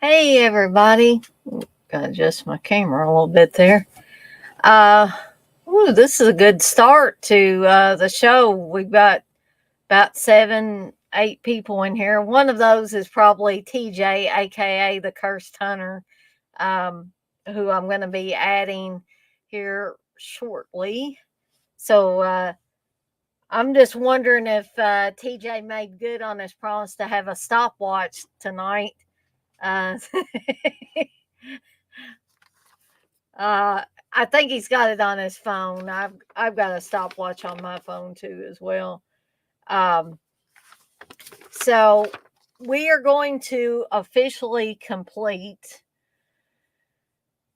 Hey everybody. Gotta adjust my camera a little bit there. Uh this is a good start to the show. We've got about 7, 8 people in here. One of those is probably TJ, aka the Cursed Hunter, um, who I'm gonna be adding here shortly. So I'm just wondering if TJ made good on his promise to have a stopwatch tonight. Uh, Uh, I think he's got it on his phone. I've got a stopwatch on my phone too as well. Um, so we are going to officially complete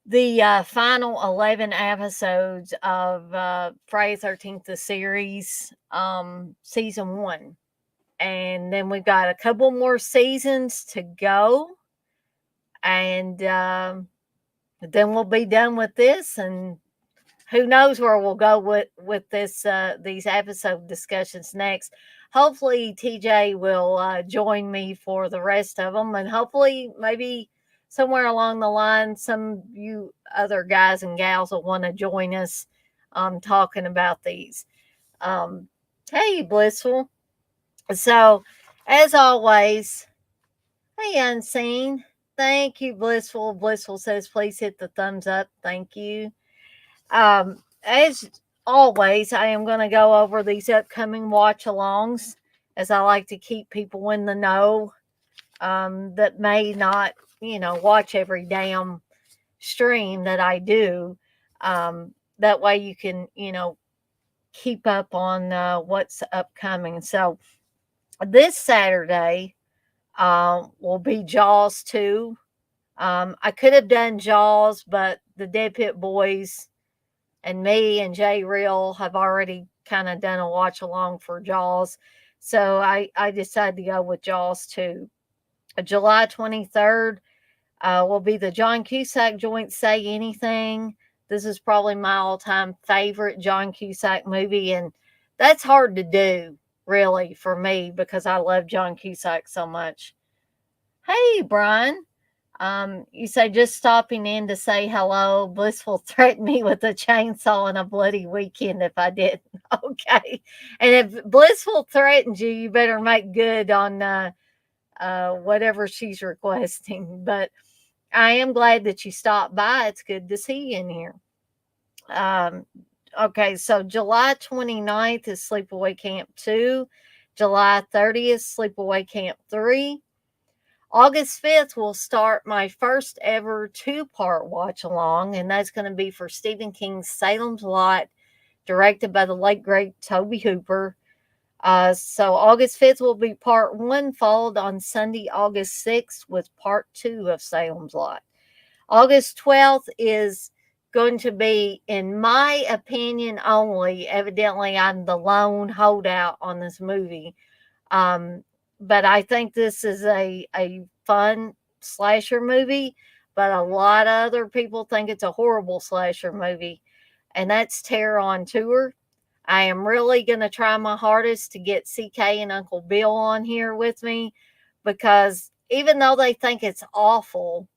the final 11 episodes of Friday 13th the Series, season 1. And then we've got a couple more seasons to go. And then we'll be done with this, and who knows where we'll go with this these episode discussions next. Hopefully TJ will join me for the rest of them, and hopefully maybe somewhere along the line some of you other guys and gals will want to join us talking about these. um hey Blissful. So as always, hey Unseen, thank you. Blissful says please hit the thumbs up, thank you. As always, I am going to go over these upcoming watch alongs, as I like to keep people in the know that may not, watch every damn stream that I do. That way you can, keep up on what's upcoming. So this Saturday will be Jaws 2. I could have done Jaws, but the Dead Pit Boys and me and Jay Real have already kind of done a watch along for Jaws. So I decided to go with Jaws 2. July 23rd will be the John Cusack joint Say Anything. This is probably my all time favorite John Cusack movie. And that's hard to do, really, for me, because I love John Cusack so much. Hey, Brian. You say just stopping in to say hello. Blissful threatened me with a chainsaw and a bloody weekend if I didn't. Okay. And if Blissful threatens you, you better make good on whatever she's requesting. But I am glad that you stopped by. It's good to see you in here. Um, okay, so July 29th is Sleepaway Camp 2. July 30th, Sleepaway Camp 3. August 5th will start my first ever 2-part watch along, and that's going to be for Stephen King's Salem's Lot, directed by the late great Tobe Hooper. So August 5th will be part 1, followed on Sunday, August 6th, with part 2 of Salem's Lot. August 12th is going to be, in my opinion only, evidently I'm the lone holdout on this movie. But I think this is a fun slasher movie, but a lot of other people think it's a horrible slasher movie, and that's Terror on Tour. I am really going to try my hardest to get CK and Uncle Bill on here with me, because even though they think it's awful,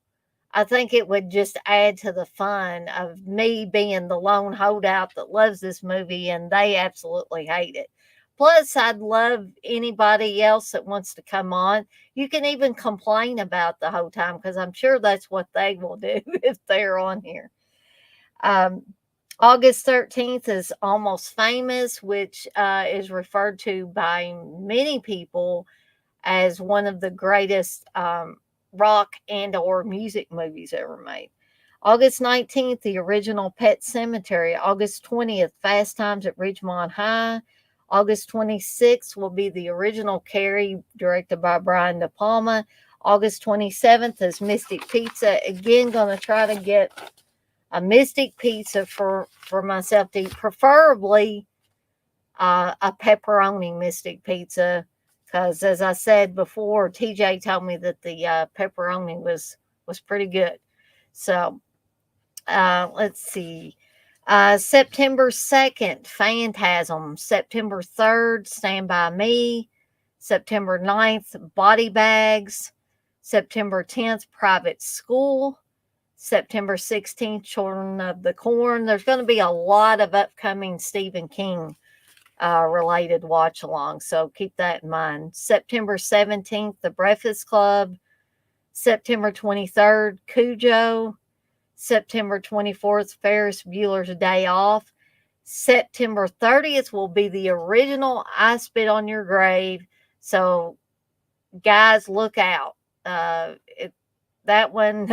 I think it would just add to the fun of me being the lone holdout that loves this movie and they absolutely hate it. Plus, I'd love anybody else that wants to come on. You can even complain about the whole time, because I'm sure that's what they will do if they're on here. Um, August 13th is Almost Famous, which is referred to by many people as one of the greatest rock and or music movies ever made. August 19th, the original Pet Cemetery. August 20th, Fast Times at Ridgemont High. August 26th will be the original Carrie, directed by Brian De Palma. August 27th is Mystic Pizza. Again, going to try to get a Mystic Pizza for myself to eat, preferably a pepperoni Mystic Pizza, because as I said before, TJ told me that the pepperoni was pretty good. So let's see. September 2nd, Phantasm. September 3rd, Stand By Me. September 9th, Body Bags. September 10th, Private School. September 16th, Children of the Corn. There's going to be a lot of upcoming Stephen King related watch along, so keep that in mind. September 17th, The Breakfast Club. September 23rd, Cujo. September 24th, Ferris Bueller's Day Off. September 30th will be the original I Spit on Your Grave. So, guys, look out. That one,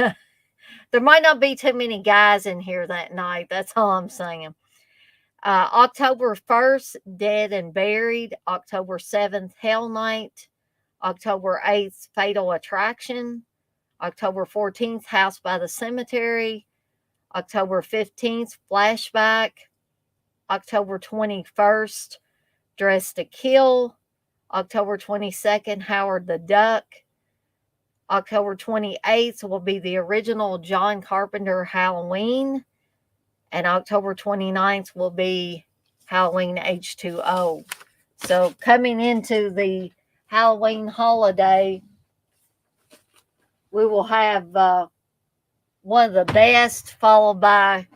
there might not be too many guys in here that night. That's all I'm saying. October 1st, Dead and Buried. October 7th, Hell Night. October 8th, Fatal Attraction. October 14th, House by the Cemetery. October 15th, Flashback. October 21st, Dress to Kill. October 22nd, Howard the Duck. October 28th will be the original John Carpenter Halloween. And October 29th will be Halloween H2O. So coming into the Halloween holiday, we will have one of the best, followed by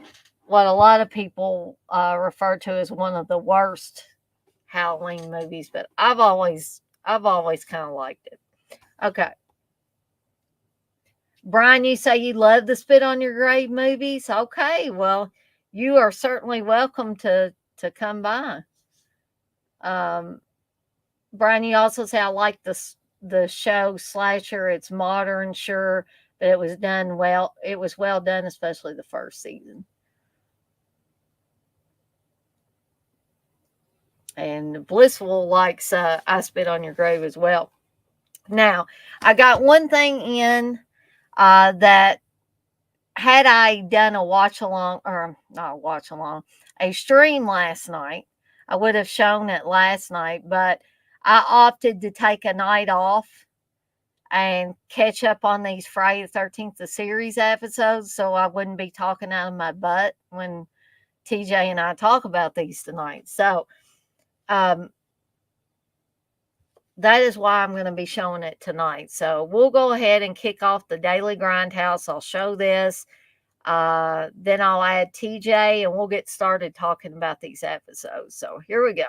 what a lot of people refer to as one of the worst Halloween movies. But I've always kind of liked it. Okay. Brian, you say you love the Spit on Your Grave movies. Okay, well, you are certainly welcome to come by. Brian, you also say I like the show Slasher. It's modern, sure, but it was done well. It was well done, especially the first season. And Blissful likes I Spit on Your Grave as well. Now, I got one thing in that had I done a watch along, or not a watch along, a stream last night, I would have shown it last night, but I opted to take a night off and catch up on these Friday the 13th the Series episodes so I wouldn't be talking out of my butt when TJ and I talk about these tonight. So, that is why I'm going to be showing it tonight. So we'll go ahead and kick off the Daily Grindhouse. I'll show this. Then I'll add TJ and we'll get started talking about these episodes. So here we go.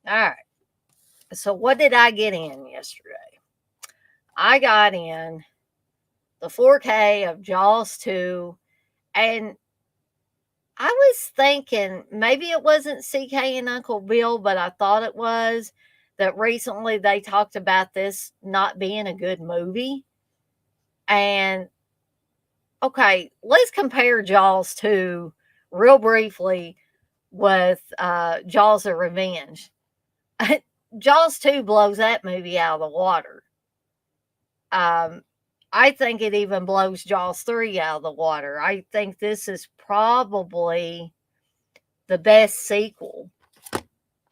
All right. So what did I get in yesterday? I got in the 4K of Jaws 2, and I was thinking maybe it wasn't CK and Uncle Bill, but I thought it was, that recently they talked about this not being a good movie. And okay, let's compare Jaws 2 real briefly with Jaws of Revenge. Jaws 2 blows that movie out of the water. I think it even blows Jaws 3 out of the water. I think this is probably the best sequel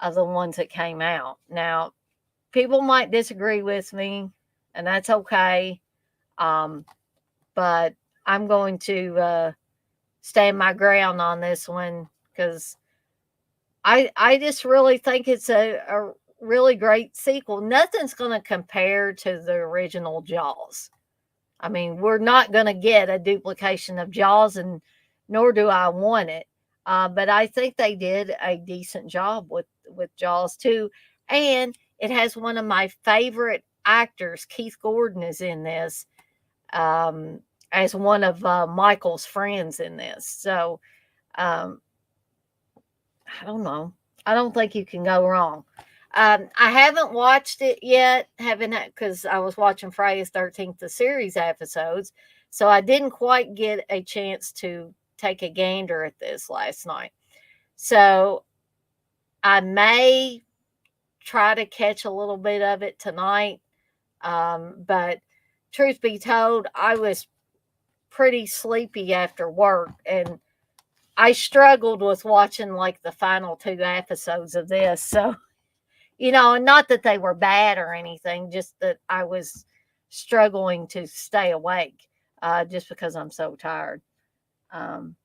of the ones that came out. Now, people might disagree with me, and that's okay. But I'm going to stand my ground on this one because I just really think it's a really great sequel. Nothing's going to compare to the original Jaws. I mean, we're not going to get a duplication of Jaws, and nor do I want it. But I think they did a decent job with Jaws 2. And it has one of my favorite actors, Keith Gordon, is in this as one of Michael's friends in this. So, I don't know. I don't think you can go wrong. I haven't watched it yet, because I was watching Friday the 13th the Series episodes, so I didn't quite get a chance to take a gander at this last night. So I may try to catch a little bit of it tonight, but truth be told, I was pretty sleepy after work, and I struggled with watching like the final 2 episodes of this. So, and not that they were bad or anything, just that I was struggling to stay awake, just because I'm so tired. Um,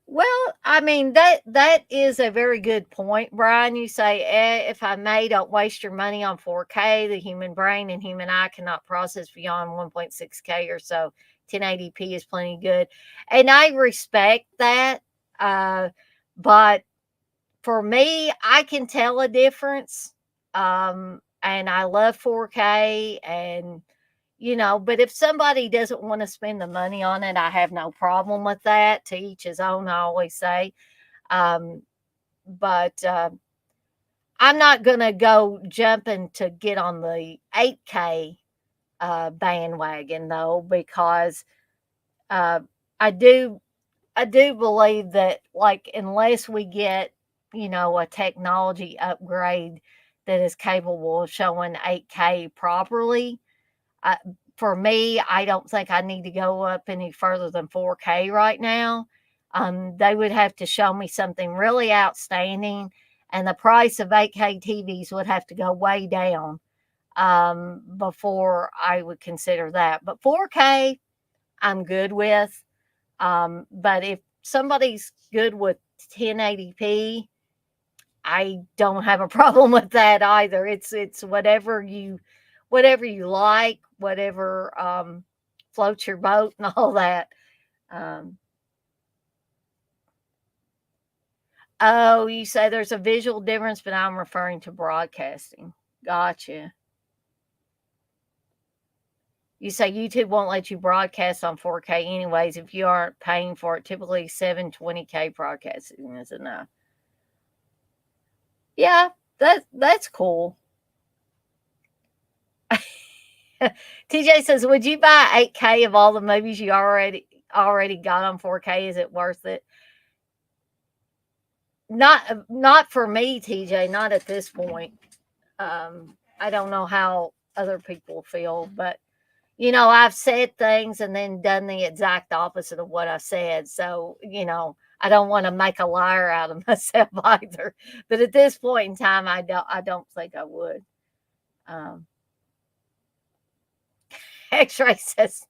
Well, I mean that is a very good point, Brian. You say, if I may, don't waste your money on 4K. The human brain and human eye cannot process beyond 1.6K or so. 1080p is plenty good, and I respect that. Uh, but for me, I can tell a difference. And I love 4K, and but if somebody doesn't want to spend the money on it, I have no problem with that. To each his own, I always say. Um, but I'm not going to go jumping to get on the 8K bandwagon though, because uh, I do I do believe that, like, unless we get a technology upgrade that is capable of showing 8K properly, I, for me, I don't think I need to go up any further than 4K right now. They would have to show me something really outstanding, and the price of 8K TVs would have to go way down before I would consider that. But 4K, I'm good with. But if somebody's good with 1080p, I don't have a problem with that either. It's whatever you like, whatever floats your boat and all that. Um, oh, you say there's a visual difference, but I'm referring to broadcasting. Gotcha. You say YouTube won't let you broadcast on 4K anyways if you aren't paying for it. Typically, 720K broadcasting is enough. Yeah, that's cool. TJ says, "Would you buy 8K of all the movies you already got on 4K? Is it worth it?" Not for me, TJ. Not at this point. I don't know how other people feel, but I've said things and then done the exact opposite of what I said. So I don't want to make a liar out of myself either. But at this point in time, I don't think I would. Um, X-ray says,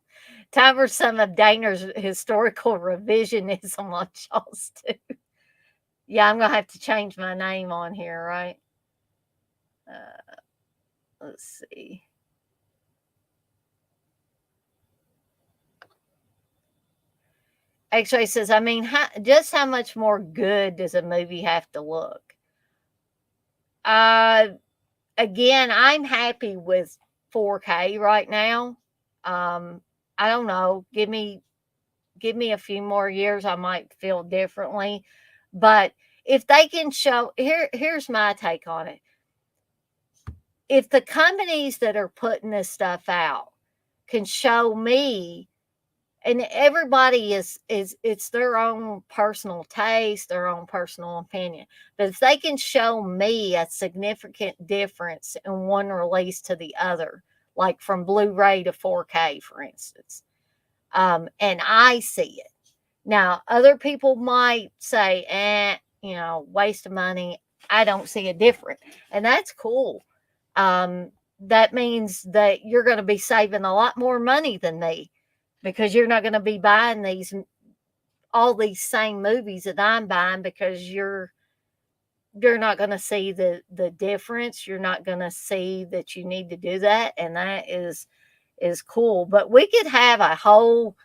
time for some of Dana's historical revisionism on Charles too. Yeah, I'm gonna have to change my name on here, right? Uh, let's see. X-ray says, I mean, just how much more good does a movie have to look? Uh, Again, I'm happy with 4K right now. Um, I don't know. Give me a few more years, I might feel differently. But if they can show, here's my take on it. If the companies that are putting this stuff out can show me, and everybody is it's their own personal taste, their own personal opinion, but if they can show me a significant difference in one release to the other, like from Blu-ray to 4K, for instance, and I see it. Now, other people might say, waste of money. I don't see a difference. And that's cool. That means that you're going to be saving a lot more money than me, because you're not going to be buying all these same movies that I'm buying, because you're not going to see the difference. You're not going to see that you need to do that. And that is cool. But we could have a whole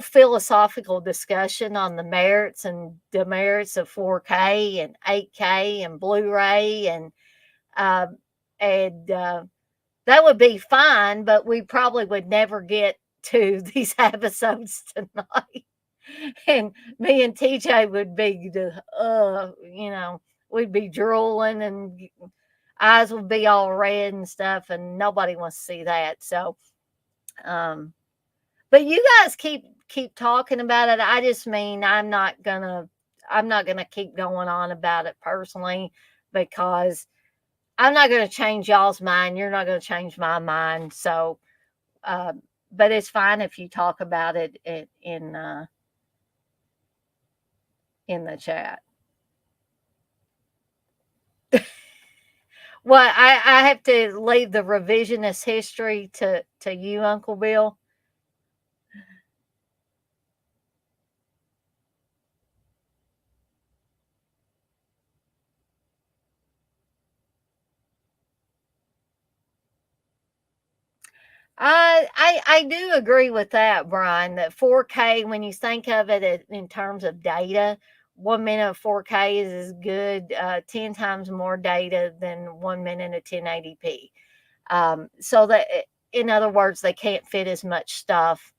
philosophical discussion on the merits and demerits of 4K and 8K and Blu-ray, uh, and that would be fine. But we probably would never get to these episodes tonight, and me and TJ would be we'd be drooling, and eyes would be all red and stuff, and nobody wants to see that. So, but you guys keep talking about it. I just mean I'm not gonna I'm not going to keep going on about it personally because I'm not going to change y'all's mind. You're not going to change my mind. So, uh, but it's fine if you talk about it in the chat. Well, I have to leave the revisionist history to you, Uncle Bill. I do agree with that, Brian. That 4K, when you think of it in terms of data, 1 minute of 4K is as good, 10 times more data than 1 minute of 1080p. So that, in other words, they can't fit as much stuff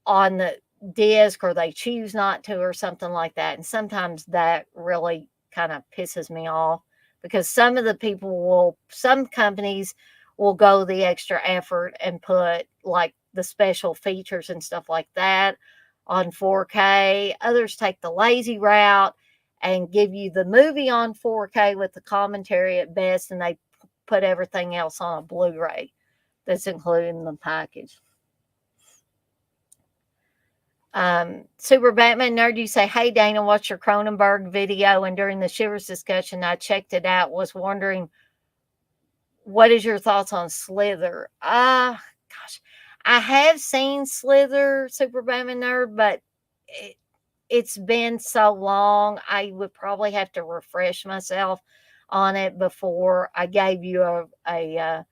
on the disc, or they choose not to, or something like that. And sometimes that really kind of pisses me off because some companies will go the extra effort and put like the special features and stuff like that on 4K. Others take the lazy route and give you the movie on 4K with the commentary at best, and they put everything else on a Blu-ray that's included in the package. Super Batman Nerd, you say, hey Dana, what's your Cronenberg video? And during the Shivers discussion, I checked it out, was wondering, what is your thoughts on Slither? Gosh, I have seen Slither, Super Batman Nerd, but it's been so long. I would probably have to refresh myself on it before I gave you a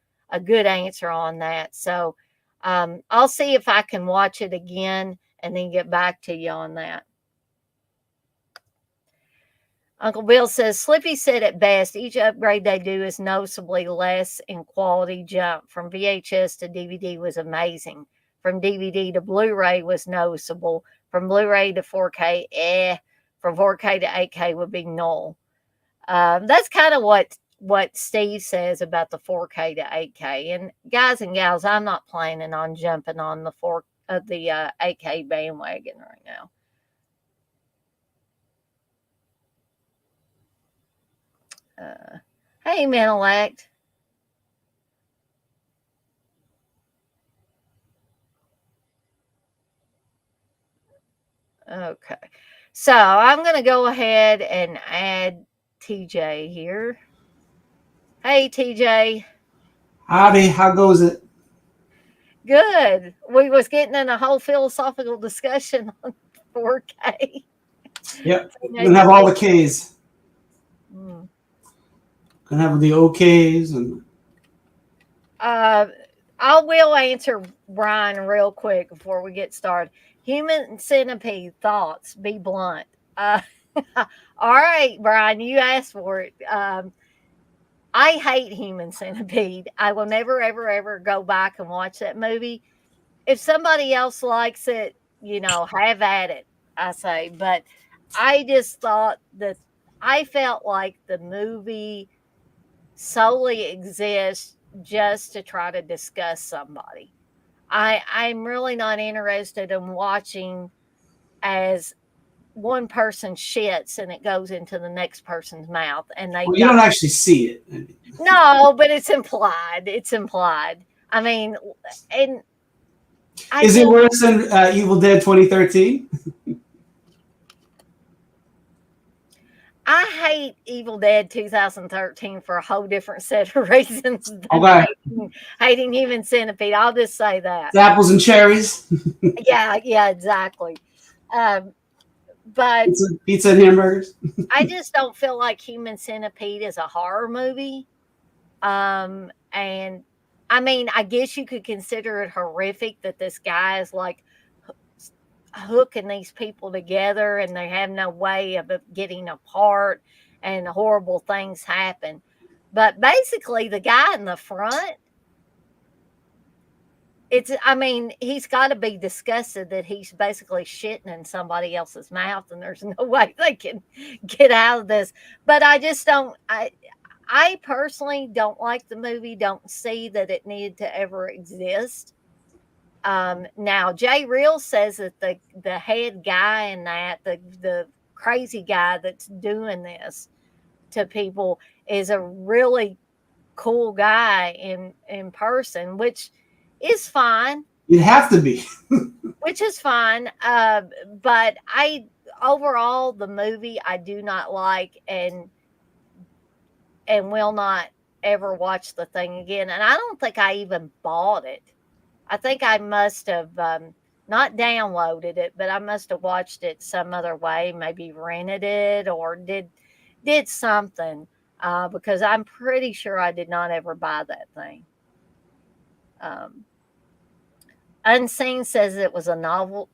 good answer on that. So I'll see if I can watch it again and then get back to you on that. Uncle Bill says, Slippy said it best. Each upgrade they do is noticeably less in quality jump. From VHS to DVD was amazing. From DVD to Blu-ray was noticeable. From Blu-ray to 4K, From 4K to 8K would be null. That's kind of what Steve says about the 4K to 8K. And guys and gals, I'm not planning on jumping on the 8K bandwagon right now. Hey, Mental Act. Okay. So I'm going to go ahead and add TJ here. Hey, TJ. Howdy, how goes it? Good. We was getting in a whole philosophical discussion on 4K. Yep, we're gonna have all the K's. Mm. Gonna have the OKs and. I will answer Brian real quick before we get started. Human centipede thoughts. Be blunt. All right, Brian, you asked for it. I hate Human Centipede. I will never, ever, ever go back and watch that movie. If somebody else likes it, have at it, I say. But I just thought that I felt like the movie solely exists just to try to discuss somebody. I'm really not interested in watching as one person shits and it goes into the next person's mouth and they Well, you die. don't actually see it. No, but it's implied. It's implied. I mean, and I Is it just worse than Evil Dead 2013? I hate Evil Dead 2013 for a whole different set of reasons than Okay, hating Human Centipede. I'll just say that. it's apples and cherries, Yeah, exactly. Um, but pizza and hamburgers. I just don't feel like Human Centipede is a horror movie. And I mean, I guess you could consider it horrific that this guy is like hooking these people together and they have no way of getting apart and horrible things happen. But basically, the guy in the front, I mean, he's got to be disgusted that he's basically shitting in somebody else's mouth and there's no way they can get out of this. But I just don't, I personally don't like the movie, don't see that it needed to ever exist. Now Jay Real says that the head guy in that the crazy guy that's doing this to people is a really cool guy in person, which is fine. You'd have to be. Which is fine. But I overall the movie I do not like and will not ever watch the thing again. And I don't think I even bought it. I think I must have not downloaded it, but I must have watched it some other way, maybe rented it or did something because I'm pretty sure I did not ever buy that thing. Um, Unseen says it was a novelty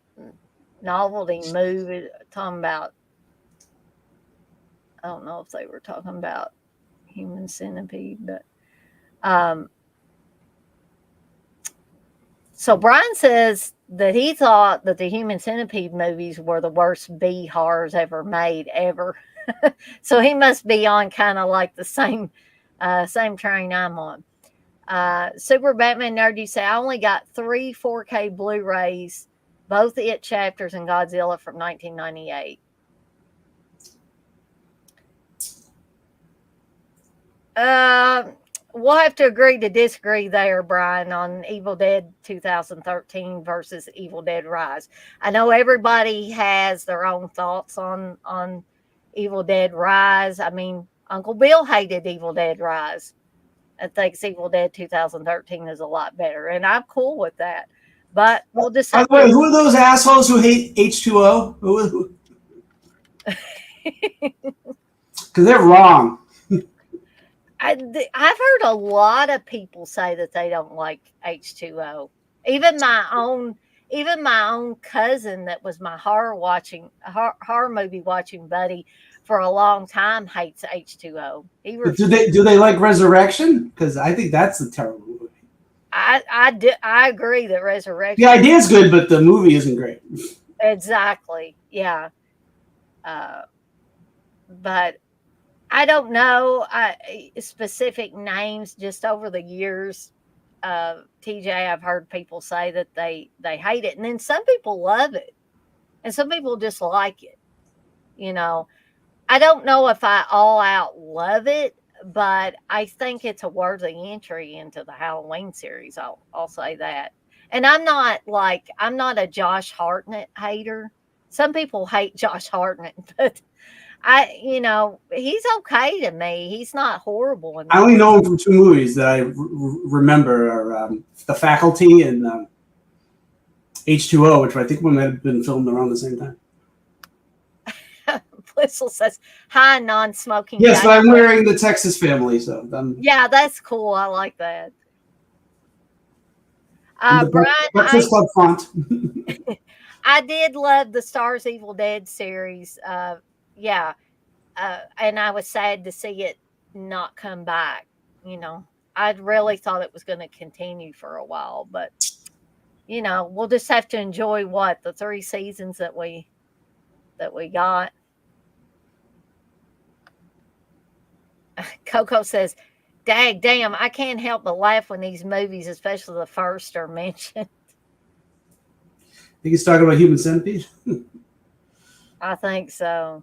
movie talking about. I don't know if they were talking about Human Centipede, but um, so Brian says that he thought that the Human Centipede movies were the worst B horrors ever made ever. So he must be on kind of like the same train I'm on. Super Batman Nerd, you say I only got 3 4K Blu-rays, both It chapters and Godzilla from 1998. Uh, we'll have to agree to disagree there, Brian, on Evil Dead 2013 versus Evil Dead Rise. I know everybody has their own thoughts on Evil Dead Rise. I mean, Uncle Bill hated Evil Dead Rise and thinks Evil Dead 2013 is a lot better, and I'm cool with that. But we'll just By have the way, to. who are those assholes who hate H2O? Because they're wrong. I've heard a lot of people say that they don't like H2O. Even my own cousin that was my horror movie watching buddy for a long time hates H2O. He But refused. do they like Resurrection? Because I think that's a terrible movie. I agree that The Resurrection idea is good, but the movie isn't great. exactly. Yeah. Uh, but I don't know specific names. Just over the years, TJ, I've heard people say that they hate it, and then some people love it, and some people just like it. You know, I don't know if I all out love it, but I think it's a worthy entry into the Halloween series. I'll say that. And I'm not a Josh Hartnett hater. Some people hate Josh Hartnett, but he's okay to me. He's not horrible in I the only movie. know him from two movies that I remember are The Faculty and H2O, which I think might have been filmed around the same time. Blissel says, "Hi, non-smoking Yes, day." but I'm wearing the Texas Family, so Yeah, that's cool. I like that. and the Brian, Breakfast Club font. I did love the Stars Evil Dead series. Yeah, and I was sad to see it not come back. You know, I'd really thought it was going to continue for a while, but we'll just have to enjoy what the 3 seasons that we got. Coco says, "Dag damn, I can't help but laugh when these movies, especially the first, are mentioned." I think he's talking about Human Centipede. I think so.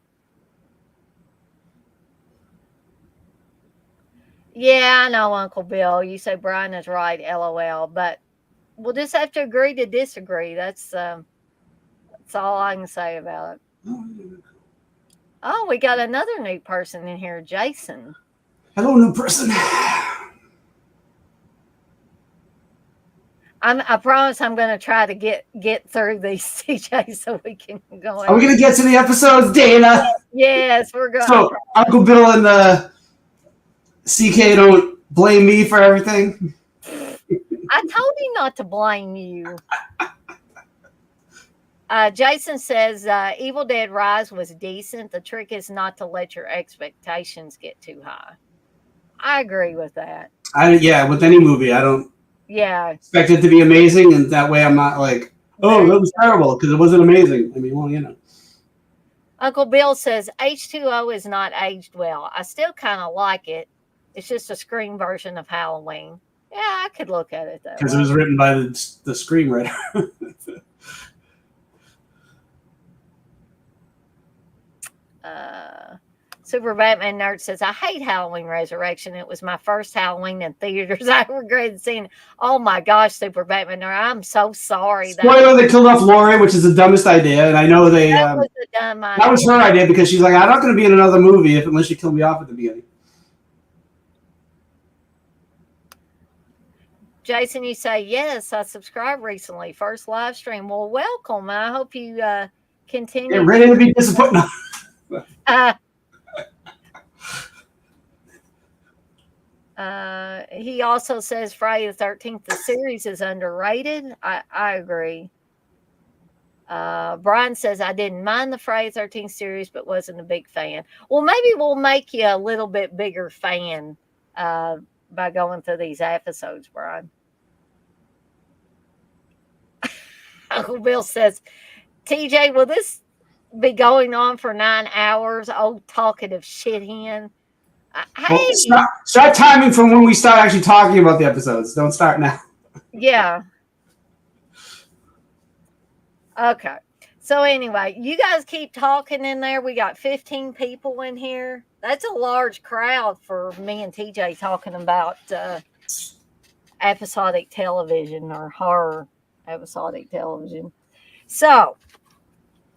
Yeah, I know, Uncle Bill. You say Brian is right, LOL. But we'll just have to agree to disagree. That's all I can say about it. Oh, we got another new person in here, Jason. Hello, new person. I promise I'm going to try to get through these CJ so we can go Are we ahead. going to get to the episodes, Dana? Yes, we're going. So, Uncle Bill and CK don't blame me for everything? I told you not to blame you. Jason says Evil Dead Rise was decent. The trick is not to let your expectations get too high. I agree with that. Yeah, with any movie, I don't Yeah, expect it to be amazing, and that way I'm not like, oh, there that you was go. terrible, because it wasn't amazing. I mean, well. Uncle Bill says H2O is not aged well. I still kind of like it. It's just a screen version of Halloween. Yeah, I could look at it that because it way. was written by the screenwriter. Super Batman Nerd says, I hate Halloween Resurrection. It was my first Halloween in theaters. I regretted seeing it. Oh my gosh, Super Batman Nerd. I'm so sorry. Spoiler, they killed off Laurie, which is the dumbest idea. And I know That was a dumb idea. that was her idea because she's like, I'm not going to be in another movie unless you kill me off at the beginning. Jason, you say, yes, I subscribed recently. First live stream. Well, welcome. I hope you continue. Get ready to be disappointed. He also says Friday the 13th, the series is underrated. I agree. Brian says, I didn't mind the Friday the 13th series, but wasn't a big fan. Well, maybe we'll make you a little bit bigger fan by going through these episodes, Brian. Uncle Bill says, TJ, will this be going on for 9 hours? Oh, talkative shit hen. Hey. Well, start timing from when we start actually talking about the episodes. Don't start now. Yeah. Okay. So anyway, you guys keep talking in there. We got 15 people in here. That's a large crowd for me and TJ talking about episodic television or horror episodic television. So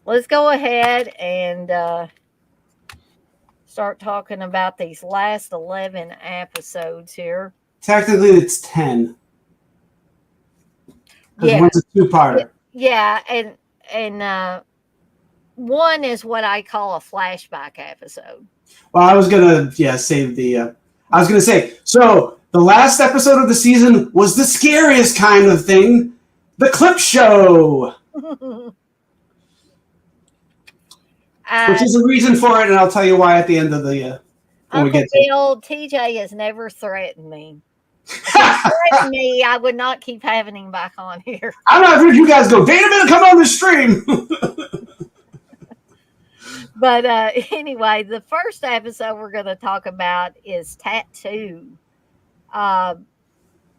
let's go ahead and start talking about these last 11 episodes here. Technically, it's 10. Because one's a two-parter. Yeah, and one is what I call a flashback episode. Well, I was gonna save the. I was gonna say, so the last episode of the season was the scariest kind of thing, the clip show, which is a reason for it, and I'll tell you why at the end of the. Uncle Bill, TJ has never threatened me. If he threatened me, I would not keep having him back on here. I'm not heard you guys go, Dana, better come on the stream. But anyway, the first episode we're going to talk about is Tattoo.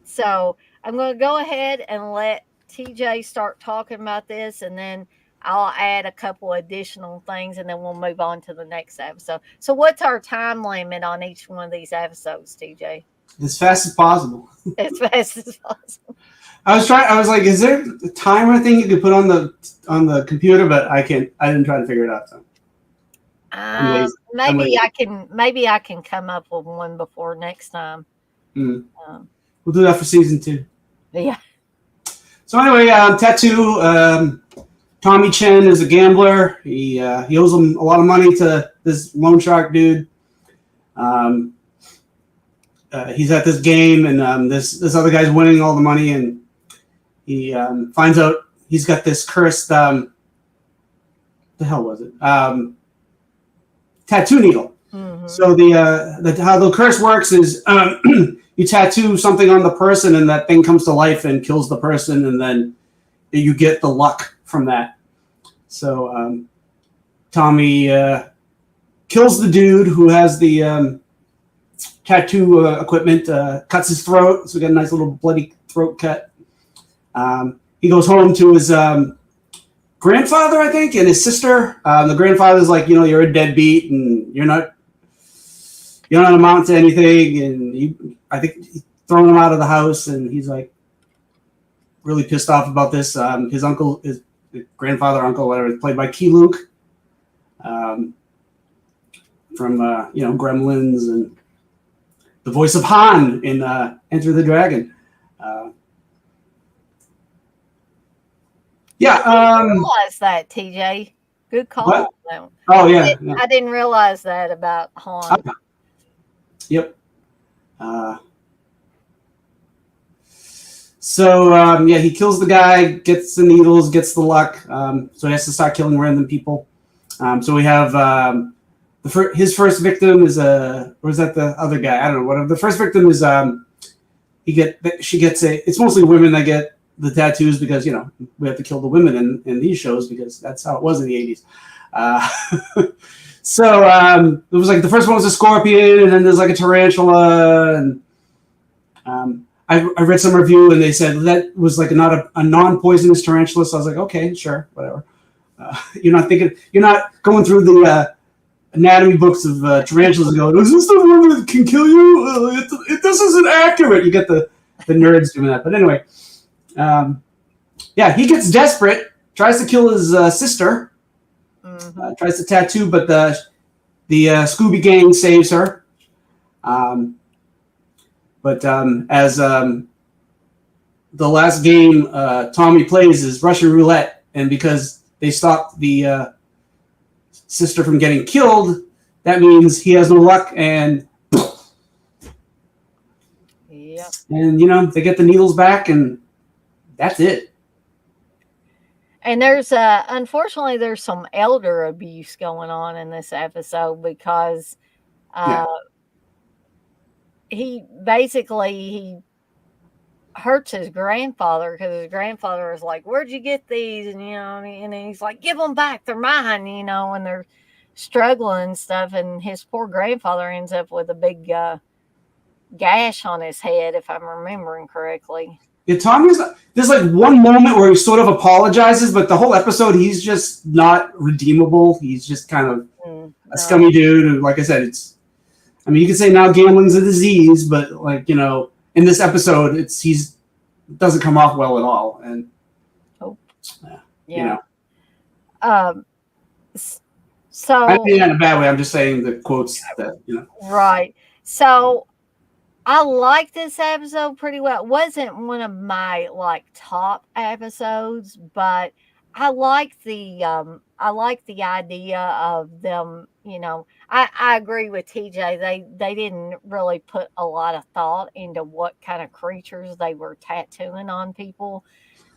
So I'm going to go ahead and let TJ start talking about this, and then I'll add a couple additional things, and then we'll move on to the next episode. So what's our time limit on each one of these episodes, TJ? As fast as possible. As fast as possible. I was like, is there a timer thing you could put on the computer? But I didn't try to figure it out. So. Maybe I can come up with one before next time. We'll do that for season 2. Yeah. So anyway, Tattoo. Tommy Chen is a gambler. He owes him a lot of money to this loan shark dude. He's at this game, and this other guy's winning all the money, and he finds out he's got this cursed. The hell was it? Tattoo needle. Mm-hmm. So how the curse works is you tattoo something on the person, and that thing comes to life and kills the person, and then you get the luck from that. So Tommy kills the dude who has the tattoo equipment, cuts his throat, so we got a nice little bloody throat cut. He goes home to his grandfather, I think, and his sister. The grandfather's like, you're a deadbeat, and you're not amount to anything, and I think he's throwing him out of the house, and he's like really pissed off about this. His uncle, his grandfather, uncle, whatever, is played by Key Luke, from Gremlins and the voice of Han in Enter the Dragon. I didn't realize that, TJ. Good call. What? Oh, yeah. I didn't realize that about Han. Yep. So, he kills the guy, gets the needles, gets the luck. So he has to start killing random people. So we have his first victim is or is that the other guy? I don't know. Whatever. The first victim is it's mostly women that get the tattoos because we have to kill the women in these shows because that's how it was in the 80s. So it was like the first one was a scorpion, and then there's like a tarantula, and I read some review and they said that was like not a non-poisonous tarantula. So I was like, okay, sure, whatever. You're not going through the anatomy books of tarantulas and going, is this the one that can kill you? This isn't accurate. You get the nerds doing that. But anyway, yeah, he gets desperate, tries to kill his sister, tries to tattoo, but the Scooby Gang saves her. But as the last game Tommy plays is Russian roulette, and because they stopped the sister from getting killed, that means he has no luck, and they get the needles back, and that's it. And there's unfortunately there's some elder abuse going on in this episode because he hurts his grandfather because his grandfather is like, "Where'd you get these?" And he's like, "Give them back, they're mine," and they're struggling and stuff, and his poor grandfather ends up with a big gash on his head, if I'm remembering correctly. Yeah, there's like one moment where he sort of apologizes, but the whole episode he's just not redeemable. He's just kind of a scummy dude. And like I said, you could say now gambling's a disease, but in this episode, he doesn't come off well at all. And so I mean that in a bad way. I'm just saying the quotes that Right. So I like this episode pretty well. It wasn't one of my top episodes, but I like the idea of them. I agree with TJ. They didn't really put a lot of thought into what kind of creatures they were tattooing on people.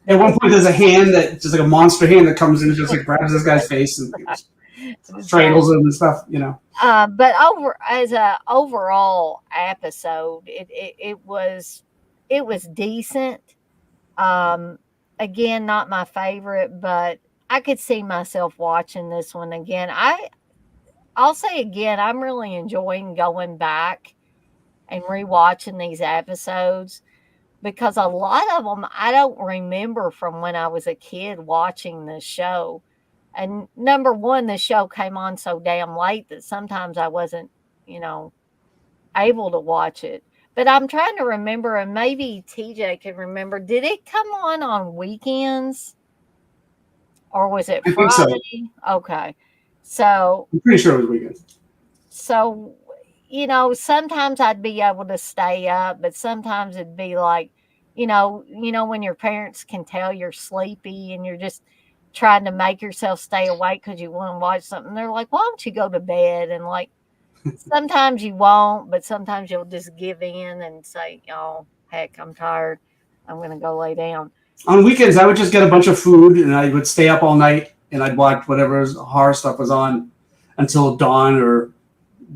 At one point, there's a hand that just like a monster hand that comes in and just like grabs this guy's face and strangles him and stuff. But as a overall episode, it was decent. Again, not my favorite, but I could see myself watching this one again. I'll say again, I'm really enjoying going back and rewatching these episodes because a lot of them I don't remember from when I was a kid watching this show. And number one, the show came on so damn late that sometimes I wasn't, able to watch it. But I'm trying to remember, and maybe TJ can remember, did it come on weekends? Or was it Friday? I think so. Okay. So I'm pretty sure it was weekends. So, sometimes I'd be able to stay up, but sometimes it'd be like, when your parents can tell you're sleepy and you're just trying to make yourself stay awake because you want to watch something. They're like, why don't you go to bed? And sometimes you won't, but sometimes you'll just give in and say, oh, heck, I'm tired. I'm going to go lay down. On weekends, I would just get a bunch of food and I would stay up all night and I'd watch whatever horror stuff was on until dawn or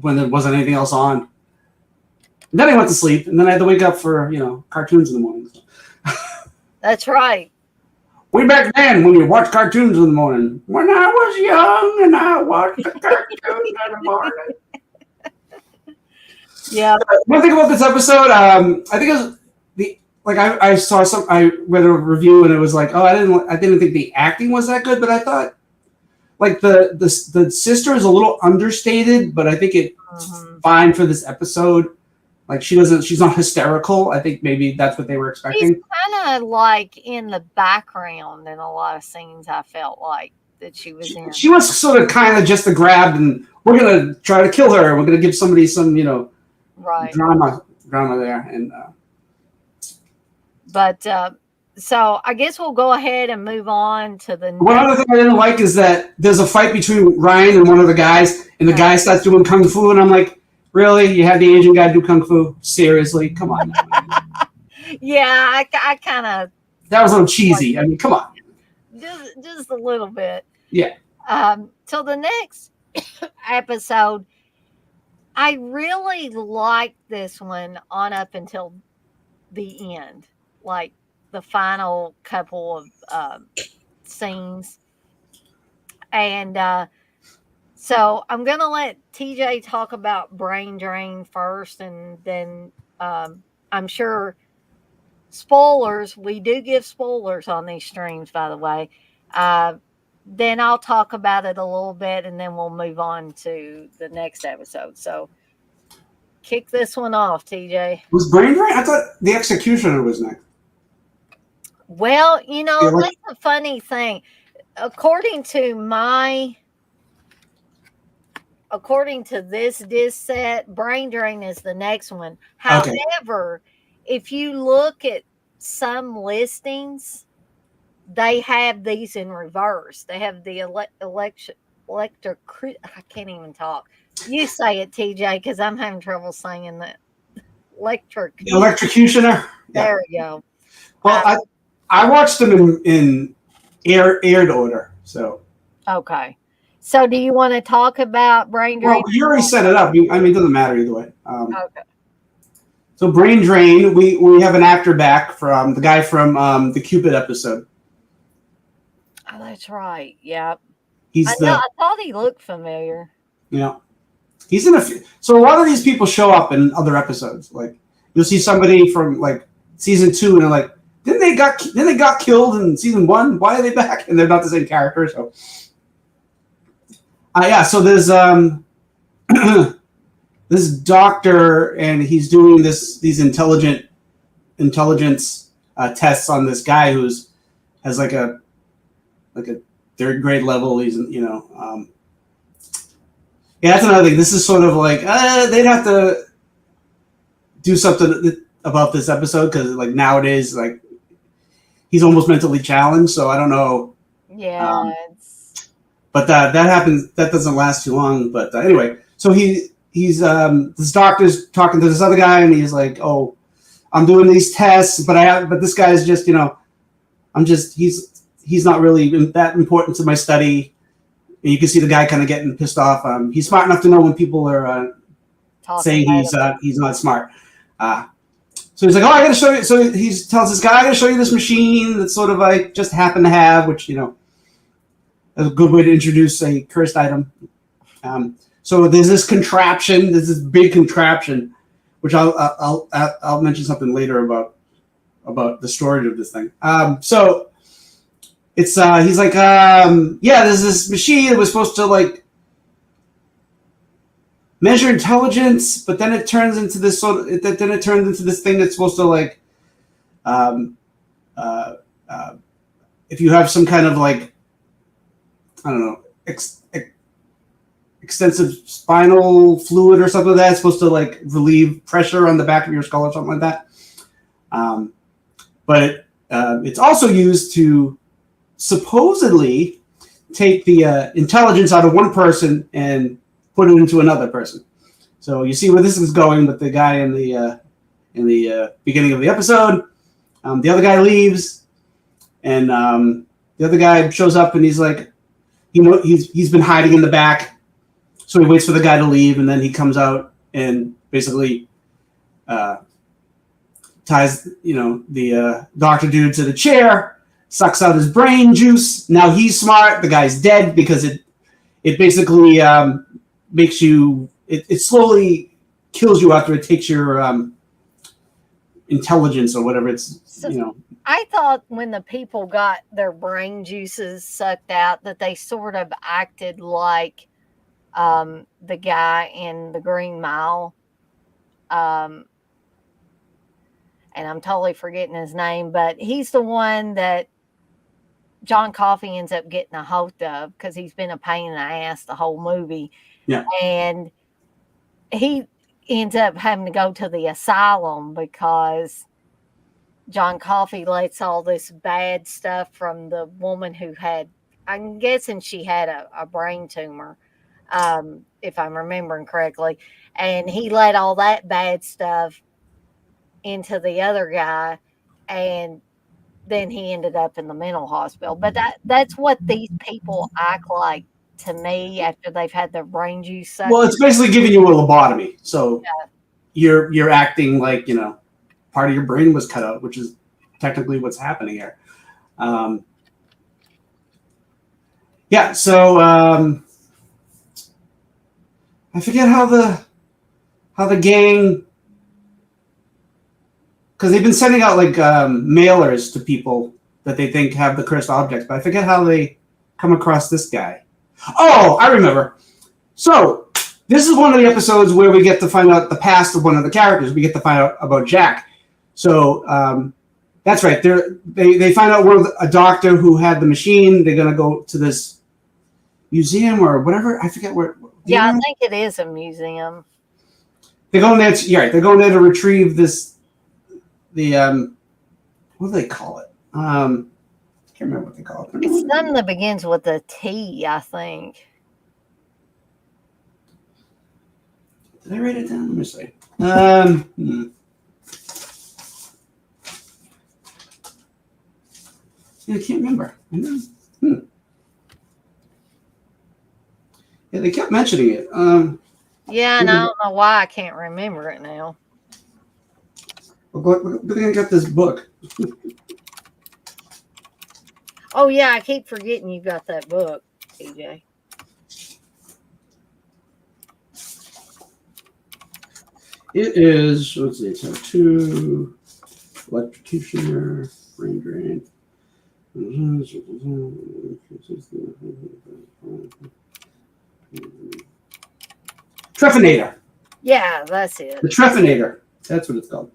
when there wasn't anything else on. And then I went to sleep, and then I had to wake up for cartoons in the morning. That's right. Way back then, when you watch cartoons in the morning, when I was young and I watched the cartoons in the morning. Yeah. One thing about this episode, I think it was I read a review and it was like, oh, I didn't think the acting was that good, but I thought the sister is a little understated, but I think it's fine for this episode. She's not hysterical. I think maybe that's what they were expecting. She's kind of in the background in a lot of scenes. I felt like that she was in. She was sort of kind of just a grab, and we're gonna try to kill her. We're gonna give somebody some, right drama there, and. But so I guess we'll go ahead and move on to the. One other thing I didn't like is that there's a fight between Ryan and one of the guys, and the guy starts doing kung fu, and I'm like, really? You had the Asian guy do kung fu? Seriously? Come on. Yeah, I kind of. That was a little cheesy. I mean, come on. Just a little bit. Yeah. Till the next episode, I really liked this one on up until the end, like the final couple of scenes. And so I'm going to let TJ talk about brain drain first, and then I'm sure spoilers, we do give spoilers on these streams, by the way. Then I'll talk about it a little bit, and then we'll move on to the next episode. So kick this one off, TJ. Was Brain Drain? I thought the Executioner was next. Well, Yeah, like, that's a funny thing. According to this disc set, Brain Drain is the next one. okay. However, if you look at some listings, they have these in reverse. They have the electric. I can't even talk. You say it, TJ, because I'm having trouble saying that. The Electrocutioner. There we go. Well, I watched them in aired order. So okay. So, do you want to talk about Brain Drain? Well, you already set it up. I mean, it doesn't matter either way. Okay. So, Brain Drain, we have an actor back from the guy from the Cupid episode. Oh, that's right. Yep. I thought he looked familiar. He's in a few. So, a lot of these people show up in other episodes. Like, you'll see somebody from like season 2, and they're like, didn't they got killed in season 1? Why are they back? And they're not the same character. So. So there's this doctor, and he's doing these intelligence tests on this guy who's has like a 3rd grade level. He's that's another thing. This is sort of like they'd have to do something about this episode because like nowadays like he's almost mentally challenged. So I don't know. Yeah. But that happens. That doesn't last too long. But anyway, so he's this doctor's talking to this other guy, and he's like, "Oh, I'm doing these tests, but this guy's just he's not really that important to my study." And you can see the guy kind of getting pissed off. He's smart enough to know when people are saying he's not smart. So he's like, "Oh, I got to show you." So he tells this guy, "I got to show you this machine that's sort of like just happen to have," which a good way to introduce a cursed item. So there's this contraption. There's this big contraption, which I'll mention something later about the storage of this thing. So it's he's like, there's this machine that was supposed to like measure intelligence, but then it turns into this thing that's supposed to like, if you have some kind of like, I don't know, extensive spinal fluid or something like that. It's supposed to like relieve pressure on the back of your skull or something like that. But it's also used to supposedly take the intelligence out of one person and put it into another person. So you see where this is going with the guy in the beginning of the episode. The other guy leaves, and the other guy shows up, and he's like, he's been hiding in the back. So he waits for the guy to leave, and then he comes out and basically ties, the doctor dude to the chair, sucks out his brain juice. Now he's smart. The guy's dead because it basically makes you. It slowly kills you after it takes your intelligence or whatever I thought when the people got their brain juices sucked out that they sort of acted like the guy in the Green Mile. And I'm totally forgetting his name, but he's the one that John Coffey ends up getting a hold of because he's been a pain in the ass the whole movie. Yeah. And he ends up having to go to the asylum because John Coffey lets all this bad stuff from the woman who had, I'm guessing she had a brain tumor, if I'm remembering correctly. And he let all that bad stuff into the other guy, and then he ended up in the mental hospital. But that's what these people act like to me after they've had their brain juice sucked. Well, it's basically giving you a lobotomy. So you're acting like, part of your brain was cut out, which is technically what's happening here. So I forget how the gang because they've been sending out like mailers to people that they think have the cursed objects, but I forget how they come across this guy. Oh, I remember. So this is one of the episodes where we get to find out the past of one of the characters. We get to find out about Jack. So that's right. They find out a doctor who had the machine. They're gonna go to this museum or whatever. I forget where. Yeah, I think it is a museum. They're going there. They're going there to retrieve this. The what do they call it? I can't remember what they call it. It's something that begins with a T, I think. Did I write it down? Let me see. Yeah, I can't remember. Yeah, they kept mentioning it. Yeah, and I don't know why I can't remember it now. But I got this book. Oh, yeah, I keep forgetting you got that book, TJ. It is, let's see, so 2, electrocutioner, brain drain. Trefinator. Yeah, that's it. The Trefinator. That's what it's called.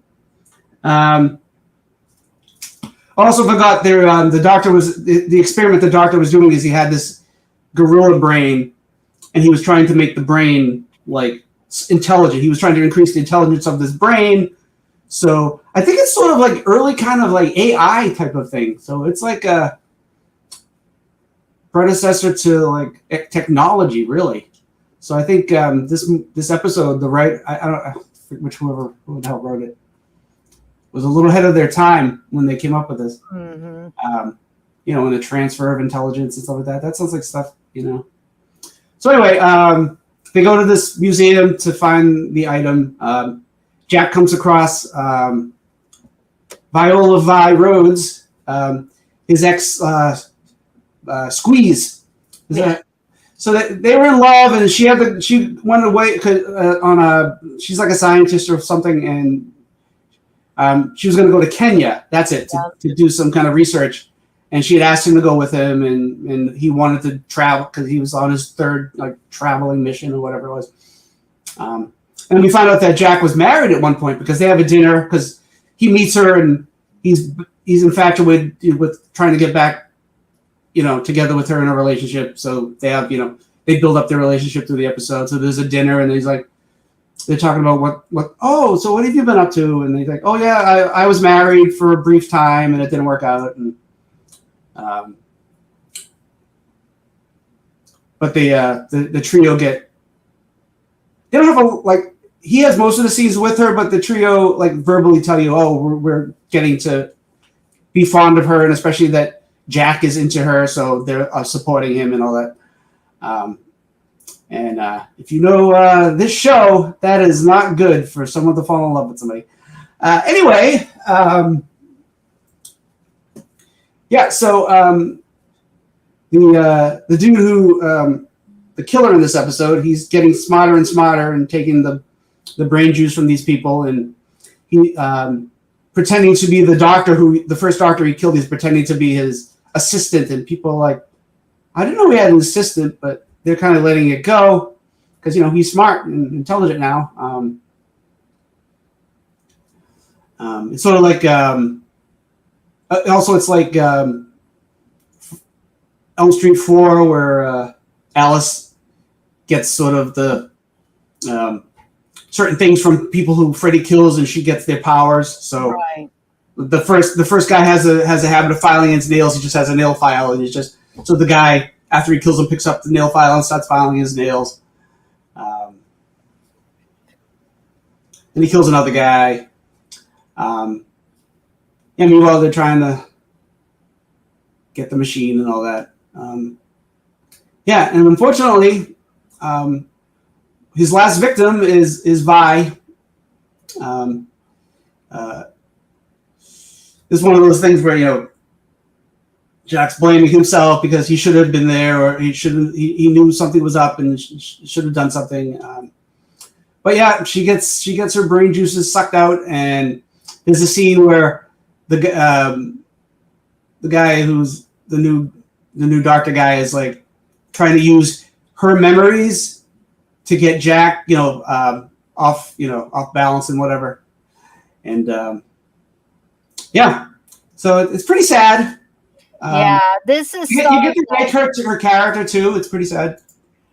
Also forgot there. The doctor was the experiment. The doctor was doing is he had this gorilla brain, and he was trying to make the brain like intelligent. He was trying to increase the intelligence of this brain. So I think it's sort of like early kind of like AI type of thing. So it's like a predecessor to like technology, really. So I think this episode, I don't know whoever the hell wrote it, was a little ahead of their time when they came up with this. Mm-hmm. In the transfer of intelligence and stuff like that. That sounds like stuff, So anyway, they go to this museum to find the item. Jack comes across Viola Vi Rhodes, his ex Squeeze. So they were in love, and she went away she's like a scientist or something, and she was going to go to Kenya. That's it, to do some kind of research. And she had asked him to go with him, and he wanted to travel because he was on his third traveling mission or whatever it was. And we find out that Jack was married at one point because they have a dinner because he meets her and he's infatuated with trying to get back, together with her in a relationship. So they have, they build up their relationship through the episode. So there's a dinner and he's like, they're talking about so what have you been up to? And he's like, oh yeah, I was married for a brief time and it didn't work out. And but the trio they don't have he has most of the scenes with her, but the trio verbally tell you, oh, we're getting to be fond of her, and especially that Jack is into her, so they're supporting him and all that. And if you know this show, that is not good for someone to fall in love with somebody. Anyway, yeah. So the dude who the killer in this episode, he's getting smarter and smarter and taking the brain juice from these people, and he pretending to be the first doctor he killed. He's pretending to be his assistant, and people are like, I didn't know we had an assistant, but they're kind of letting it go because he's smart and intelligent now. It's sort of like also it's like Elm Street 4 where Alice gets sort of the certain things from people who Freddy kills, and she gets their powers. So right. the first guy has a habit of filing his nails. He just has a nail file, and he's just so the guy after he kills him picks up the nail file and starts filing his nails. And he kills another guy. And meanwhile, they're trying to get the machine and all that. Yeah, and unfortunately, his last victim is Vi. It's one of those things where Jack's blaming himself because he should have been there, or he knew something was up and should have done something. But yeah, she gets her brain juices sucked out, and there's a scene where the guy who's the new doctor guy is like trying to use her memories to get Jack, off balance and whatever. And yeah, so it's pretty sad. Yeah, this is you get to like her character too. It's pretty sad.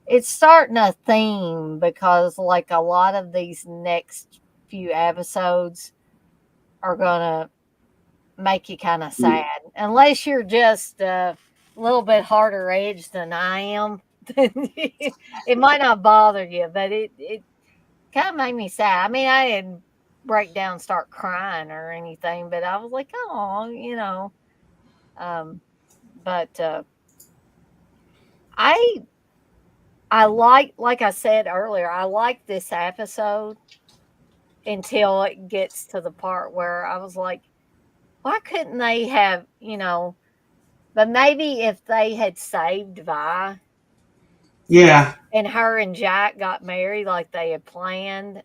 It's starting a theme because, like, a lot of these next few episodes are gonna make you kind of sad, unless you're just a little bit harder edged than I am. It might not bother you, but it kind of made me sad. I mean, I didn't break down, start crying or anything, but I was like, oh. But I like I said earlier, I like this episode until it gets to the part where I was like, why couldn't they have, but maybe if they had saved Vi, yeah, and her and Jack got married like they had planned,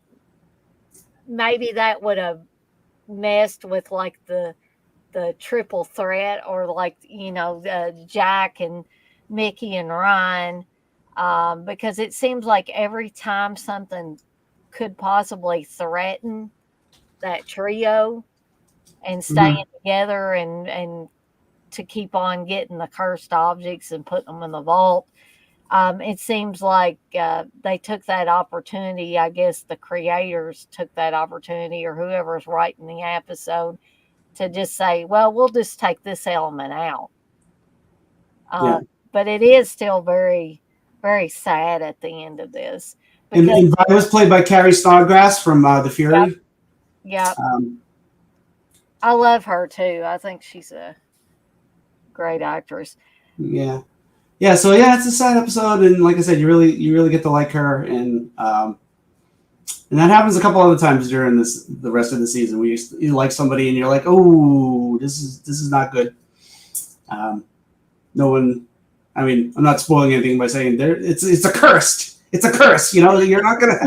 maybe that would have messed with like the triple threat, or like, Jack and Mickey and Ryan, because it seems like every time something could possibly threaten that trio and staying together and to keep on getting the cursed objects and putting them in the vault. It seems like they took that opportunity. I guess the creators took that opportunity, or whoever's writing the episode, to just say, well, we'll just take this element out. But it is still very, very sad at the end of this. And Vi was played by Carrie Snodgrass from The Fury. Yep. I love her too. I think she's a great actress. Yeah. So yeah, it's a sad episode, and like I said, you really get to like her, and that happens a couple other times during the rest of the season. You like somebody, and you're like, oh, this is not good. No one. I mean, I'm not spoiling anything by saying it's a curse. It's a curse. You're not gonna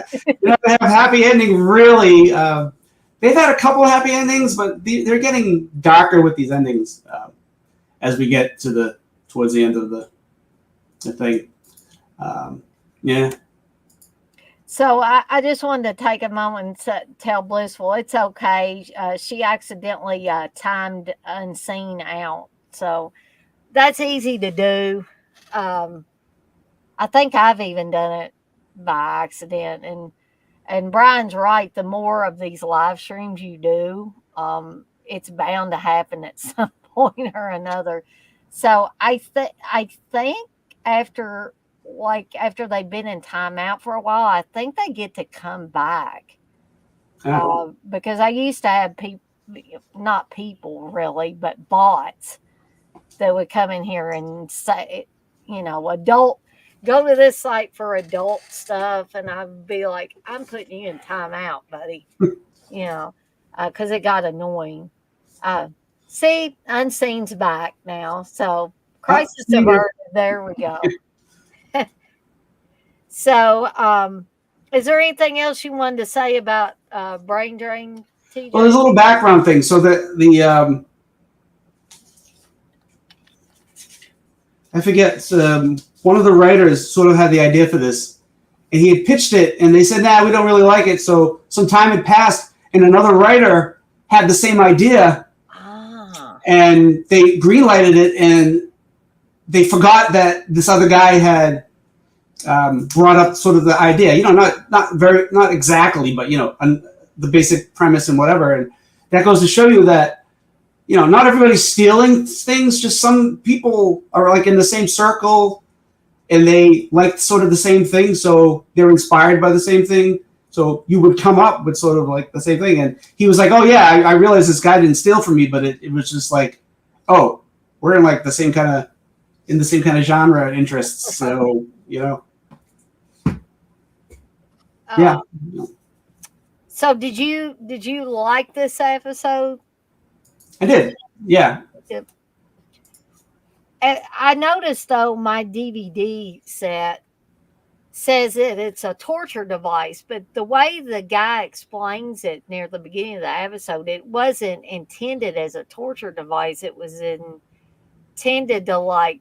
have a happy ending. Really, they've had a couple of happy endings, but they're getting darker with these endings as we get towards the end of the thing. Yeah. So I just wanted to take a moment and tell Blissful it's okay. She accidentally timed Unseen out, so that's easy to do. I think I've even done it by accident, and Brian's right. The more of these live streams you do, it's bound to happen at some point or another. So I think after they've been in timeout for a while, I think they get to come back. Because I used to have not people really, but bots that would come in here and say, adult, go to this site for adult stuff, and I'd be like, I'm putting you in timeout, buddy. Because it got annoying. See, Unseen's back now, so crisis averted. There we go. So, is there anything else you wanted to say about Brain Drain, TJ? Well, there's a little background thing. So the I forget, one of the writers sort of had the idea for this, and he had pitched it, and they said, nah, we don't really like it. So some time had passed, and another writer had the same idea, and they greenlighted it, and they forgot that this other guy had brought up sort of the idea, not exactly, but the basic premise and whatever. And that goes to show you that not everybody's stealing things. Just some people are like in the same circle, and they like sort of the same thing, so they're inspired by the same thing. So you would come up with sort of like the same thing. And he was like, oh yeah, I realized this guy didn't steal from me, but it was just like, oh, we're in like the same kind of genre interests. So, yeah. So did you like this episode? I did. Yeah. I noticed though my DVD set says it's a torture device, but the way the guy explains it near the beginning of the episode, it wasn't intended as a torture device. It was intended to like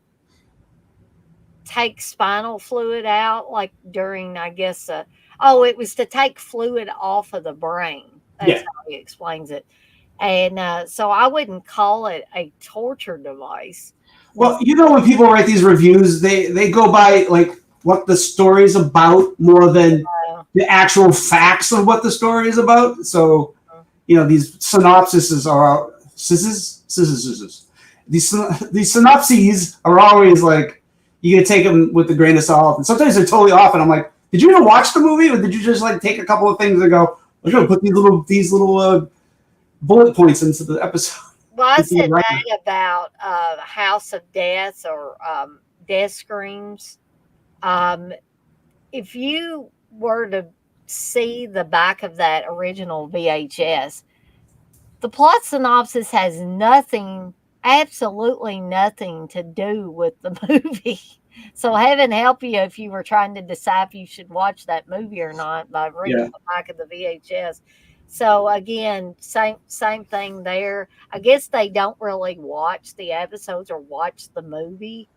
take spinal fluid out, like during, I guess, it was to take fluid off of the brain. That's Yeah. how he explains it. And so I wouldn't call it a torture device. Well, when people write these reviews, they go by like what the story's about more than the actual facts of what the story is about. So, these synopses are these synopses are always like you gotta take them with a grain of salt, and sometimes they're totally off. And I'm like, did you even watch the movie, or did you just like take a couple of things and go, we're gonna put these little bullet points into the episode? Well, I said that about House of Death or Death Screams. If you were to see the back of that original VHS, the plot synopsis has nothing, absolutely nothing to do with the movie. So heaven help you if you were trying to decide if you should watch that movie or not by reading the back of the VHS. So again, same thing there. I guess they don't really watch the episodes or watch the movie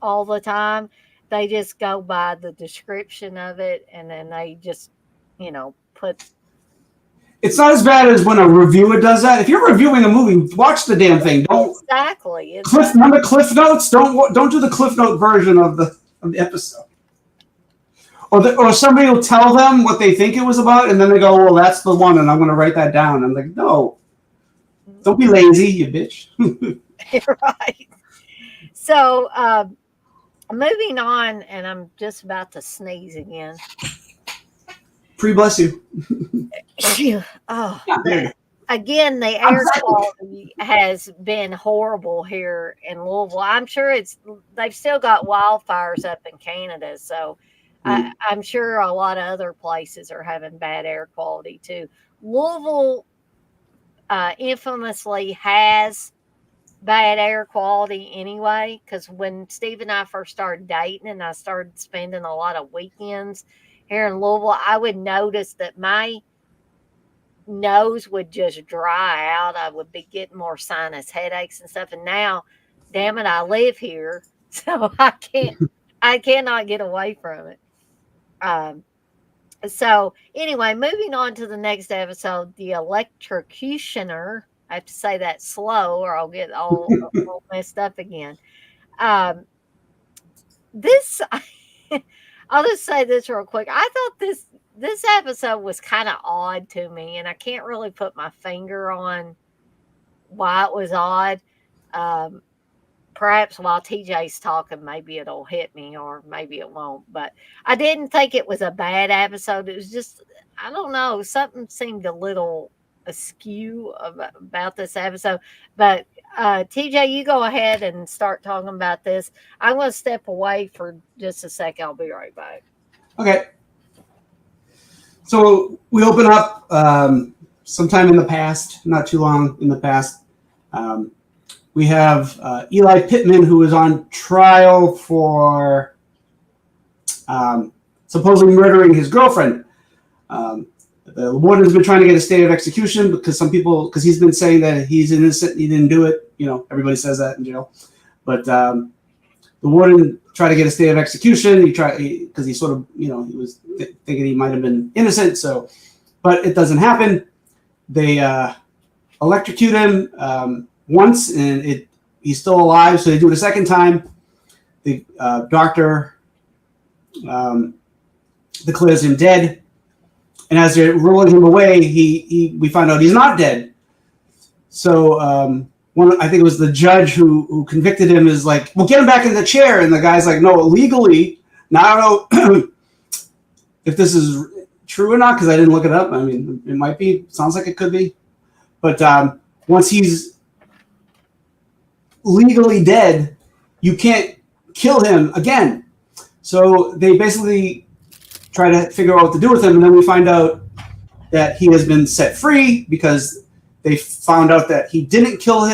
all the time. They just go by the description of it, and then they just, put. It's not as bad as when a reviewer does that. If you're reviewing a movie, watch the damn thing. Don't exactly. Remember Cliff Notes? Don't do the Cliff Note version of the episode. Or somebody will tell them what they think it was about, and then they go, well, that's the one, and I'm going to write that down. I'm like, no. Don't be lazy, you bitch. Right. So, moving on, and I'm just about to sneeze again. Bless you. Oh, again, the air quality has been horrible here in Louisville. I'm sure they've still got wildfires up in Canada, so I'm sure a lot of other places are having bad air quality too. Louisville infamously has bad air quality anyway, because when Steve and I first started dating and I started spending a lot of weekends here in Louisville, I would notice that my nose would just dry out. I would be getting more sinus headaches and stuff. And now, damn it, I live here, so I cannot get away from it. So anyway, moving on to the next episode, the electrocutioner. I have to say that slow, or I'll get all messed up again. This, I'll just say this real quick. I thought this episode was kind of odd to me, and I can't really put my finger on why it was odd. Perhaps while TJ's talking, maybe it'll hit me, or maybe it won't. But I didn't think it was a bad episode. It was just, I don't know, something seemed a little askew about this episode. But TJ, you go ahead and start talking about this. I'm going to step away for just a second. I'll be right back. Okay. So we open up sometime in the past, not too long in the past. We have Eli Pittman, who is on trial for supposedly murdering his girlfriend. The warden's been trying to get a stay of execution because he's been saying that he's innocent, he didn't do it. Everybody says that in jail. But the warden tried to get a stay of execution. Because he sort of, he was thinking he might have been innocent. But it doesn't happen. They electrocute him once, and he's still alive. So they do it a second time. The doctor declares him dead. And as they're rolling him away, we find out he's not dead. So I think it was the judge who convicted him is like, well, get him back in the chair. And the guy's like, no, legally. Now I don't know if this is true or not, because I didn't look it up. I mean, it might be. Sounds like it could be. But once he's legally dead, you can't kill him again. So they basically try to figure out what to do with him, and then we find out that he has been set free because they found out that he didn't kill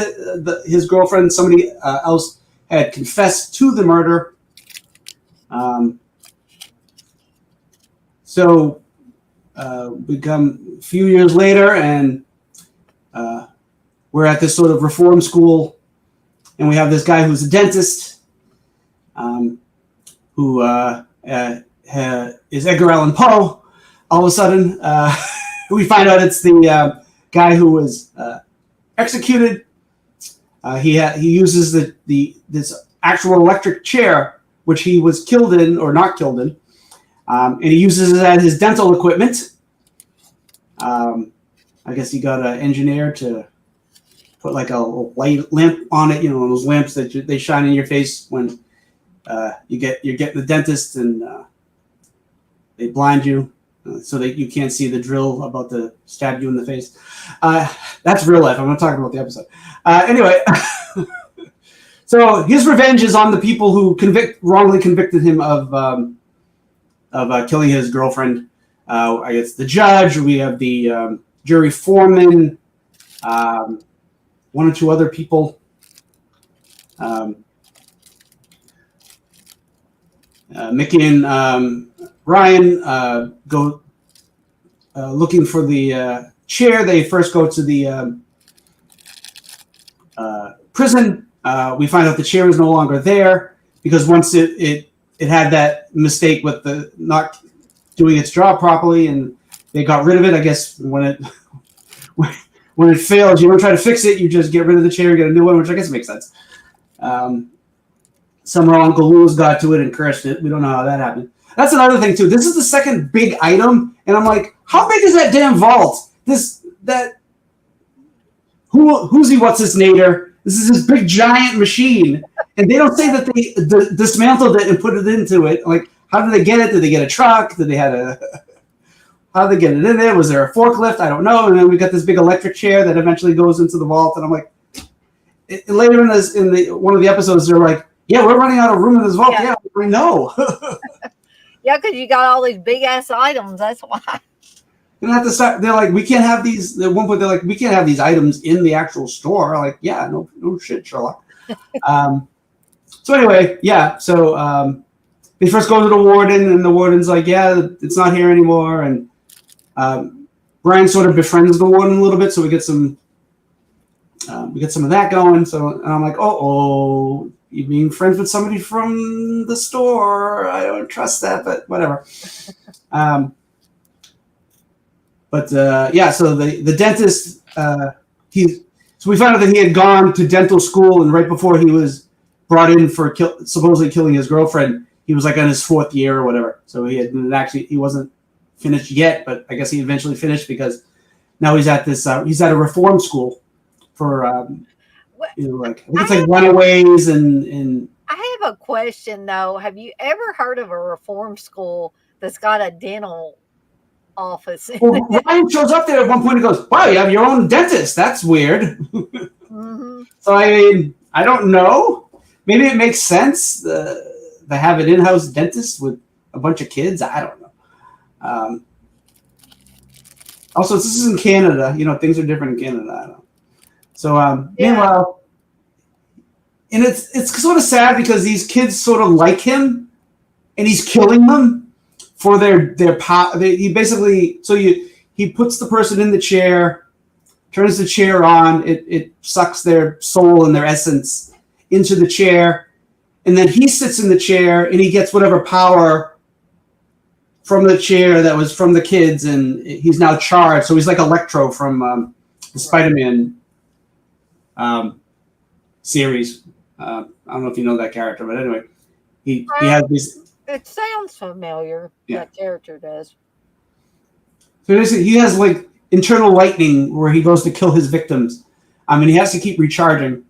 his girlfriend. Somebody else had confessed to the murder. So we come a few years later, and we're at this sort of reform school, and we have this guy who's a dentist, who is Edgar Allan Poe. All of a sudden, we find out it's the guy who was executed. He uses this actual electric chair, which he was killed in or not killed in, and he uses it as his dental equipment. I guess he got an engineer to put like a light lamp on it, those lamps that they shine in your face when you're getting the dentist, and they blind you so that you can't see the drill about to stab you in the face. That's real life. I'm not talking about the episode. Anyway, so his revenge is on the people who wrongly convicted him of killing his girlfriend. I guess the judge. We have the jury foreman. One or two other people. Mickey and Ryan go looking for the chair. They first go to the prison. We find out the chair is no longer there because once it had that mistake with the not doing its job properly, and they got rid of it. I guess when it fails, you don't try to fix it. You just get rid of the chair, get a new one, which I guess makes sense. Somehow Uncle Lou's got to it and cursed it. We don't know how that happened. That's another thing too. This is the second big item, and I'm like, how big is that damn vault? Who's he? What's this Nader? This is this big giant machine, and they don't say that they dismantled it and put it into it. Like, how did they get it? Did they get a truck? Did they how did they get it in there? Was there a forklift? I don't know. And then we got this big electric chair that eventually goes into the vault, and I'm like, later in one of the episodes, they're like, yeah, we're running out of room in this vault. Yeah, we know. Yeah, because you got all these big ass items. That's why. And at the start, they're like, we can't have these. At one point, they're like, we can't have these items in the actual store. Like, yeah, no shit, Sherlock. So anyway, yeah. So they first go to the warden, and the warden's like, yeah, it's not here anymore. And Brian sort of befriends the warden a little bit, so we get some of that going. So, and I'm like, oh, you being friends with somebody from the store? I don't trust that, but whatever. Yeah, so the dentist, so we found out that he had gone to dental school, and right before he was brought in for supposedly killing his girlfriend, he was like on his 4th year or whatever. So he wasn't finished yet, but I guess he eventually finished because now he's at he's at a reform school for I think it's like runaways and. I have a question though. Have you ever heard of a reform school that's got a dental office? Well, Ryan shows up there at one point and goes, wow, you have your own dentist. That's weird. Mm-hmm. So I mean, I don't know. Maybe it makes sense to have an in-house dentist with a bunch of kids. I don't know. Also, this is in Canada. Things are different in Canada. I don't know. So meanwhile, and it's sort of sad because these kids sort of like him, and he's killing them for their power. He basically he puts the person in the chair, turns the chair on. It sucks their soul and their essence into the chair, and then he sits in the chair and he gets whatever power from the chair that was from the kids, and he's now charged. So he's like Electro from the Spider-Man series. I don't know if you know that character, but anyway, he has these. It sounds familiar. Yeah. That character does. So he has like internal lightning where he goes to kill his victims. I mean, he has to keep recharging.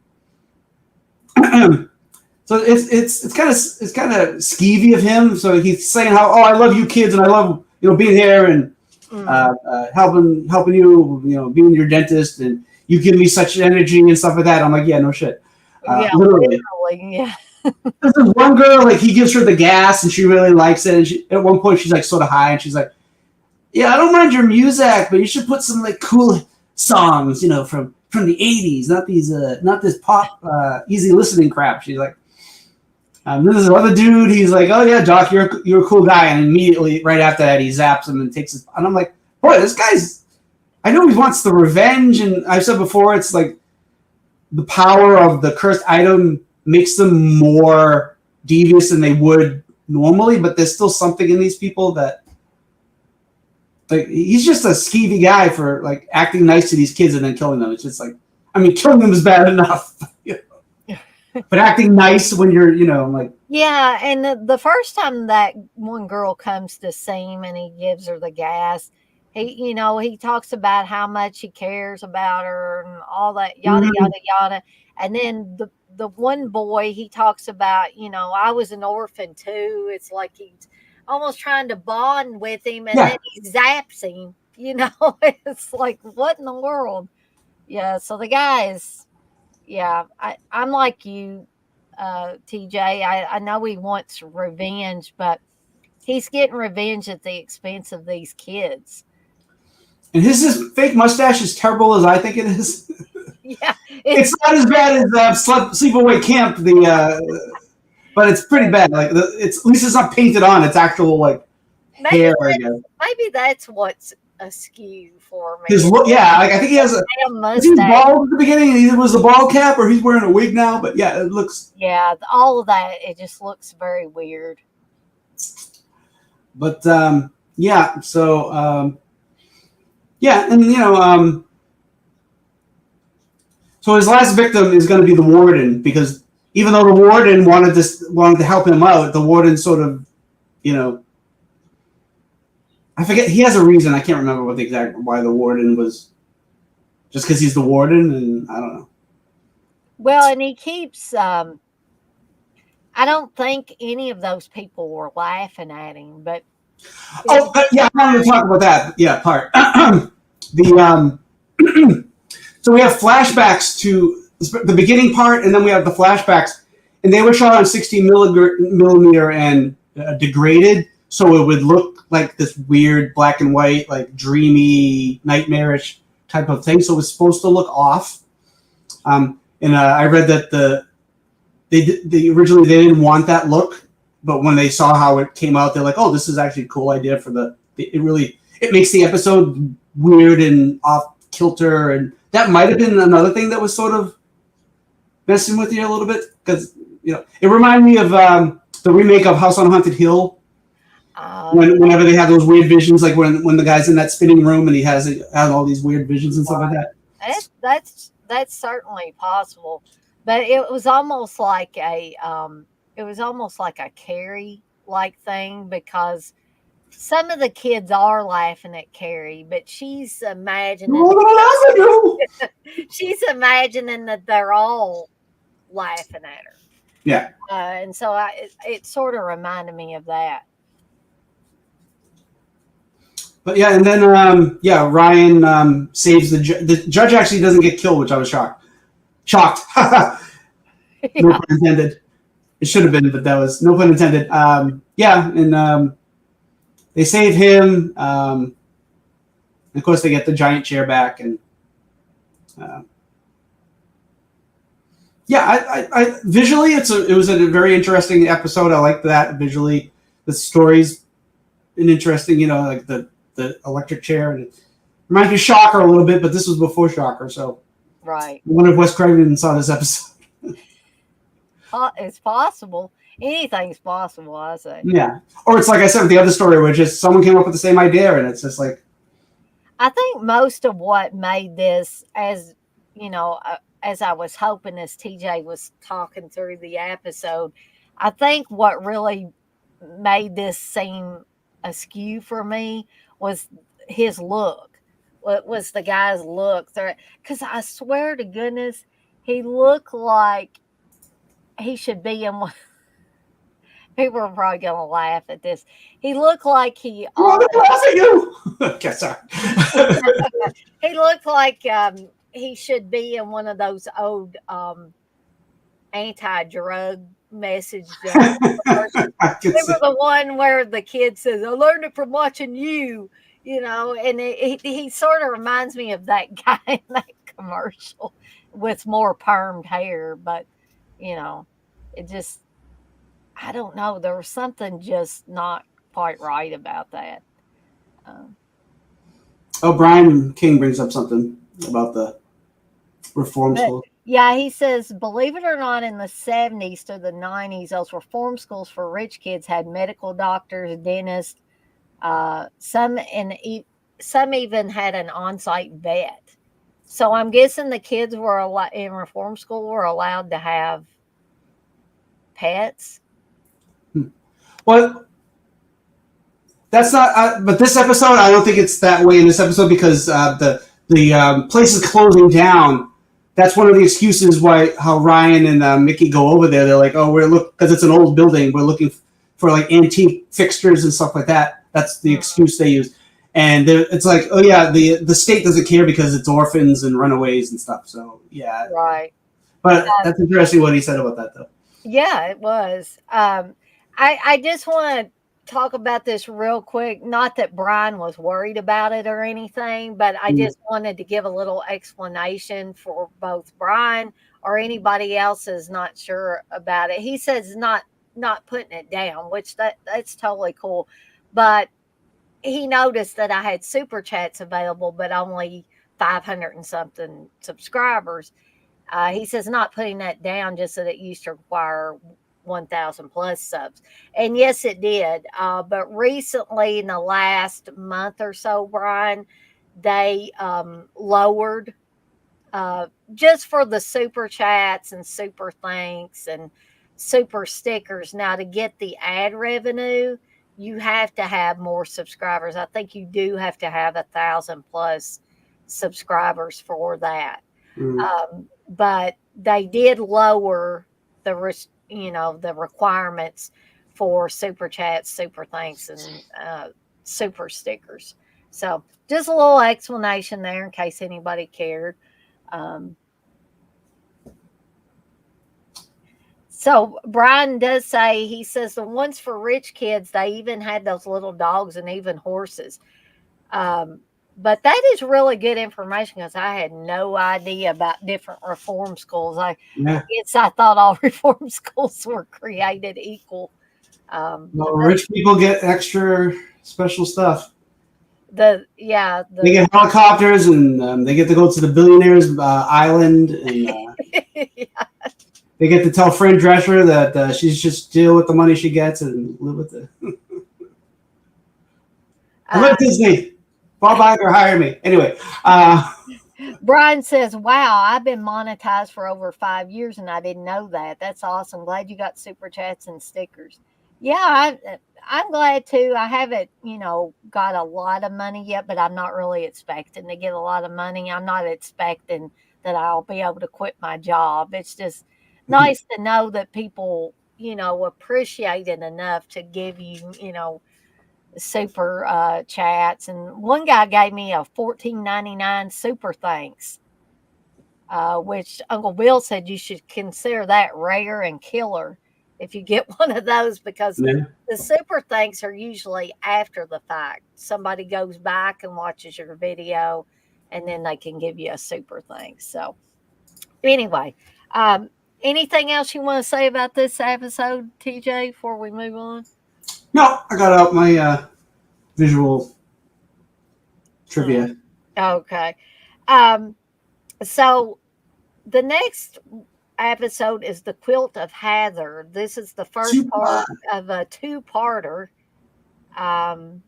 So it's kind of skeevy of him. So he's saying how I love you kids and I love being here and helping you being your dentist and you give me such energy and stuff like that. I'm like, yeah, no shit. Literally, yeah. There's this one girl, like he gives her the gas and she really likes it. And at one point she's like sort of high and she's like, yeah, I don't mind your music, but you should put some like cool songs, from the 80s, not this pop easy listening crap. She's like, This is another dude. He's like, "Oh yeah, Doc, you're a cool guy," and immediately right after that, he zaps him and takes his. And I'm like, "Boy, this guy's." I know he wants the revenge, and I've said before, it's like the power of the cursed item makes them more devious than they would normally, but there's still something in these people that, like, he's just a skeevy guy for like acting nice to these kids and then killing them. It's just like, I mean, killing them is bad enough, but acting nice when you're, like, Yeah, and the first time that one girl comes to see him and he gives her the gas, he talks about how much he cares about her and all that yada mm-hmm. yada yada. And then the one boy, he talks about, I was an orphan too. It's like he's almost trying to bond with him, and then Yeah. he zaps him. It's like, what in the world? Yeah, so the guys, yeah, I'm like you, TJ. I know he wants revenge, but he's getting revenge at the expense of these kids. And his fake mustache is terrible as I think it is. Yeah, It's not as bad as Sleepaway Camp, but it's pretty bad. Like it's at least it's not painted on. It's actual like maybe hair. I guess. maybe that's what's askew for me. His look, yeah. Like I think he has a. Damn Was he mustache. bald at the beginning? And either was a bald cap or he's wearing a wig now. But yeah, it looks. Yeah, all of that, it just looks very weird. But yeah, so yeah, and so his last victim is going to be the warden because even though the warden wanted to help him out, the warden sort of, I forget. He has a reason. I can't remember what the exact why the warden was. Just because he's the warden, and I don't know. Well, and he keeps. I don't think any of those people were laughing at him, but. Oh, yeah, I wanted to talk about that. Yeah, part. The so we have flashbacks to the beginning part, and then we have the flashbacks, and they were shot on 16 millimeter and degraded, so it would look like this weird black and white, like dreamy, nightmarish type of thing. So it was supposed to look off. And I read that they originally they didn't want that look, but when they saw how it came out, they're like, "Oh, this is actually a cool idea for it makes the episode weird and off kilter." And that might have been another thing that was sort of messing with you a little bit because it reminded me of the remake of House on Haunted Hill. Whenever they have those weird visions, like when the guy's in that spinning room and he has all these weird visions and stuff like that. That's certainly possible, but it was almost like a Carrie like thing because some of the kids are laughing at Carrie, but she's imagining that they're all laughing at her. Yeah. And so it sort of reminded me of that. But yeah, and then Ryan saves the judge. Actually doesn't get killed, which I was shocked. No pun intended. It should have been, but that was no pun intended. And they save him. And of course, they get the giant chair back, and I visually it was a very interesting episode. I liked that visually. The story's an interesting, like the electric chair, and it reminds me of Shocker a little bit, but this was before Shocker, so right. I wonder if Wes Craven saw this episode. It's possible. Anything's possible, I say. Yeah, or it's like I said with the other story, where just someone came up with the same idea, and it's just like. I think most of what made this, as I was hoping as TJ was talking through the episode, I think what really made this seem askew for me was his look. What was the guy's look? Because I swear to goodness, he looked like he should be in one. People are probably going to laugh at this. He looked like he. I'm going to laugh at you. Okay, sorry. He looked like he should be in one of those old anti-drug message. Remember the one where the kid says, "I learned it from watching you," and he sort of reminds me of that guy in that commercial with more permed hair, but it just. I don't know. There was something just not quite right about that. Um, Oh, Brian King brings up something about the reform but school. yeah, he says, believe it or not, in the 70s to the 90s, those reform schools for rich kids had medical doctors, dentists, some some even had an on-site vet. So I'm guessing the kids were in reform school were allowed to have pets. Hmm. Well, that's not. But this episode, I don't think it's that way in this episode because the place is closing down. That's one of the excuses why how Ryan and Mickey go over there. They're like, oh, we're look because it's an old building. We're looking for like antique fixtures and stuff like that. That's the Mm, excuse they use. And it's like, oh yeah, the state doesn't care because it's orphans and runaways and stuff. So yeah, right. but that's interesting what he said about that though. Yeah, it was. I just want to talk about this real quick. Not that Brian was worried about it or anything, but I Mm. just wanted to give a little explanation for both Brian or anybody else is not sure about it. He says not putting it down, which that's totally cool. But he noticed that I had super chats available, but only 500 and something subscribers. He says not putting that down just that it used to require 1,000 plus subs. And yes, it did. But recently, in the last month or so, Brian, they lowered just for the super chats and super thanks and super stickers. Now, to get the ad revenue, you have to have more subscribers. I think you do have to have 1,000 plus subscribers for that. Mm. But they did lower the requirements for super chats, super thanks, and super stickers. So just a little explanation there in case anybody cared. Um, so Brian does say he says the ones for rich kids they even had those little dogs and even horses. Um, but that is really good information because I had no idea about different reform schools. I Yeah. guess I thought all reform schools were created equal. Well, But rich people get extra special stuff. They the get helicopters and they get to go to the billionaires island and yeah, they get to tell Fran Drescher that she's just deal with the money she gets and live with it. I uh, live Disney. Bob Iger hire me. Anyway, Brian says, "Wow, I've been monetized for over 5 years, and I didn't know that. That's awesome. Glad you got super chats and stickers." Yeah, I'm glad too. I haven't, got a lot of money yet, but I'm not really expecting to get a lot of money. I'm not expecting that I'll be able to quit my job. It's just nice to know that people, appreciate it enough to give you, super chats. And one guy gave me a 14.99 super thanks, which Uncle Bill said you should consider that rare and killer if you get one of those because yeah. the super thanks are usually after the fact. Somebody goes back and watches your video and then they can give you a super thanks. So, anyway, um, anything else you want to say about this episode, TJ, before we move on? No, I got out my visual Mm, trivia. okay. Um, so the next episode is The Quilt of Heather. This is the first Super. part of a two-parter. Um,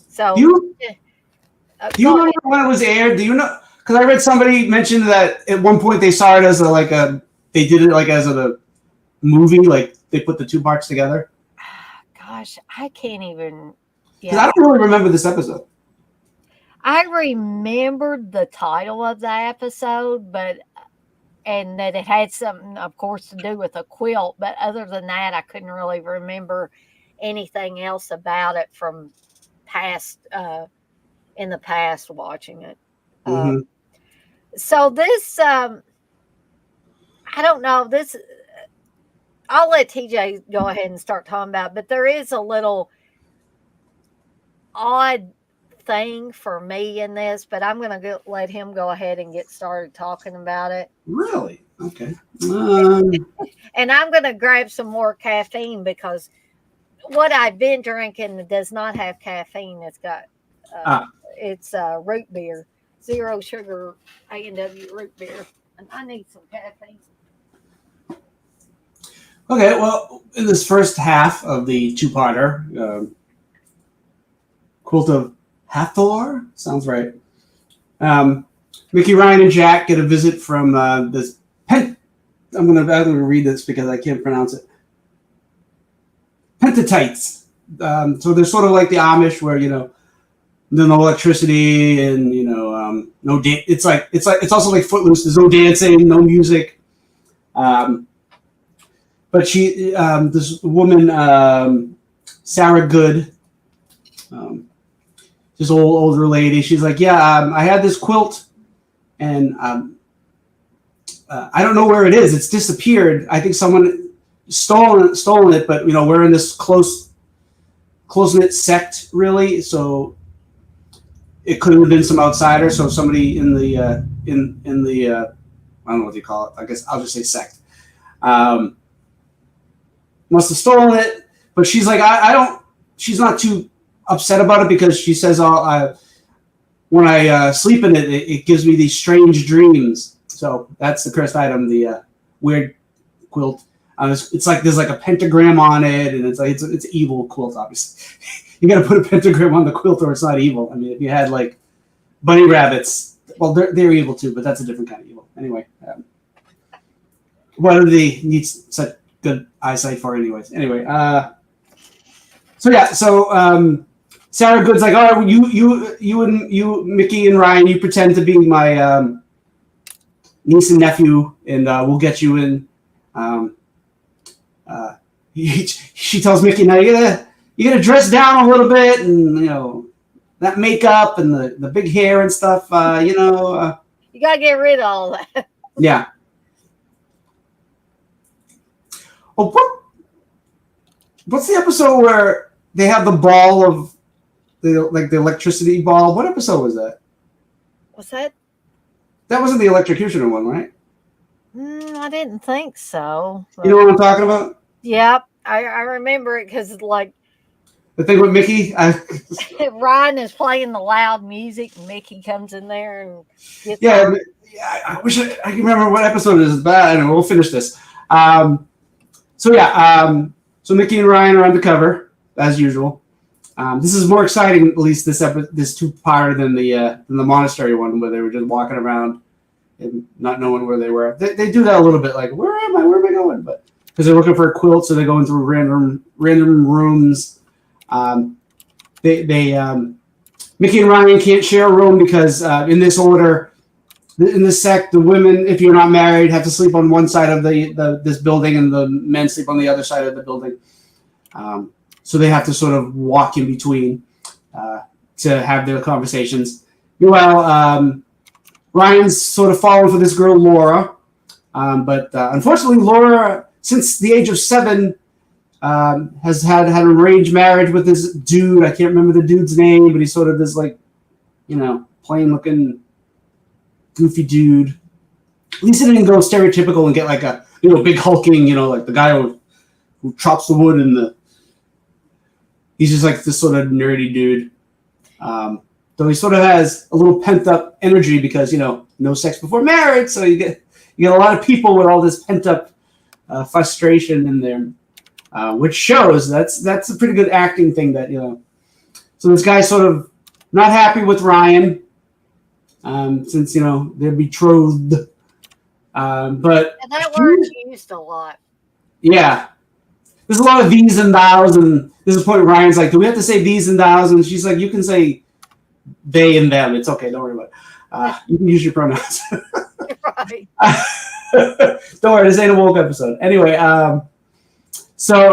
Do so you do you go remember when it was aired? Do you know? Because I read somebody mention that at one point they saw it as they did it like as a movie, like they put the two parts together. gosh, I can't even. Because I Yeah, don't really remember this episode. I remembered the title of the episode, but and that it had something, of course, to do with a quilt. But other than that, I couldn't really remember anything else about it from past in the past watching it. Uh, Mm-hmm. so this, I don't know. This I'll let TJ go ahead and start talking about, but there is a little odd thing for me in this, but I'm going to let him go ahead and get started talking about it. Really? Okay. And I'm going to grab some more caffeine because what I've been drinking does not have caffeine. It's got uh, Ah, it's root beer, zero sugar A&W root beer, and I need some caffeine. okay. Well, in this first half of the two-parter, Quilt of Hathor sounds right. Um, Mickey, Ryan, and Jack get a visit from this pen. I'm gonna read this because I can't pronounce it. Pentatites. So they're sort of like the Amish, where no electricity and no it's also like Footloose. There's no dancing, no music. Um, but this woman, Sarah Good, um, this older lady. She's like, yeah, I had this quilt, and I don't know where it is. It's disappeared. I think someone stolen it. But we're in this close knit sect, really. So it could have been some outsider. So somebody in the in the I don't know what you call it. I guess I'll just say sect. Um, must have stolen it. But she's like, I don't. She's not too upset about it because she says, when I sleep in it, it gives me these strange dreams. So that's the cursed item, the weird quilt. It's like there's like a pentagram on it, and it's evil quilt. Obviously, you got to put a pentagram on the quilt, or it's not evil. I mean, if you had like bunny rabbits, well, they're evil too, but that's a different kind of evil. Anyway, what do they need such good eyesight for, anyways? Anyway, so yeah, Sarah Good's like, oh, you, Mickey and Ryan, you pretend to be my niece and nephew, and we'll get you in. Um, she tells Mickey, now you gotta dress down a little bit, and that makeup and the big hair and stuff. You gotta get rid of all that. Yeah. Oh, what's the episode where they have the ball of the electricity ball? What episode was that? What's that? That wasn't the electrocutioner one, right? I didn't think so. You know what I'm talking about? Yep, I remember it because like the thing with Mickey. Ryan is playing the loud music, and Mickey comes in there and gets. Yeah, I wish I can remember what episode it is. But anyway, we'll finish this. So Mickey and Ryan are undercover as usual. This is more exciting, at least this two-parter than the monastery one, where they were just walking around and not knowing where they were. They do that a little bit, like, where am I? Where am I going? But because they're looking for a quilt, so they're going through random rooms. Mickey and Ryan can't share a room because in this order, in this sect, the women, if you're not married, have to sleep on one side of this building, and the men sleep on the other side of the building. So they have to sort of walk in between to have their conversations. Meanwhile, Ryan's sort of fallen for this girl, Laura. But unfortunately, Laura, since the age of 7, has had an arranged marriage with this dude. I can't remember the dude's name, but he's sort of this, like, plain-looking, goofy dude. At least he didn't go stereotypical and get like a big hulking, like the guy who chops the wood and he's just like this sort of nerdy dude. Though he sort of has a little pent up energy because no sex before marriage, so you get a lot of people with all this pent up frustration in there, which shows that's a pretty good acting thing that So this guy's sort of not happy with Ryan. Since they're betrothed, but and that word's used a lot. Yeah, there's a lot of these and thous, and there's a point where Ryan's like, "Do we have to say these and thous?" And she's like, "You can say they and them. It's okay. Don't worry about it. You can use your pronouns." Right. Don't worry, this ain't a woke episode. Anyway, so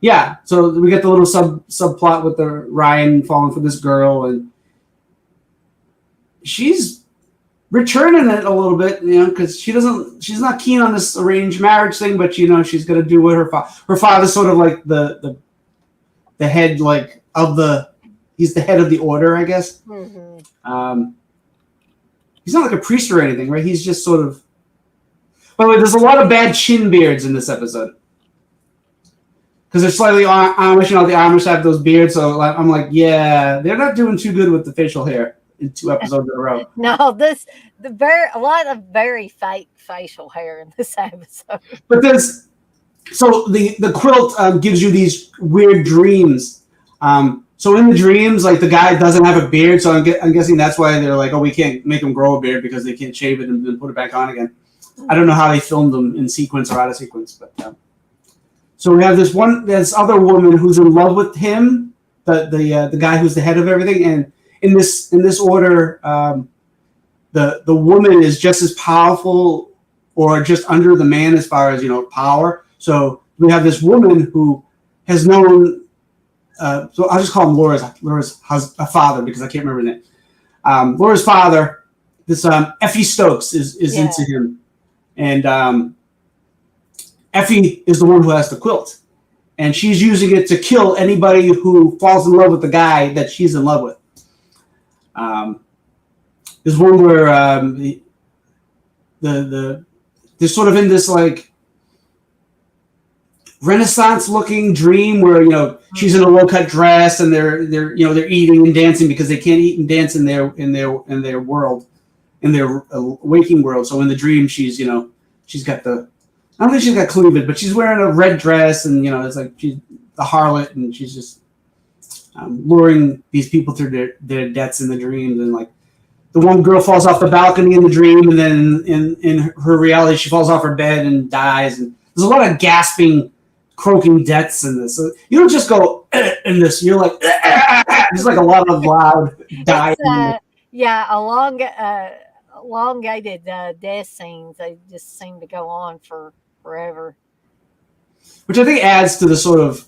we get the little subplot with the Ryan falling for this girl, and she's returning it a little bit, because she's not keen on this arranged marriage thing, but she's gonna do what her father's sort of like the head, like he's the head of the order, I guess. Mm-hmm. He's not like a priest or anything, right? He's just sort of, By the way, there's a lot of bad chin beards in this episode. Because they're slightly Amish, and all the Amish have those beards, so I'm like, yeah, they're not doing too good with the facial hair in 2 episodes in a row. No, a lot of very fake facial hair in this episode. But there's so the quilt gives you these weird dreams. So in the dreams, like the guy doesn't have a beard, so I'm guessing that's why they're like, oh, we can't make him grow a beard because they can't shave it and then put it back on again. I don't know how they filmed them in sequence or out of sequence, but so we have this other woman who's in love with him, the guy who's the head of everything, and in this order, the woman is just as powerful or just under the man as far as power. So we have this woman who has known. So I'll just call him Laura's father because I can't remember his name. Laura's father, this Effie Stokes is into him, and Effie is the one who has the quilt, and she's using it to kill anybody who falls in love with the guy that she's in love with. There's one where they're sort of in this like Renaissance looking dream where she's in a low cut dress and they're eating and dancing because they can't eat and dance in their world, in their waking world. So in the dream she's got I don't think she's got cleavage, but she's wearing a red dress and it's like she's the harlot and she's just luring these people through their debts in the dreams. And like the one girl falls off the balcony in the dream, and then in her reality she falls off her bed and dies. And there's a lot of gasping, croaking deaths in this. So you don't just go in this. You're like there's like a lot of loud dying. Elongated death scenes. They just seem to go on for forever. Which I think adds to the sort of.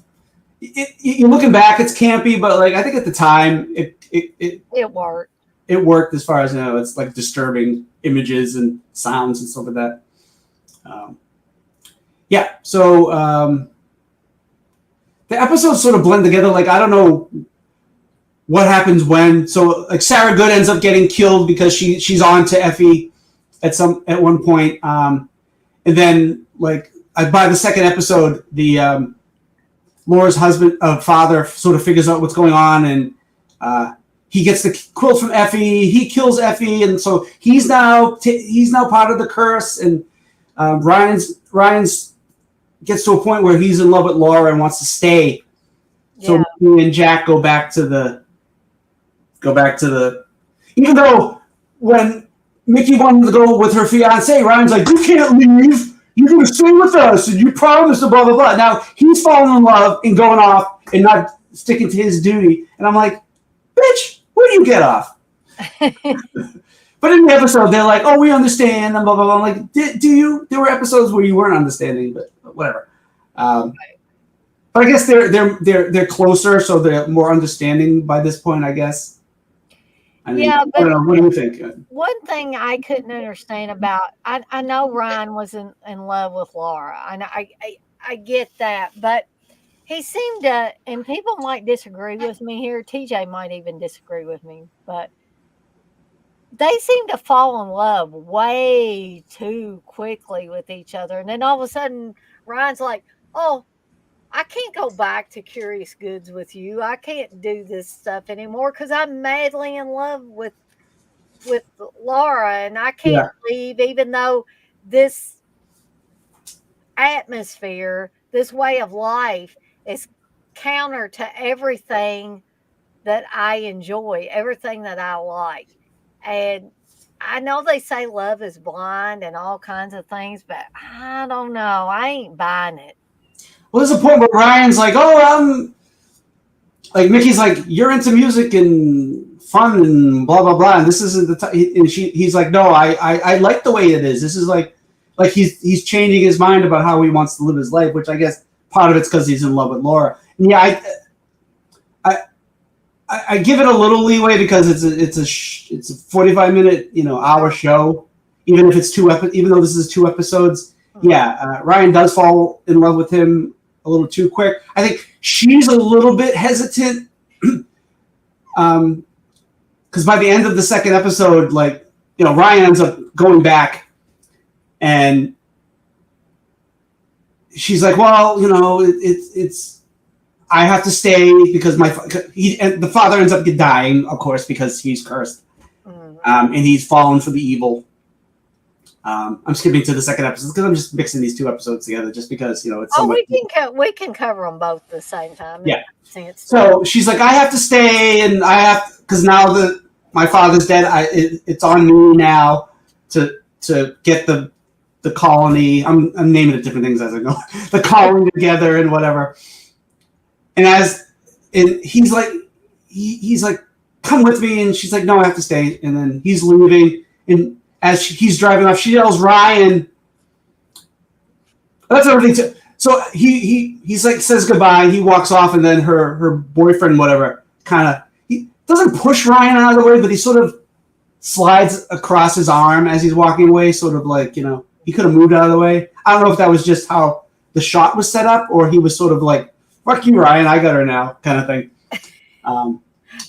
You're looking back, it's campy, but like I think at the time it worked. It worked as far as it's like disturbing images and sounds and stuff like that. So the episodes sort of blend together. Like I don't know what happens when. So like Sarah Good ends up getting killed because she's on to Effie at one point, and then like by the second episode, the Laura's father sort of figures out what's going on, and he gets the quilt from Effie. He kills Effie, and so he's now part of the curse. And Ryan's gets to a point where he's in love with Laura and wants to stay. So me and Jack go back to the. Even though when Mickey wanted to go with her fiance, Ryan's like, "You can't leave. You're going to stay with us, and you promised," and blah blah blah. Now he's falling in love and going off and not sticking to his duty, and I'm like, "Bitch, where do you get off?" But in the episode, they're like, "Oh, we understand," and blah blah blah. I'm like, "Do you?" There were episodes where you weren't understanding, but whatever. But I guess they're closer, so they're more understanding by this point, I guess. I mean, but I don't know. What do you think? One thing I couldn't understand about I know Ryan was in love with Laura, and I get that, but he seemed to, and people might disagree with me here. TJ might even disagree with me, but they seem to fall in love way too quickly with each other, and then all of a sudden Ryan's like, "Oh, I can't go back to Curious Goods with you. I can't do this stuff anymore because I'm madly in love with Laura, and I can't leave, even though this atmosphere, this way of life is counter to everything that I enjoy, everything that I like." And I know they say love is blind and all kinds of things, but I don't know. I ain't buying it. Well, there's a point where Ryan's like, "Oh, like Mickey's like, you're into music and fun and blah blah blah, and this isn't the time." And he's like, "No, I like the way it is. This is like he's changing his mind about how he wants to live his life," which I guess part of it's because he's in love with Laura. And yeah, I give it a little leeway because it's a 45-minute hour show, even if it's even though this is 2 episodes. Yeah, Ryan does fall in love with him a little too quick. I think she's a little bit hesitant, because by the end of the second episode, Ryan ends up going back, and she's like, well, it's I have to stay because and the father ends up dying, of course, because he's cursed, and he's fallen for the evil. I'm skipping to the second episode because I'm just mixing these two episodes together, just because it's so much. We can cover them both at the same time. Yeah. So she's like, I have to stay, and I have because now that my father's dead, it's on me now to get the colony. I'm naming it different things as I go. The colony together and whatever. And he's like, come with me, and she's like, no, I have to stay. And then he's leaving, and as he's driving off, she yells, Ryan. That's everything. So he's like says goodbye. He walks off, and then her boyfriend, whatever, he doesn't push Ryan out of the way, but he sort of slides across his arm as he's walking away, sort of like he could have moved out of the way. I don't know if that was just how the shot was set up, or he was sort of like, fuck you, Ryan, I got her now, kind of thing.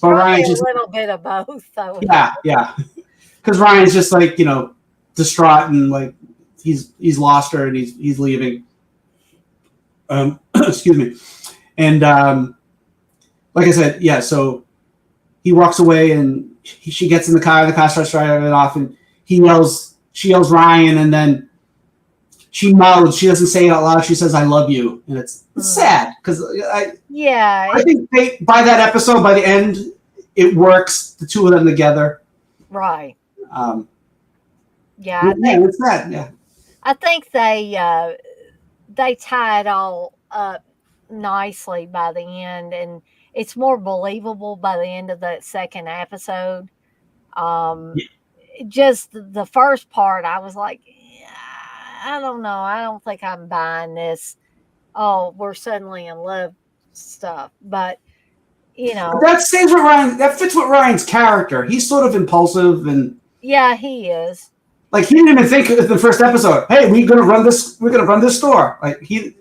But Ryan's just a little bit of both, though. Yeah. Because Ryan's just like distraught and like he's lost her and he's leaving. Excuse me. And like I said, yeah. So he walks away and she gets in the car. The car starts driving off, and she yells Ryan, and then she mouths. She doesn't say it out loud. She says, "I love you," and it's sad because I think by that episode, by the end, it works. The two of them together, right? It's sad. Yeah, I think they tie it all up nicely by the end, and it's more believable by the end of the second episode. Just the first part, I was like, I don't know. I don't think I'm buying this. Oh, we're suddenly in love stuff. But, that stays with Ryan. That fits with Ryan's character. He's sort of impulsive and. Yeah, he is. Like, he didn't even think in the first episode, hey, we're going to run this store. Like, give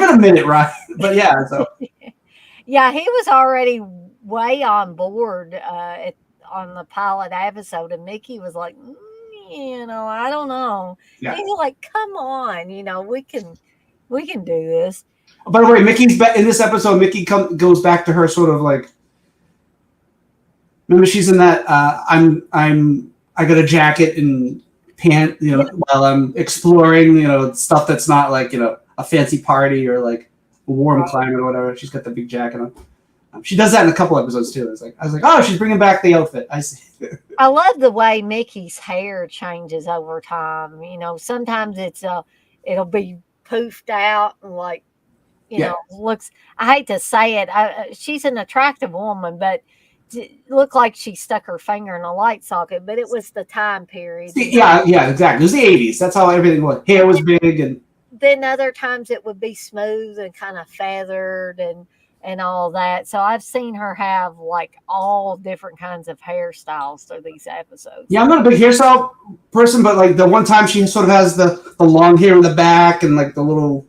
it a minute, Ryan. But yeah, so. Yeah, he was already way on board on the pilot episode, and Mickey was like, I don't know. Yeah. He's like, come on, we can do this. By the way, Mickey's in this episode. Mickey goes back to her, sort of like. Remember, she's in that. I got a jacket and pant, while I'm exploring, stuff that's not like a fancy party or like a warm climate or whatever. She's got the big jacket on. She does that in a couple episodes too. I was like, oh, she's bringing back the outfit. I see. I love the way Mickey's hair changes over time. Sometimes it'll be poofed out and like, looks. I hate to say it. She's an attractive woman, but it looked like she stuck her finger in a light socket. But it was the time period. Yeah, exactly. It was the 80s. That's how everything was. Hair was big, and then other times it would be smooth and kind of feathered and all that. So I've seen her have like all different kinds of hairstyles through these episodes. Yeah, I'm not a big hairstyle person, but like the one time she sort of has the long hair in the back and like the little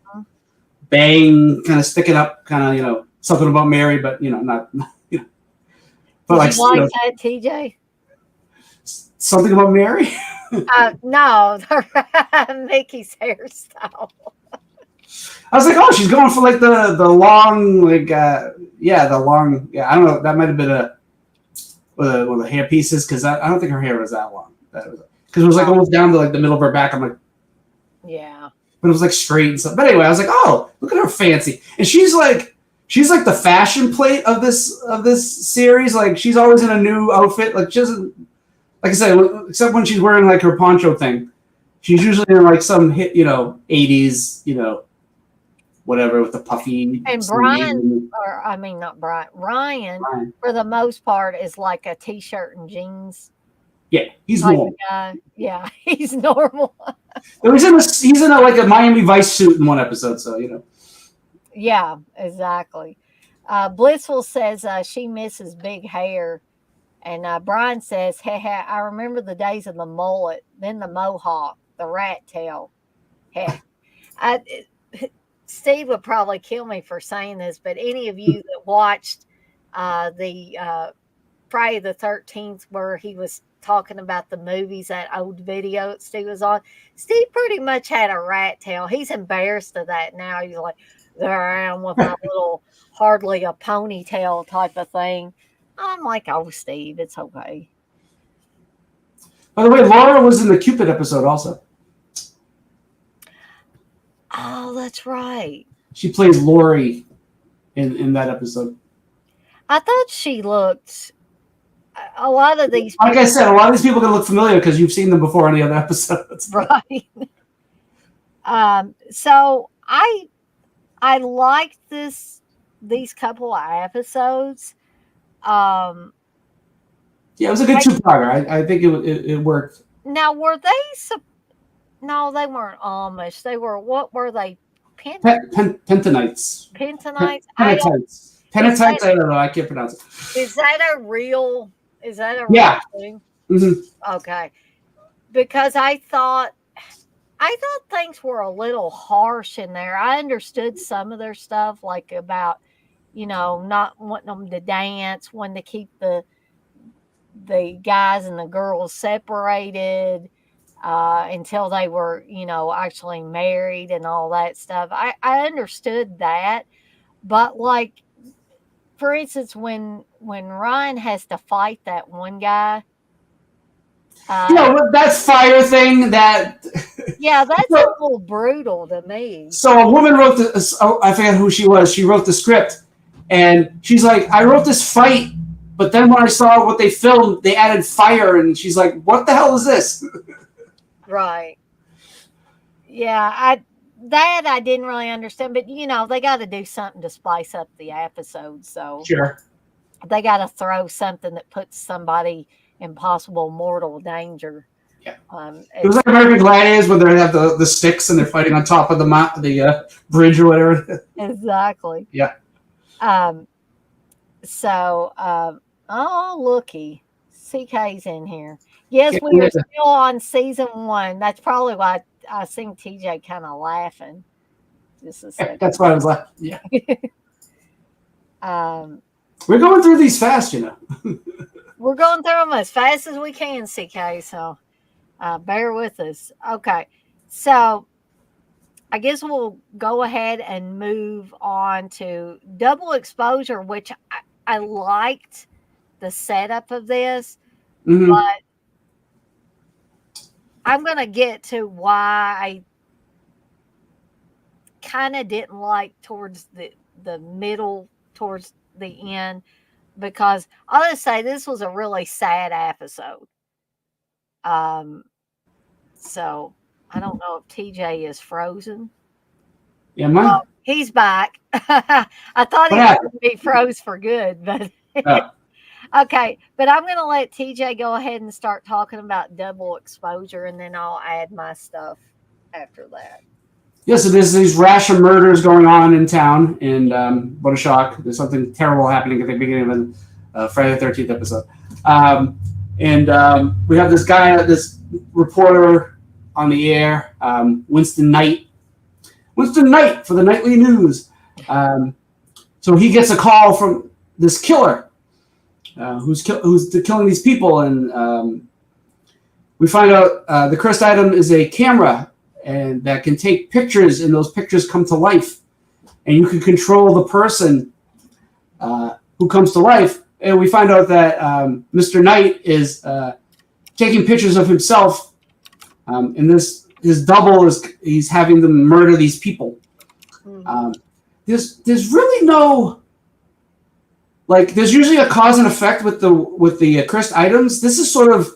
bang kind of sticking up, kind of, something about Mary, but not. But Did you like that, TJ? Something about Mary? No, Mickey's hairstyle. I was like, oh, she's going for like the long, like the long, I don't know. That might have been one of the hair pieces because I don't think her hair was that long. Because it was like almost down to like the middle of her back. I'm like, yeah, but it was like straight and stuff. But anyway, I was like, oh, look at her fancy, and she's like the fashion plate of this series. Like she's always in a new outfit. Like she doesn't, like I said, except when she's wearing like her poncho thing. She's usually in like some hit, 80s, whatever with the puffy. And Ryan, for the most part, is like a t-shirt and jeans. Yeah, he's normal. Yeah, he's normal. He's in like a Miami Vice suit in one episode, so Yeah, exactly. Blissful says she misses big hair. And Brian says, hey, I remember the days of the mullet, then the mohawk, the rat tail. Hey, Steve would probably kill me for saying this, but any of you that watched the Friday the 13th where he was talking about the movies, that old video that Steve was on. Steve pretty much had a rat tail. He's embarrassed of that now. He's like, there I am with my little, hardly a ponytail type of thing. I'm like, oh, Steve, it's okay. By the way, Laura was in the Cupid episode also. Oh, that's right. She plays Lori in that episode. I thought she looked. A lot of these, like I said, a lot of these people are gonna look familiar because you've seen them before in the other episodes. right? So I liked these couple of episodes. Yeah, it was a good two-parter. I think it worked. Now, were they? No, they weren't Amish. They were, what were they? Pentonites. Pentonites. Penatites. Penatites. I don't know. I can't pronounce it. Is that a real? Is that a Yeah. real thing? Mm-hmm. Okay, because I thought things were a little harsh in there. I understood some of their stuff, like about, not wanting them to dance, wanting to keep the guys and the girls separated until they were, actually married and all that stuff. I understood that, but like, for instance, when Ryan has to fight that one guy. That fire thing, yeah, that's a little brutal to me. So a woman wrote I forget who she was. She wrote the script, and she's like, I wrote this fight, but then when I saw what they filmed, they added fire, and she's like, what the hell is this? Right. Yeah, I didn't really understand, but they got to do something to spice up the episode, so sure, they got to throw something that puts somebody in possible mortal danger. Yeah, it was like American Gladiators when they have the sticks and they're fighting on top of the bridge or whatever. Exactly. Yeah. So, oh, looky, CK's in here. Yes, we are still on season 1. That's probably why I seen TJ kind of laughing. Just a second. That's why I was laughing. Yeah. We're going through these fast, We're going through them as fast as we can, CK. So bear with us. Okay. So I guess we'll go ahead and move on to Double Exposure, which I liked the setup of this, but I'm going to get to why I kind of didn't like towards the middle, towards the end, because I'll just say this was a really sad episode. So I don't know if TJ is frozen. Yeah, mine. Oh, he's back. I thought he was going to be froze for good, but okay. But I'm going to let TJ go ahead and start talking about Double Exposure, and then I'll add my stuff after that. Yeah, so there's these rash of murders going on in town, and what a shock. There's something terrible happening at the beginning of Friday the 13th episode. We have this guy, this reporter on the air, Winston Knight. Winston Knight for the nightly news. So he gets a call from this killer who's killing these people, and we find out the cursed item is a camera, and that can take pictures, and those pictures come to life, and you can control the person who comes to life. And we find out that Mr. Knight is taking pictures of himself, and his double he's having them murder these people. There's really no, like, there's usually a cause and effect with the cursed items. This is sort of,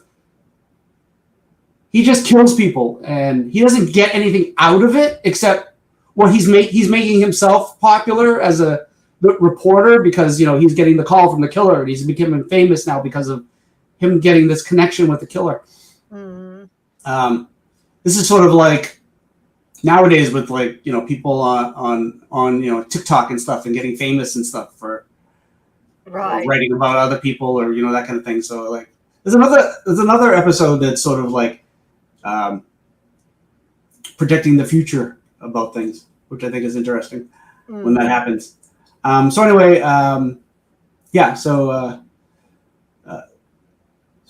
he just kills people, and he doesn't get anything out of it except what he's making himself popular as a reporter, because he's getting the call from the killer, and he's becoming famous now because of him getting this connection with the killer. This is sort of like nowadays with people on TikTok and stuff, and getting famous and stuff for writing about other people, or that kind of thing. So like there's another episode that's sort of like predicting the future about things, which I think is interesting when that happens. So anyway,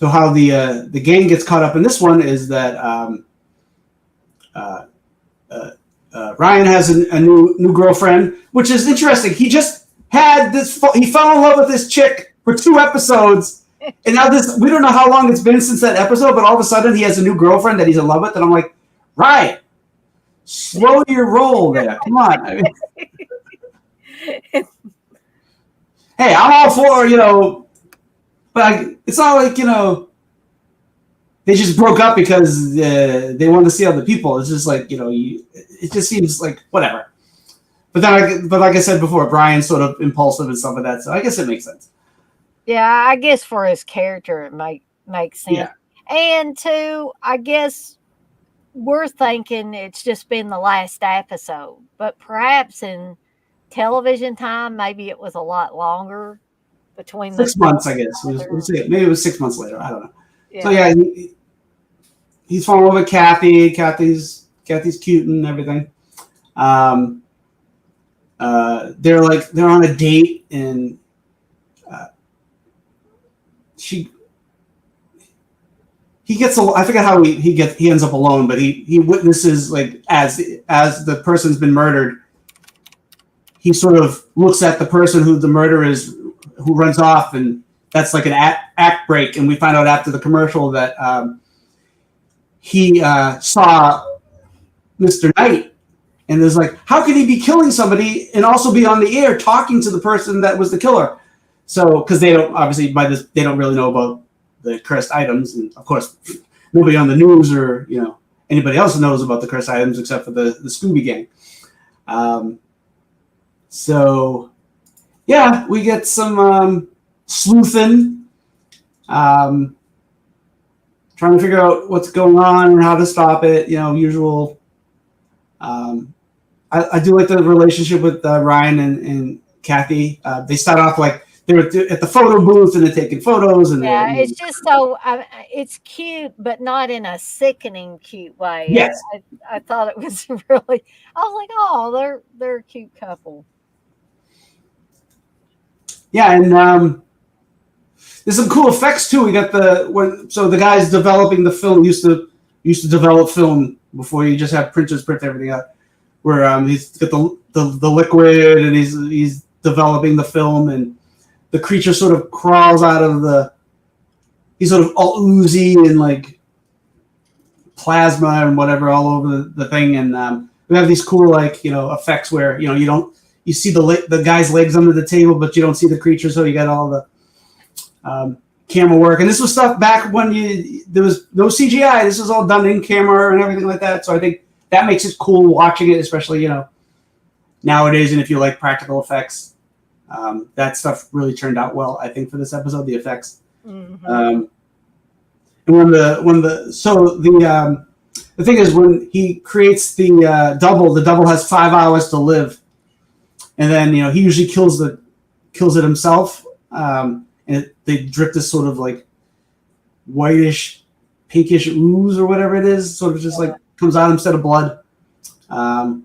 So how the gang gets caught up in this one is that Ryan has a new girlfriend, which is interesting. He just had this. He fell in love with this chick for 2 episodes, and now we don't know how long it's been since that episode, but all of a sudden he has a new girlfriend that he's in love with, and I'm like, Ryan, slow your roll there. Come on. I mean, hey, I'm all for but it's not like they just broke up because they wanted to see other people. It's just like it just seems like whatever. But like I said before, Brian's sort of impulsive and stuff like that, so I guess it makes sense. Yeah, I guess for his character, it makes sense. Yeah. And two, I guess we're thinking it's just been the last episode, but perhaps in television time, maybe it was a lot longer between 6 months, I guess. We'll see. Maybe it was 6 months later. I don't know. Yeah. So yeah, he's falling over Kathy. Kathy's cute and everything. They're on a date, and he gets I forget how he ends up alone, but he witnesses as the person's been murdered. He sort of looks at the person who the murder is, who runs off, and that's like an act break. And we find out after the commercial that he saw Mr. Knight, and there's like, how can he be killing somebody and also be on the air talking to the person that was the killer? So, because they don't they don't really know about the cursed items, and of course, nobody on the news or anybody else knows about the cursed items except for the Scooby Gang. So, yeah, we get some sleuthing, trying to figure out what's going on and how to stop it. Usual. I do like the relationship with Ryan and Kathy. They start off like they're at the photo booth and they're taking photos, and it's just so it's cute, but not in a sickening cute way. Yes. I thought it was really. I was like, oh, they're a cute couple. Yeah, and there's some cool effects too. We got the guys developing the film used to develop film before you just have printers print everything out. Where he's got the liquid, and he's developing the film, and the creature sort of crawls out of he's sort of all oozy and like plasma and whatever all over the thing, and we have these cool effects where you see the guy's legs under the table, but you don't see the creature, so you got all the camera work. And this was stuff back when there was no CGI. This was all done in camera and everything like that. So I think that makes it cool watching it, especially nowadays. And if you like practical effects, that stuff really turned out well, I think, for this episode. The effects, Mm-hmm. And the thing is, when he creates the double has 5 hours to live, and then he usually kills it himself, and they drip this sort of like whitish, pinkish ooze or whatever it is, sort of just like comes out instead of blood. So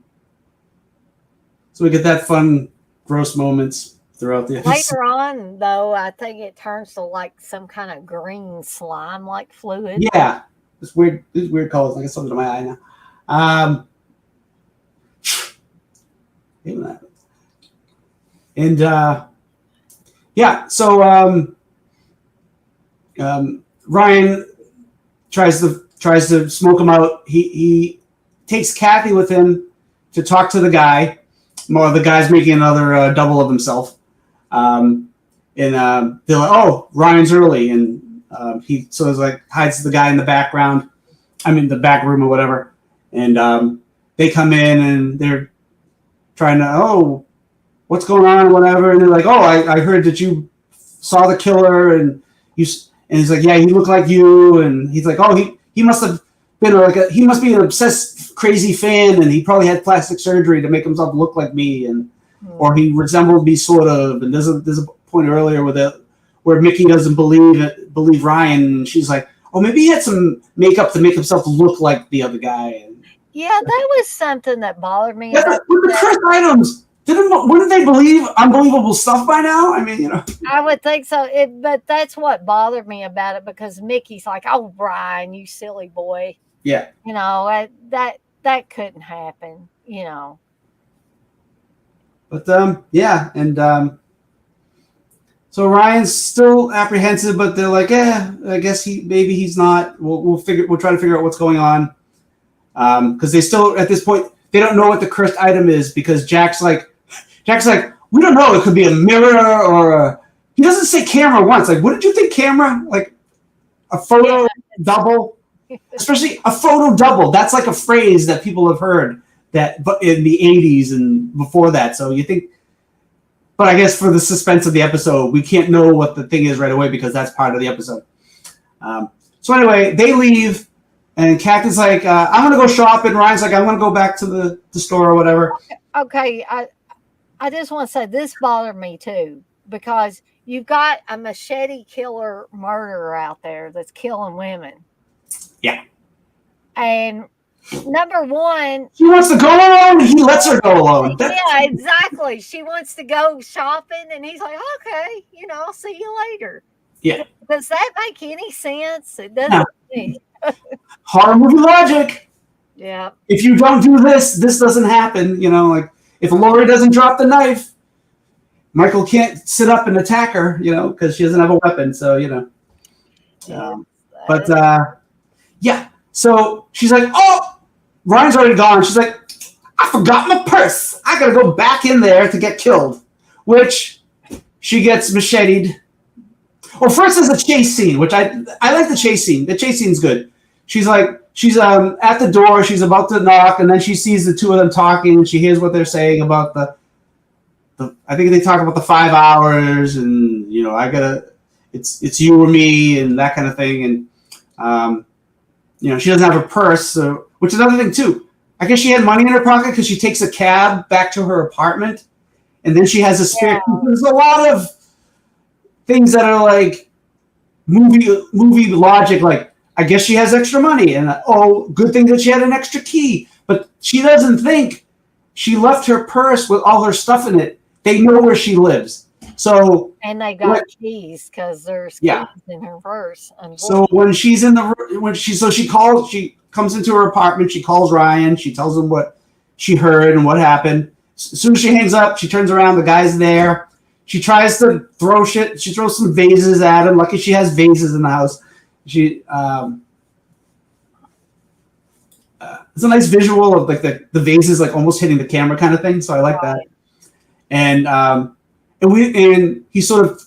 we get that fun, gross moments throughout the episode. Later on, though, I think it turns to like some kind of green slime-like fluid. Yeah, it's weird. These weird colors. I got something to my eye now. And yeah, so Ryan tries to smoke him out. He takes Kathy with him to talk to the guy. Well, the guy's making another double of himself. And they're like, "Oh, Ryan's early," and he sort of like hides the guy in the background. I mean, the back room or whatever. And they come in and they're trying to, "Oh, what's going on?" or whatever. And they're like, "Oh, I heard that you saw the killer," and he's like, "Yeah, he looked like you." And he's like, "Oh, he must have been he must be an obsessed, crazy fan, and he probably had plastic surgery to make himself look like me, and or he resembled me sort of." And there's a point earlier where Mickey doesn't believe Ryan, and she's like, "Oh, maybe he had some makeup to make himself look like the other guy." And yeah, that was something that bothered me. with the cursed items. Wouldn't they believe unbelievable stuff by now? I mean, I would think so. But that's what bothered me about it because Mickey's like, "Oh, Brian, you silly boy." Yeah. That couldn't happen. But yeah, and so Ryan's still apprehensive, but they're like, I guess he's not. We'll try to figure out what's going on. Because they still at this point they don't know what the cursed item is because Jack's like, we don't know. It could be a mirror or he doesn't say camera once. Like, what did you think camera? Like a photo double, especially a photo double. That's like a phrase that people have heard but in the 80s and before that. So you think, but I guess for the suspense of the episode, we can't know what the thing is right away because that's part of the episode. So anyway, they leave. And Captain's like, I'm going to go shopping. Ryan's like, I'm going to go back to the store or whatever. Okay, I just want to say this bothered me too because you've got a machete killer murderer out there that's killing women. Yeah. And number one, she wants to go alone. He lets her go alone. Yeah, exactly. She wants to go shopping, and he's like, okay, I'll see you later. Yeah. Does that make any sense? It doesn't. No. Horror movie logic. Yeah. If you don't do this doesn't happen. Like if Lori doesn't drop the knife, Michael can't sit up and attack her. Because she doesn't have a weapon. So yeah. So she's like, oh, Ryan's already gone. She's like, I forgot my purse. I gotta go back in there to get killed. Which she gets macheted. Well, first there's a chase scene, which I like the chase scene. The chase scene's good. She's at the door. She's about to knock, and then she sees the two of them talking. And she hears what they're saying about the. I think they talk about the 5 hours, and it's you or me, and that kind of thing. And she doesn't have a purse, so, which is another thing too. I guess she had money in her pocket because she takes a cab back to her apartment, and then she has a spare. Yeah. There's a lot of things that are like movie logic, like I guess she has extra money, and good thing that she had an extra key. But she doesn't think she left her purse with all her stuff in it. They know where she lives, and they got keys because there's keys in her purse. So when she's she comes into her apartment. She calls Ryan. She tells him what she heard and what happened. As soon as she hangs up, she turns around. The guy's there. She tries to throw shit. She throws some vases at him. Lucky she has vases in the house. It's a nice visual of like the vases like almost hitting the camera kind of thing. So I like that. And he sort of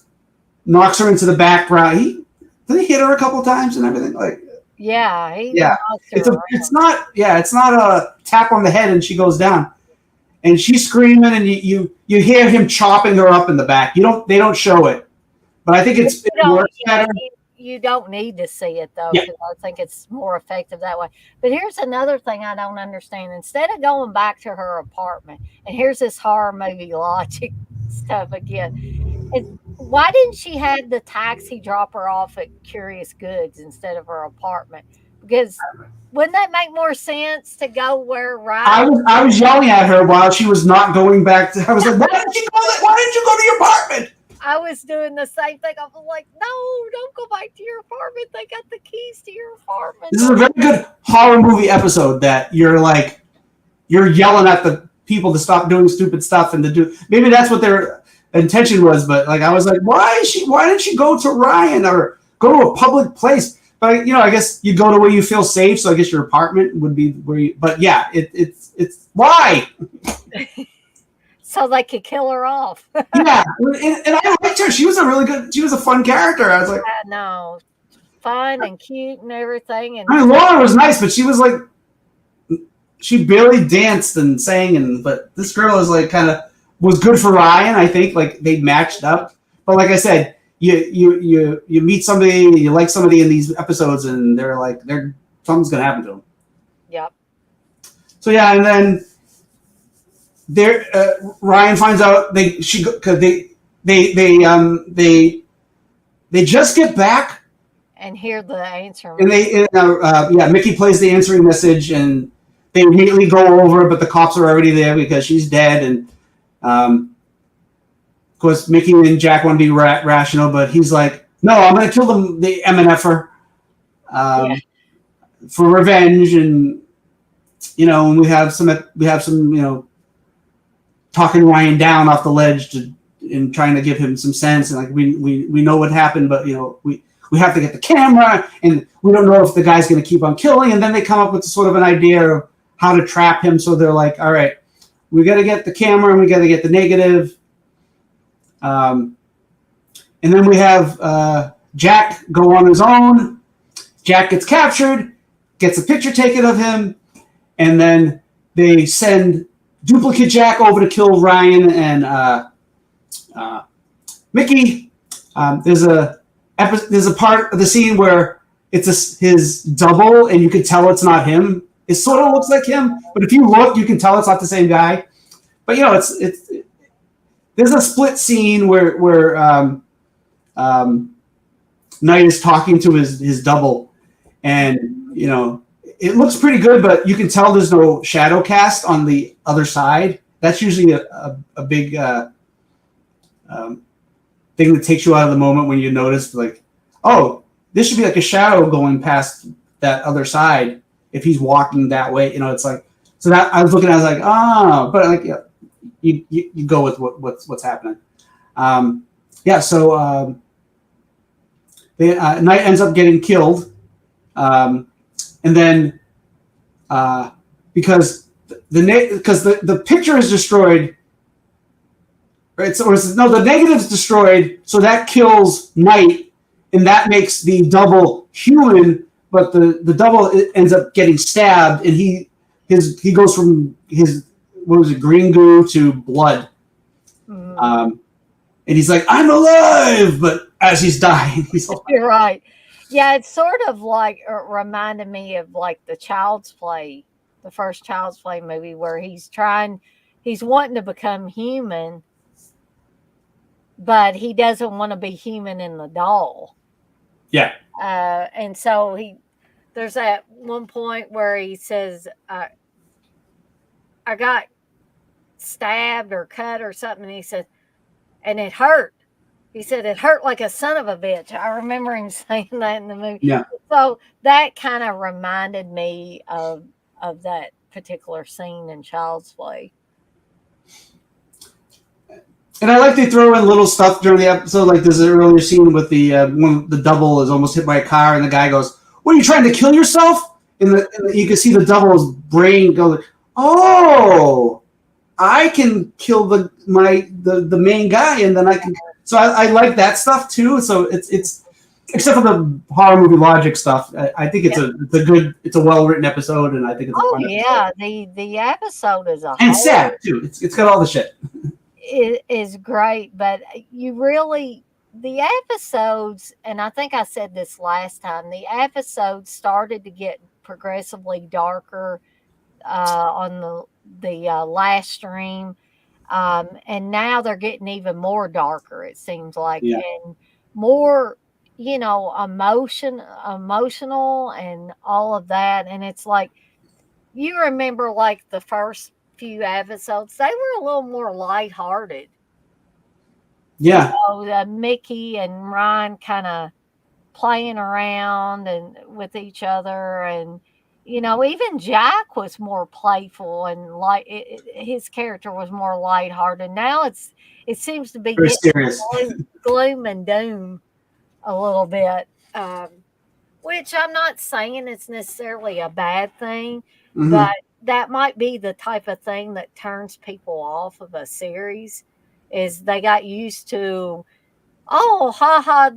knocks her into the background. Did he hit her a couple times and everything? Like it's not a tap on the head and she goes down. And she's screaming, and you hear him chopping her up in the back. They don't show it, but I think it works better. You don't need to see it though, because I think it's more effective that way. But here's another thing I don't understand. Instead of going back to her apartment, and here's this horror movie logic stuff again. Why didn't she have the taxi drop her off at Curious Goods instead of her apartment? Because wouldn't that make more sense to go where Ryan? I was yelling at her while she was not going back to. I was like, why didn't you go to your apartment? I was doing the same thing. I was like, no, don't go back to your apartment. They got the keys to your apartment. This is a very good horror movie episode that you're yelling at the people to stop doing stupid stuff and to do. Maybe that's what their intention was, but like I was like, why didn't she go to Ryan or go to a public place? But I guess you go to where you feel safe. So I guess your apartment would be where you. But yeah, it's why. So they could kill her off. Yeah, and I liked her. She was a fun character. I was like, no, fun and cute and everything. And Laura was nice, but she was like, she barely danced and sang, but this girl is like was good for Ryan. I think like they matched up. But like I said, you meet somebody, you like somebody in these episodes, and something's gonna happen to them. Yep. So yeah, and then Ryan finds out they just get back and hear the answer. And Mickey plays the answering message, and they immediately go over, but the cops are already there because she's dead, and Of course, Mickey and Jack want to be rational, but he's like, "No, I'm going to kill the MNFer for revenge." And and we have some talking Ryan down off the ledge and trying to give him some sense. And like we know what happened, but we have to get the camera, and we don't know if the guy's going to keep on killing. And then they come up with sort of an idea of how to trap him. So they're like, all right, we got to get the camera and we got to get the negative. And then we have Jack go on his own. Jack gets captured, gets a picture taken of him, and then they send duplicate Jack over to kill Ryan and Mickey. There's a part of the scene where it's his double, and you can tell it's not him. It sort of looks like him, but if you look, you can tell it's not the same guy. But it's there's a split scene where Knight is talking to his double, and it looks pretty good, but you can tell there's no shadow cast on the other side. That's usually a big thing that takes you out of the moment when you notice, like, oh, this should be like a shadow going past that other side if he's walking that way. It's like, so that I was looking at, I was like, oh, but like, you go with what's happening. So Knight ends up getting killed, and then because the picture is destroyed. Right, the negative is destroyed, so that kills Knight, and that makes the double human. But the double ends up getting stabbed, and he goes from his green goo to blood, and he's like, "I'm alive," but as he's dying, he's alive. You're right. Yeah, it's sort of like reminded me of like the Child's Play, the first Child's Play movie, where he's wanting to become human, but he doesn't want to be human in the doll. Yeah. And so there's that one point where he says, I got stabbed or cut or something. And he said, and it hurt. He said, it hurt like a son of a bitch. I remember him saying that in the movie. Yeah. So that kind of reminded me of that particular scene in Child's Play. And I like they throw in little stuff during the episode, like there's an earlier scene with when the double is almost hit by a car, and the guy goes, "What, are you trying to kill yourself?" And you can see the double's brain go, "Oh, I can kill the main guy, and then I can." So I like that stuff too. So it's except for the horror movie logic stuff. I think it's a well written episode, and I think it's a fun episode. The episode is and sad too. It's got all the shit. It is great, but the episodes, and I think I said this last time, the episodes started to get progressively darker on the last stream, and now they're getting even more darker, it seems like, and more emotional and all of that. And it's like, you remember like the first few episodes, they were a little more lighthearted. Yeah. Mickey and Ryan kind of playing around and with each other, and even Jack was more playful and his character was more lighthearted. Now it seems to be very serious, gloom and doom a little bit, which I'm not saying it's necessarily a bad thing, but that might be the type of thing that turns people off of a series, is they got used to, oh, haha,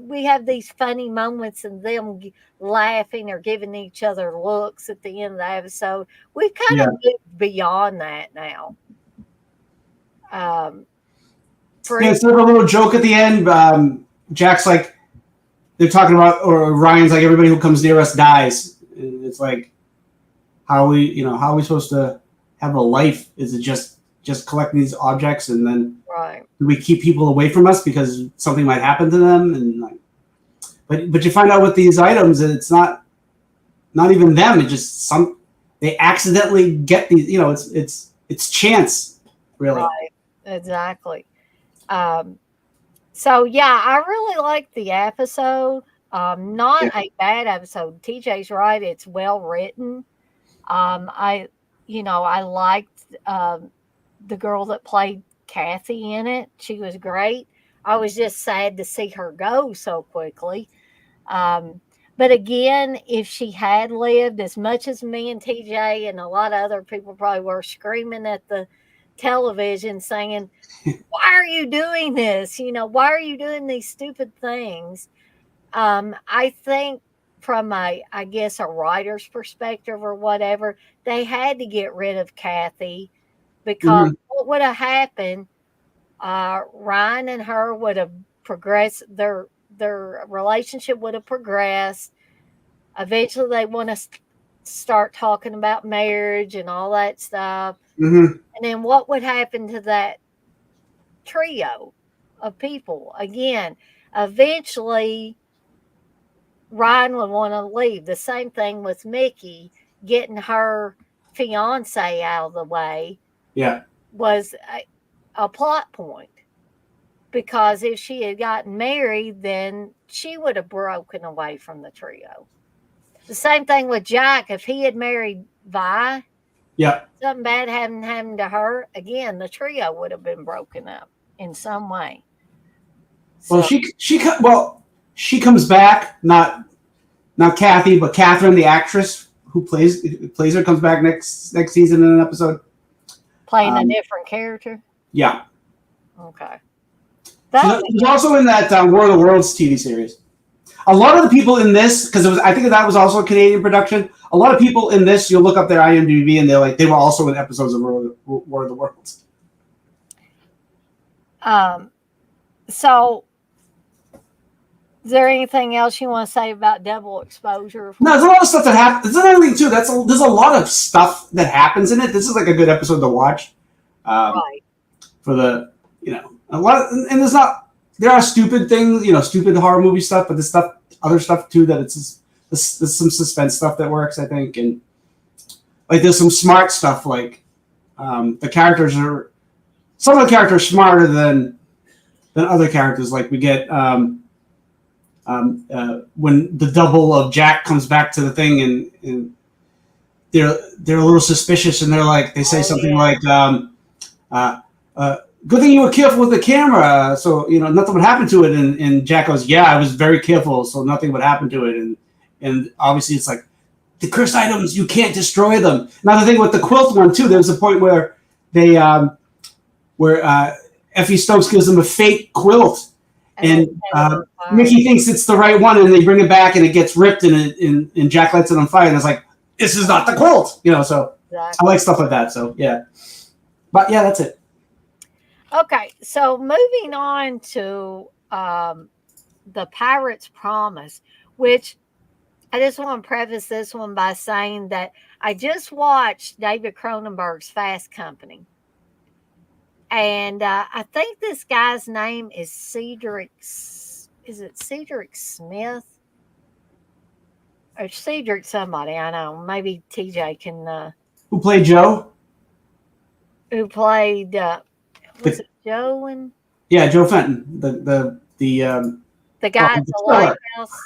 we have these funny moments and them laughing or giving each other looks at the end of the episode. We've kind of moved beyond that now. It's like a little joke at the end. Jack's like, they're talking about, or Ryan's like, everybody who comes near us dies. And it's like, how are we supposed to have a life? Is it just collecting these objects, and then do we keep people away from us because something might happen to them? And but you find out with these items that it's not even them. It's just they accidentally get these. It's chance. really. Right. Exactly. Um, so yeah, I really liked the episode. Not Yeah. a bad episode. TJ's right; it's well written. I, I liked the girl that played Kathy in it. She was great. I was just sad to see her go so quickly. Um, but again, if she had lived, as much as me and TJ and a lot of other people probably were screaming at the television saying, "Why are you doing this? Why are you doing these stupid things?" I think from I guess, a writer's perspective or whatever, they had to get rid of Kathy because Hmm. what would have happened? Ryan and her would have progressed. Their relationship would have progressed. Eventually, they want to start talking about marriage and all that stuff. Hmm. And then what would happen to that trio of people? Again, eventually Ryan would want to leave. The same thing with Mickey getting her fiance out of the way Yeah. was a plot point because if she had gotten married, then she would have broken away from the trio. The same thing with Jack. If he had married Vi, Yeah. something bad hadn't happened to her, again, the trio would have been broken up in some way. Well, So, she comes back. Not Kathy, but Catherine, the actress who plays her, comes back next season in an episode. playing a Um, different character. yeah. Okay. She's, That'll be she's also in that War of the Worlds TV series. A lot of the people in this, because I think that was also a Canadian production. A lot of people in this, you'll look up their IMDb, and they were also in episodes of War of the Worlds. Um, so, is there anything else you want to say about double exposure? No, there's a lot of stuff that happens. There's another thing too. There's a lot of stuff that happens in it. This is like a good episode to watch. Um, Right. for the a lot of, and there are stupid things, stupid horror movie stuff, but there's other stuff too that there's some suspense stuff that works, I think, and like there's some smart stuff like the characters are some of the characters are smarter than other characters. Like we get when the double of Jack comes back to the thing, and they're a little suspicious, and they say Oh, something yeah. like uh, good thing you were careful with the camera, so nothing would happen to it. And Jack goes, yeah, I was very careful, so nothing would happen to it. And obviously it's like the cursed items, you can't destroy them. Another thing with the quilt one too, there was a point where they Effie Stokes gives them a fake quilt, and Mickey thinks it's the right one, and they bring it back, and it gets ripped, and Jack lights it on fire, and it's like, this is not the quilt, So Exactly. I like stuff like that. So yeah, but yeah, that's it. Okay, so moving on to the Pirate's Promise, which I just want to preface this one by saying that I just watched David Cronenberg's Fast Company. And I think this guy's name is Cedric. Is it Cedric Smith? Or Cedric somebody, I know. Maybe TJ can. Who played Joe? Who played, was The- it Joe and Yeah, Joe Fenton, the guy at the the lighthouse?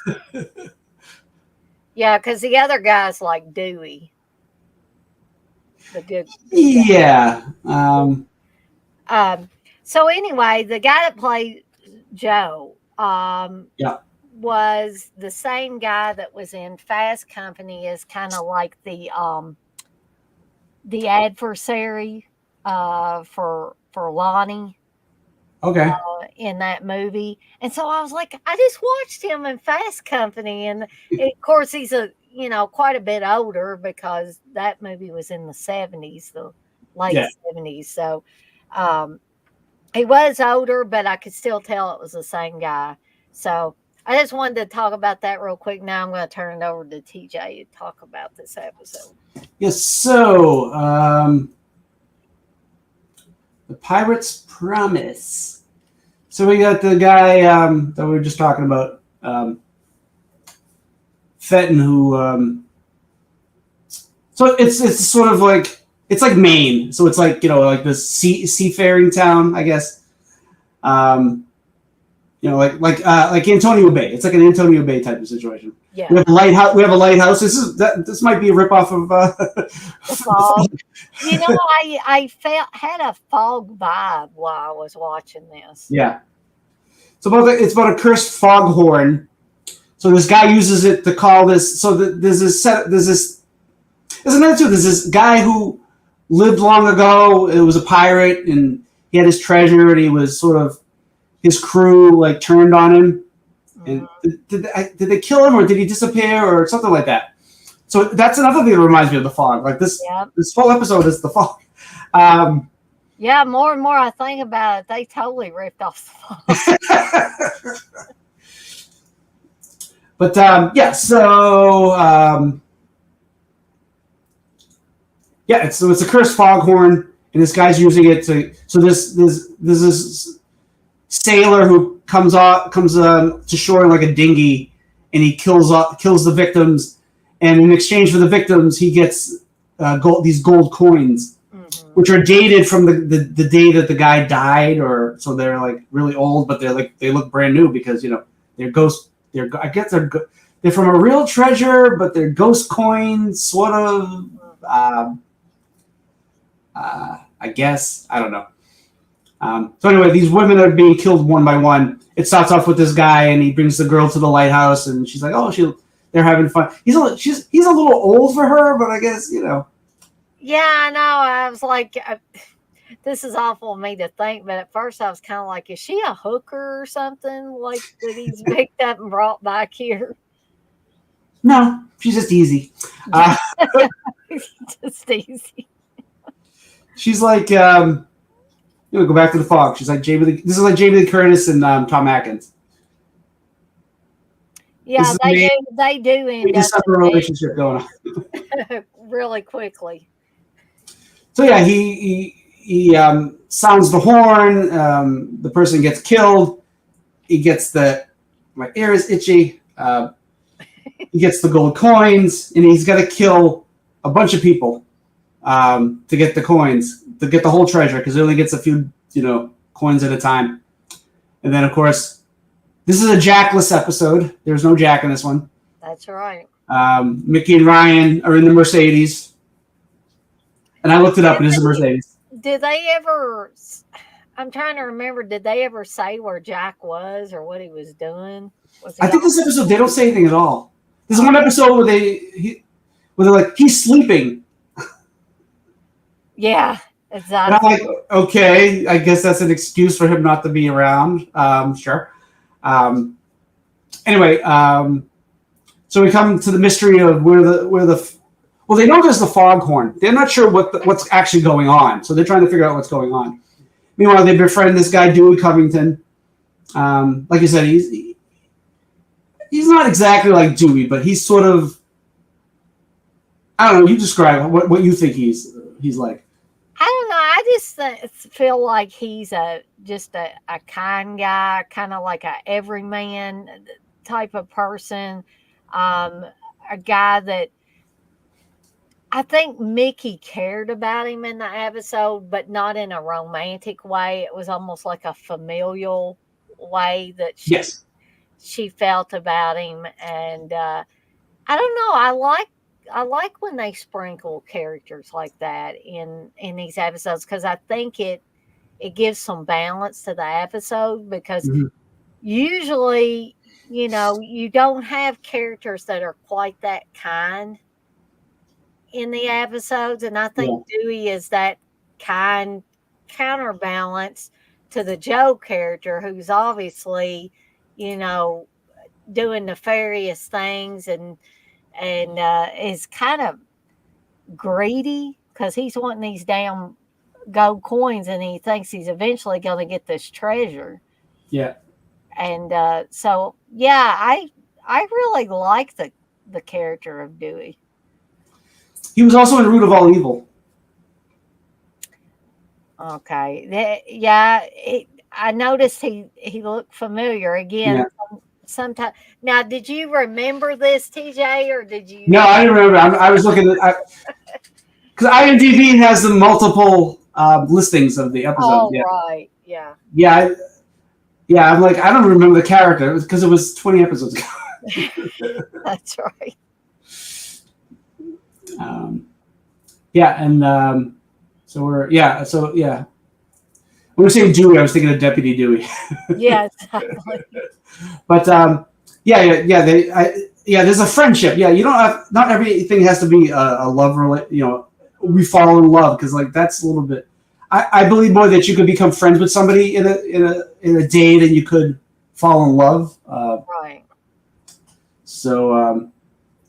Yeah, because the other guy's like Dewey. The good guy. Yeah. So anyway, the guy that played Joe Yeah. was the same guy that was in Fast Company, is kind of like the adversary for Lonnie Okay. in that movie. And so I was like, I just watched him in Fast Company, and of course he's quite a bit older because that movie was in the 70s, the late Yeah. 70s. So he was older, but I could still tell it was the same guy. So I just wanted to talk about that real quick. Now I'm going to turn it over to TJ to talk about this episode. Yes. So, the Pirate's Promise. So we got the guy that we were just talking about, Fenton, who. So it's sort of like it's like Maine, so it's like like this seafaring town, I guess. Like Antonio Bay. It's like an Antonio Bay type of situation. Yeah. We have a lighthouse. We have a lighthouse. This might be a ripoff of The fog. I had a fog vibe while I was watching this. Yeah. It's about a cursed foghorn. So this guy uses it to call this. So there's another too. There's this guy who lived long ago. It was a pirate, and he had his treasure, and he was sort of his crew like turned on him. And did they kill him, or did he disappear, or something like that? So that's another thing that reminds me of the fog. Like this whole episode is the fog. Yeah, more and more I think about it, they totally ripped off the fog. But it's a cursed foghorn, and this guy's using it to. So there's this sailor who comes to shore in like a dinghy, and he kills the victims, and in exchange for the victims, he gets these gold coins, which are dated from the day that the guy died, or so they're like really old, but they look brand new because they're ghost. I guess they're from a real treasure, but they're ghost coins, sort of. I guess I don't know. So anyway, these women are being killed one by one. It starts off with this guy, and he brings the girl to the lighthouse, and she's like, "Oh, they're having fun." He's a little old for her, but I guess Yeah, I know. I was like, this is awful of me to think, but at first I was kind of like, is she a hooker or something? Like that he's picked up and brought back here? No, she's just easy. Just easy. She's like, go back to the fog. She's like this is like Jamie Lee Curtis and Tom Atkins. Yeah, they do end up a relationship going on really quickly. So yeah, he sounds the horn. The person gets killed. He gets my ear is itchy. He gets the gold coins, and he's got to kill a bunch of people to get the coins, to get the whole treasure, because he only gets a few coins at a time. And then of course, this is a Jackless episode. There's no Jack in this one. That's right. Mickey and Ryan are in the Mercedes. And I looked it up. It is a Mercedes. Did they ever? I'm trying to remember. Did they ever say where Jack was or what he was doing? I think this episode they don't say anything at all. There's one episode where they're like, he's sleeping. Yeah, exactly. And I'm like, okay, I guess that's an excuse for him not to be around. Sure. Anyway, so we come to the mystery of where the well, they know there's the foghorn. They're not sure what's actually going on, so they're trying to figure out what's going on. Meanwhile, they befriend this guy, Dewey Covington. Like you said, he's not exactly like Dewey, but he's sort of, I don't know. You describe what you think he's like. I don't know. I just feel like he's just a kind guy, kind of like a everyman type of person. A guy that I think Mickey cared about him in the episode, but not in a romantic way. It was almost like a familial way that she felt about him. And I don't know. I like when they sprinkle characters like that in these episodes, because I think it gives some balance to the episode, because usually, you don't have characters that are quite that kind in the episodes. And I think Dewey is that kind counterbalance to the Joe character, who's obviously, doing nefarious things and is kind of greedy, because he's wanting these damn gold coins, and he thinks he's eventually going to get this treasure. Yeah. And so, yeah, I really like the character of Dewey. He was also in Root of All Evil. Okay. Yeah, I noticed he looked familiar again. Yeah. Sometimes. Now, did you remember this, TJ, or did you? No, I didn't remember. I was looking at. because IMDb has the multiple listings of the episodes. Oh, Yeah, right. Yeah. yeah, yeah. I'm like, I don't remember the character because it was 20 episodes ago. That's right. Um, yeah, and so yeah. When we were saying Dewey, I was thinking of Deputy Dewey. Yeah, exactly. But there's a friendship. Yeah, you don't have, not everything has to be a love we fall in love because like that's a little bit. I believe more that you could become friends with somebody in a day than you could fall in love. Right. So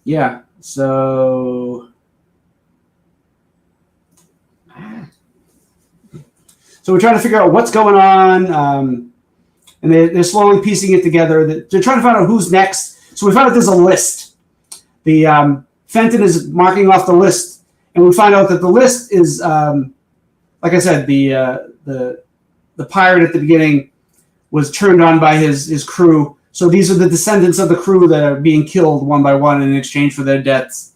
yeah, so we're trying to figure out what's going on, and they're slowly piecing it together. They're trying to find out who's next. So we found out there's a list. The Fenton is marking off the list, and we find out that the list is, like I said, the pirate at the beginning was turned on by his crew. So these are the descendants of the crew that are being killed one by one in exchange for their deaths.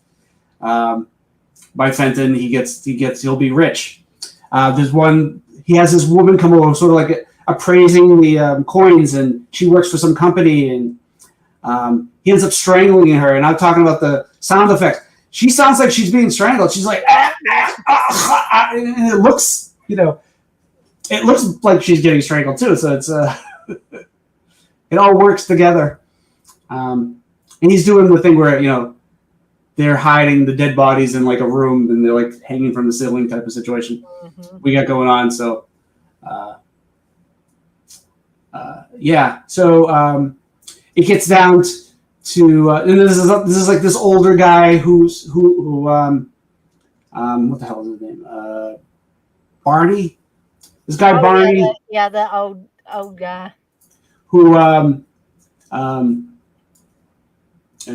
By Fenton, he'll be rich. There's one. He has this woman come over, sort of like appraising the coins, and she works for some company, and he ends up strangling her. And I'm talking about the sound effects. She sounds like she's being strangled. She's like, and it looks, it looks like she's getting strangled too. So it's it all works together. And he's doing the thing where they're hiding the dead bodies in like a room, and they're like hanging from the ceiling type of situation we got going on. So, yeah. So it gets down to, and this is like this older guy who what the hell is his name? Barney. This guy Barney. Yeah, the old guy. Who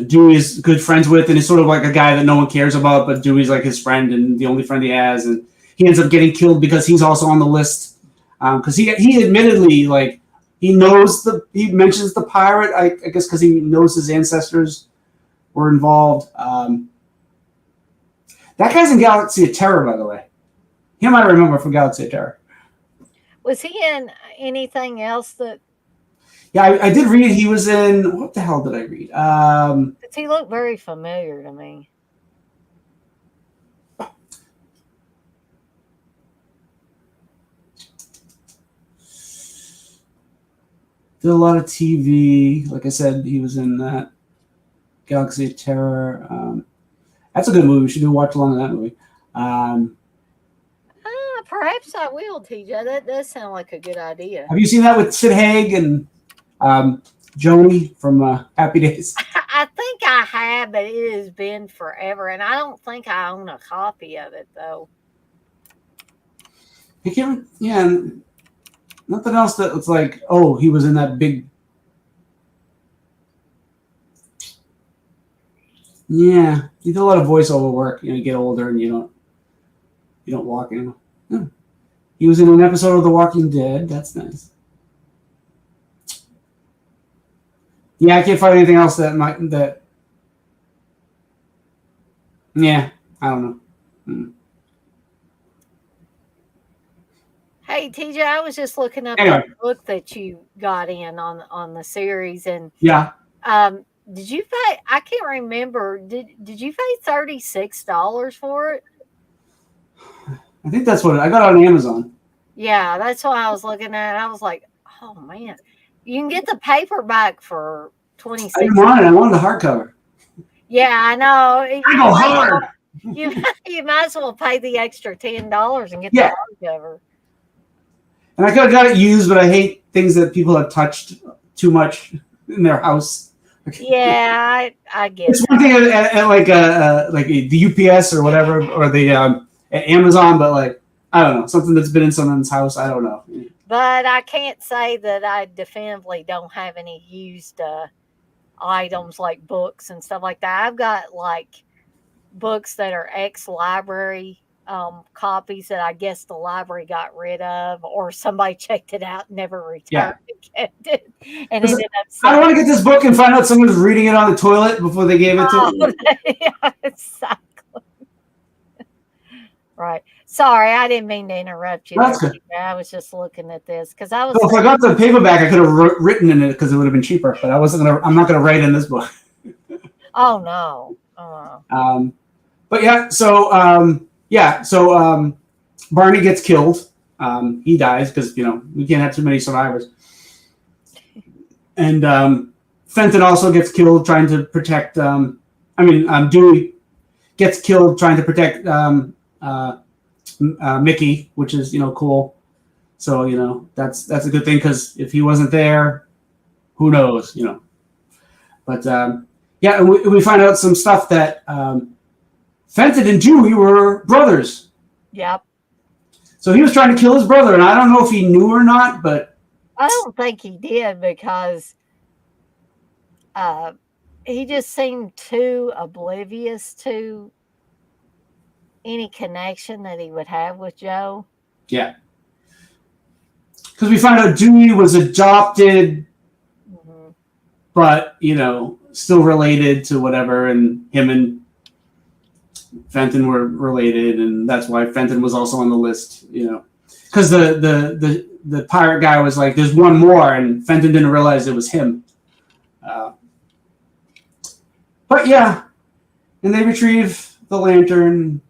Dewey is good friends with, and he's sort of like a guy that no one cares about, but Dewey's like his friend and the only friend he has, and he ends up getting killed because he's also on the list. Because he admittedly, like, he mentions the pirate, I guess because he knows his ancestors were involved. That guy's in Galaxy of Terror, by the way. He might remember from Galaxy of Terror. Was he in anything else that? Yeah, I did read he was in. What the hell did I read? Does he look very familiar to me? Did a lot of TV. Like I said, he was in that Galaxy of Terror. That's a good movie. We should do watch along in that movie. Perhaps I will, TJ. That does sound like a good idea. Have you seen that with Sid Haig and Joni from Happy Days? I think I have, but it has been forever, and I don't think I own a copy of it though. Yeah, nothing else that was like, oh, he was in that big. Yeah, he did a lot of voiceover work. You get older and you don't walk anymore. Yeah. He was in an episode of The Walking Dead. That's nice. Yeah, I can't find anything else that. Yeah, I don't know. Hey TJ, I was just looking up Anyway. the book that you got in on the series, and yeah. Did you pay? I can't remember. Did you pay $36 for it? I think that's what I got on Amazon. Yeah, that's what I was looking at. I was like, oh man, you can get the paperback for $26. I didn't want it. I wanted the hardcover. Yeah, I know. I go hard. You might as well pay the extra $10 and get the hardcover. And I could have got it used, but I hate things that people have touched too much in their house. Yeah, I get it's one thing at the UPS or whatever, or the at Amazon, but like I don't know, something that's been in someone's house. I don't know. But I can't say that I definitively don't have any used items like books and stuff like that. I've got like books that are ex-library copies that I guess the library got rid of, or somebody checked it out and never returned and kept it. And ended up I don't want to get this book and find out someone was reading it on the toilet before they gave it to me. Yeah, exactly. Right. Sorry, I didn't mean to interrupt you there. That's good. I was just looking at this because I was So if I got the paperback, I could have written in it because it would have been cheaper. But I wasn't gonna. I'm not gonna write in this book. oh no. But yeah. So yeah. So Barney gets killed. He dies because we can't have too many survivors. And Fenton also gets killed trying to protect. Dewey gets killed trying to protect Mickey, which is cool. So that's a good thing because if he wasn't there, who knows? But yeah, and we find out some stuff that Fenton and Dewey were brothers. Yep. So he was trying to kill his brother, and I don't know if he knew or not, but I don't think he did because he just seemed too oblivious to any connection that he would have with Joe. yeah. Because we find out Dewey was adopted, but still related to whatever, and him and Fenton were related, and that's why Fenton was also on the list. Because the pirate guy was like, "There's one more," and Fenton didn't realize it was him. But yeah, and they retrieve the lantern.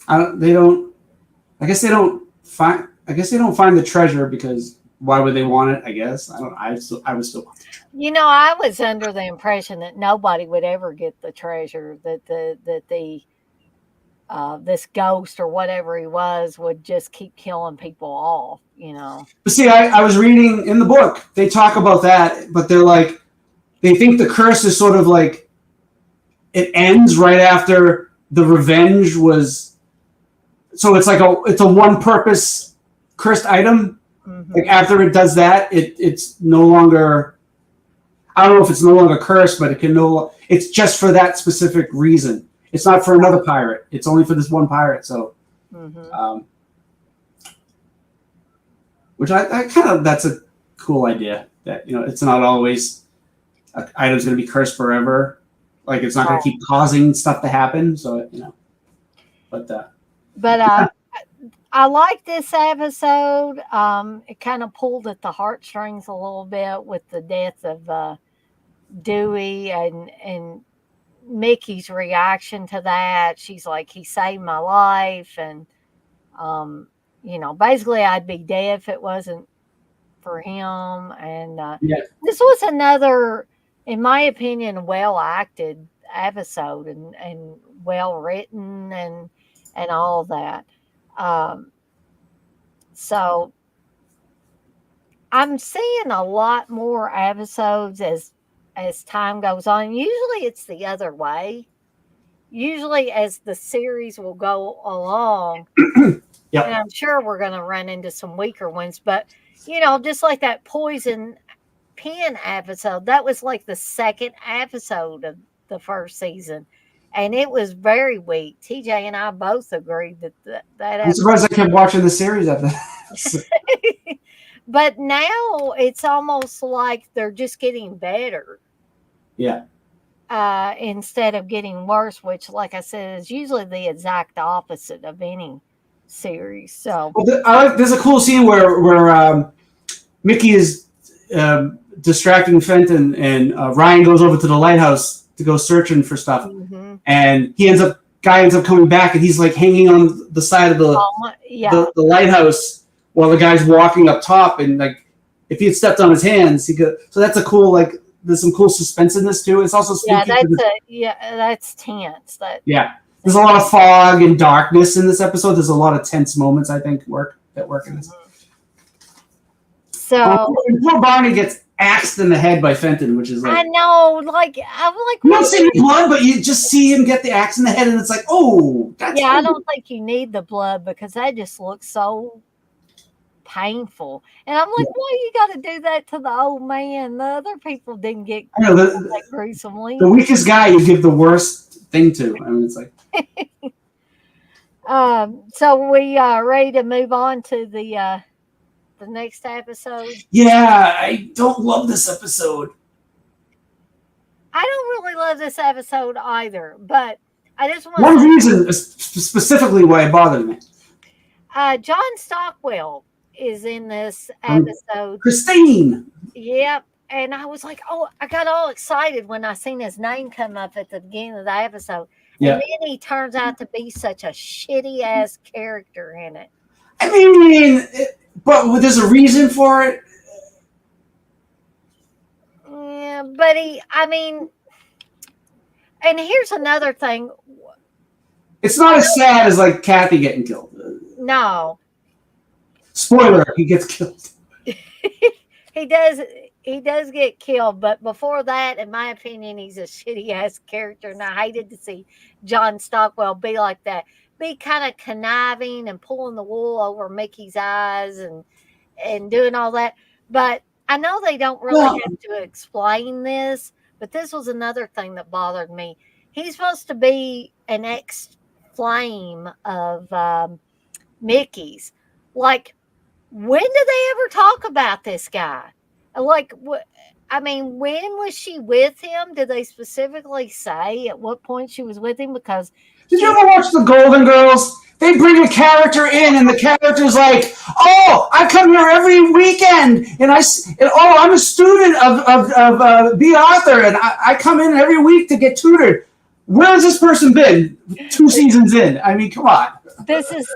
I guess they don't find the treasure because why would they want it? I guess I don't. I would still want the treasure. I was under the impression that nobody would ever get the treasure. That this ghost or whatever he was would just keep killing people off. But see, I was reading in the book. They talk about that, but they're like, they think the curse is sort of like it ends right after the revenge was. So it's like it's a one purpose cursed item. Like after it does that, it's no longer. I don't know if it's no longer cursed, but it's just for that specific reason. It's not for another pirate. It's only for this one pirate. So, which I kind of that's a cool idea that it's not always an item's going to be cursed forever. Like it's not going to keep causing stuff to happen. So but. But I like this episode. It kind of pulled at the heartstrings a little bit with the death of Dewey and Mickey's reaction to that. She's like, he saved my life, and basically I'd be dead if it wasn't for him. And this was another, in my opinion, well acted episode and well written and all of that. So I'm seeing a lot more episodes as time goes on. Usually it's the other way. Usually as the series will go along, Yep. and I'm sure we're going to run into some weaker ones, but just like that Poison Pen episode, that was like the second episode of the first season. And it was very weak. TJ and I both agreed that I'm surprised I kept watching the series after that. But now it's almost like they're just getting better. Yeah. Instead of getting worse, which, like I said, is usually the exact opposite of any series. So there's a cool scene where Mickey is distracting Fenton, and Ryan goes over to the lighthouse to go searching for stuff, and guy ends up coming back, and he's like hanging on the side of the lighthouse while the guy's walking up top, and like if he had stepped on his hands, he could. So that's a cool there's some cool suspense in this too. It's also spooky. That's tense. There's a lot of fog and darkness in this episode. There's a lot of tense moments I think work in this. So poor Barney gets axed in the head by Fenton, which is like, I know, I'm like, you don't see any blood, but you just see him get the axe in the head, and it's like, oh, that's I don't think you need the blood because that just looks so painful. And I'm like, why you got to do that to the old man? The other people didn't get that gruesomely. The weakest guy you give the worst thing to. I mean, it's like. So we ready to move on to the next episode? Yeah, I don't love this episode. I don't really love this episode either, but I just want One to reason specifically why it bothered me. say, John Stockwell is in this Um, episode. Christine. Yep. And I was like, oh, I got all excited when I seen his name come up at the beginning of the episode. And Yeah. then he turns out to be such a shitty ass character in it. I mean, but there's a reason for it. Yeah, but I mean, and here's another thing. It's not as sad as like Kathy getting killed. No, Spoiler: he gets killed. he does. He does get killed, but before that, in my opinion, he's a shitty ass character, and I hated to see John Stockwell be like that, be kind of conniving and pulling the wool over Mickey's eyes and doing all that. But I know they don't really Well, have to explain this, but this was another thing that bothered me. He's supposed to be an ex flame of Mickey's. Like, when do they ever talk about this guy? Like, what? I mean, when was she with him? Did they specifically say at what point she was with him? Because did you ever watch the Golden Girls? They bring a character in, and the character's like, "Oh, I come here every weekend, and oh, I'm a student of B. Arthur, and I come in every week to get tutored." Where has this person been? 2 seasons in. I mean, come on. this is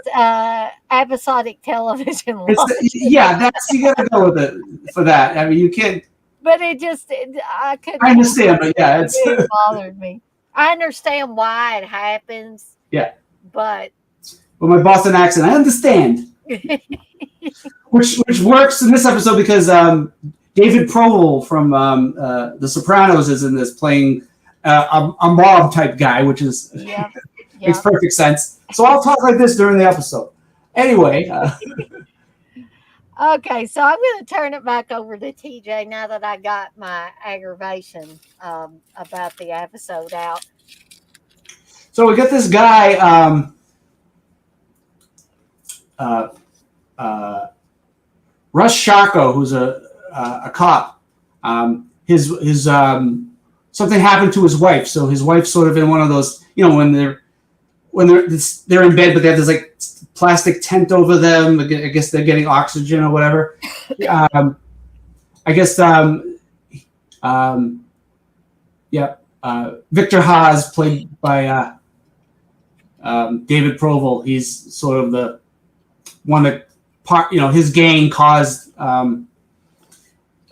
episodic television. Yeah, that's you gotta go with it for that. I mean, you can't. But I couldn't. I understand, but yeah, It bothered me. I understand why it happens. Yeah. But with my Boston accent, I understand. which works in this episode because David Proval from The Sopranos is in this playing a mob type guy, which is makes perfect sense. So I'll talk like this during the episode. Anyway. Okay, so I'm going to turn it back over to TJ now that I got my aggravation about the episode out. So we got this guy, Russ Sharko, who's a cop. His something happened to his wife, so his wife's sort of in one of those, when they're in bed, but they have this like plastic tent over them. I guess they're getting oxygen or whatever. I guess Victor Haas, played by David Proval. He's sort of the one that his gang caused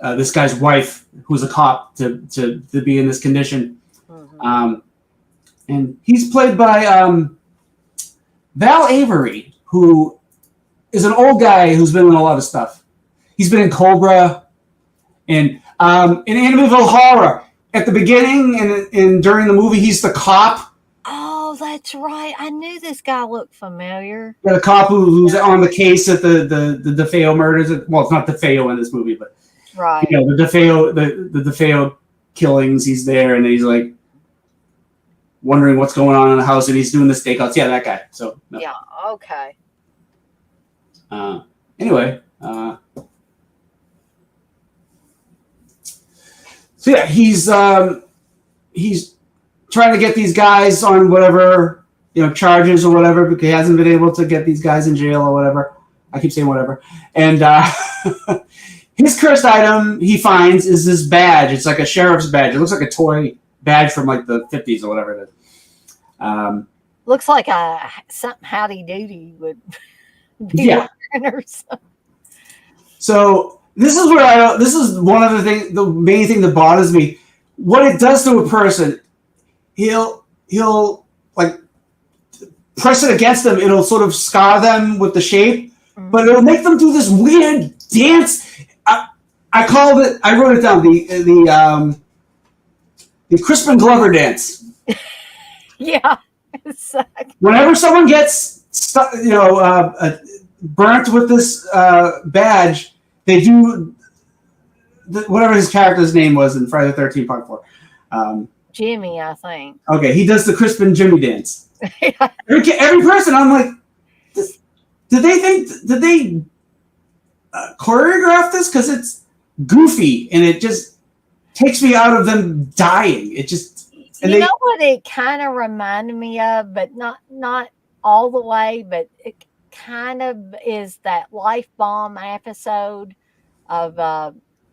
this guy's wife, who's a cop, to be in this condition. Mm-hmm. And he's played by Val Avery, who is an old guy who's been in a lot of stuff. He's been in Cobra and in Amityville Horror. At the beginning and during the movie, he's the cop. Oh, that's right. I knew this guy looked familiar. Yeah, the cop who's on the case at the DeFeo murders. Well, it's not DeFeo in this movie, but right. The DeFeo killings. He's there and he's like wondering what's going on in the house, and he's doing the stakeouts. Yeah, that guy. So no. Yeah. Okay. Anyway. So yeah, he's trying to get these guys on whatever charges or whatever, because he hasn't been able to get these guys in jail or whatever. I keep saying whatever. And his cursed item he finds is this badge. It's like a sheriff's badge. It looks like a toy badge from like the 50s or whatever it is. Looks like something Howdy Doody would be wearing or something. So this is where this is one of the main thing that bothers me. What it does to a person, he'll like press it against them. It'll sort of scar them with the shape, but it'll make them do this weird dance. I called it. I wrote it down. The Crispin Glover dance. Yeah. Whenever someone gets burnt with this badge, they do whatever his character's name was in Friday the 13th Part 4. Jimmy, I think. Okay, he does the Crispin Jimmy dance. Every person, I'm like, did they choreograph this? Because it's goofy and it just takes me out of them dying. It's And You they, know what it kind of reminded me of, but not all the way, but it kind of is that Life Bomb episode of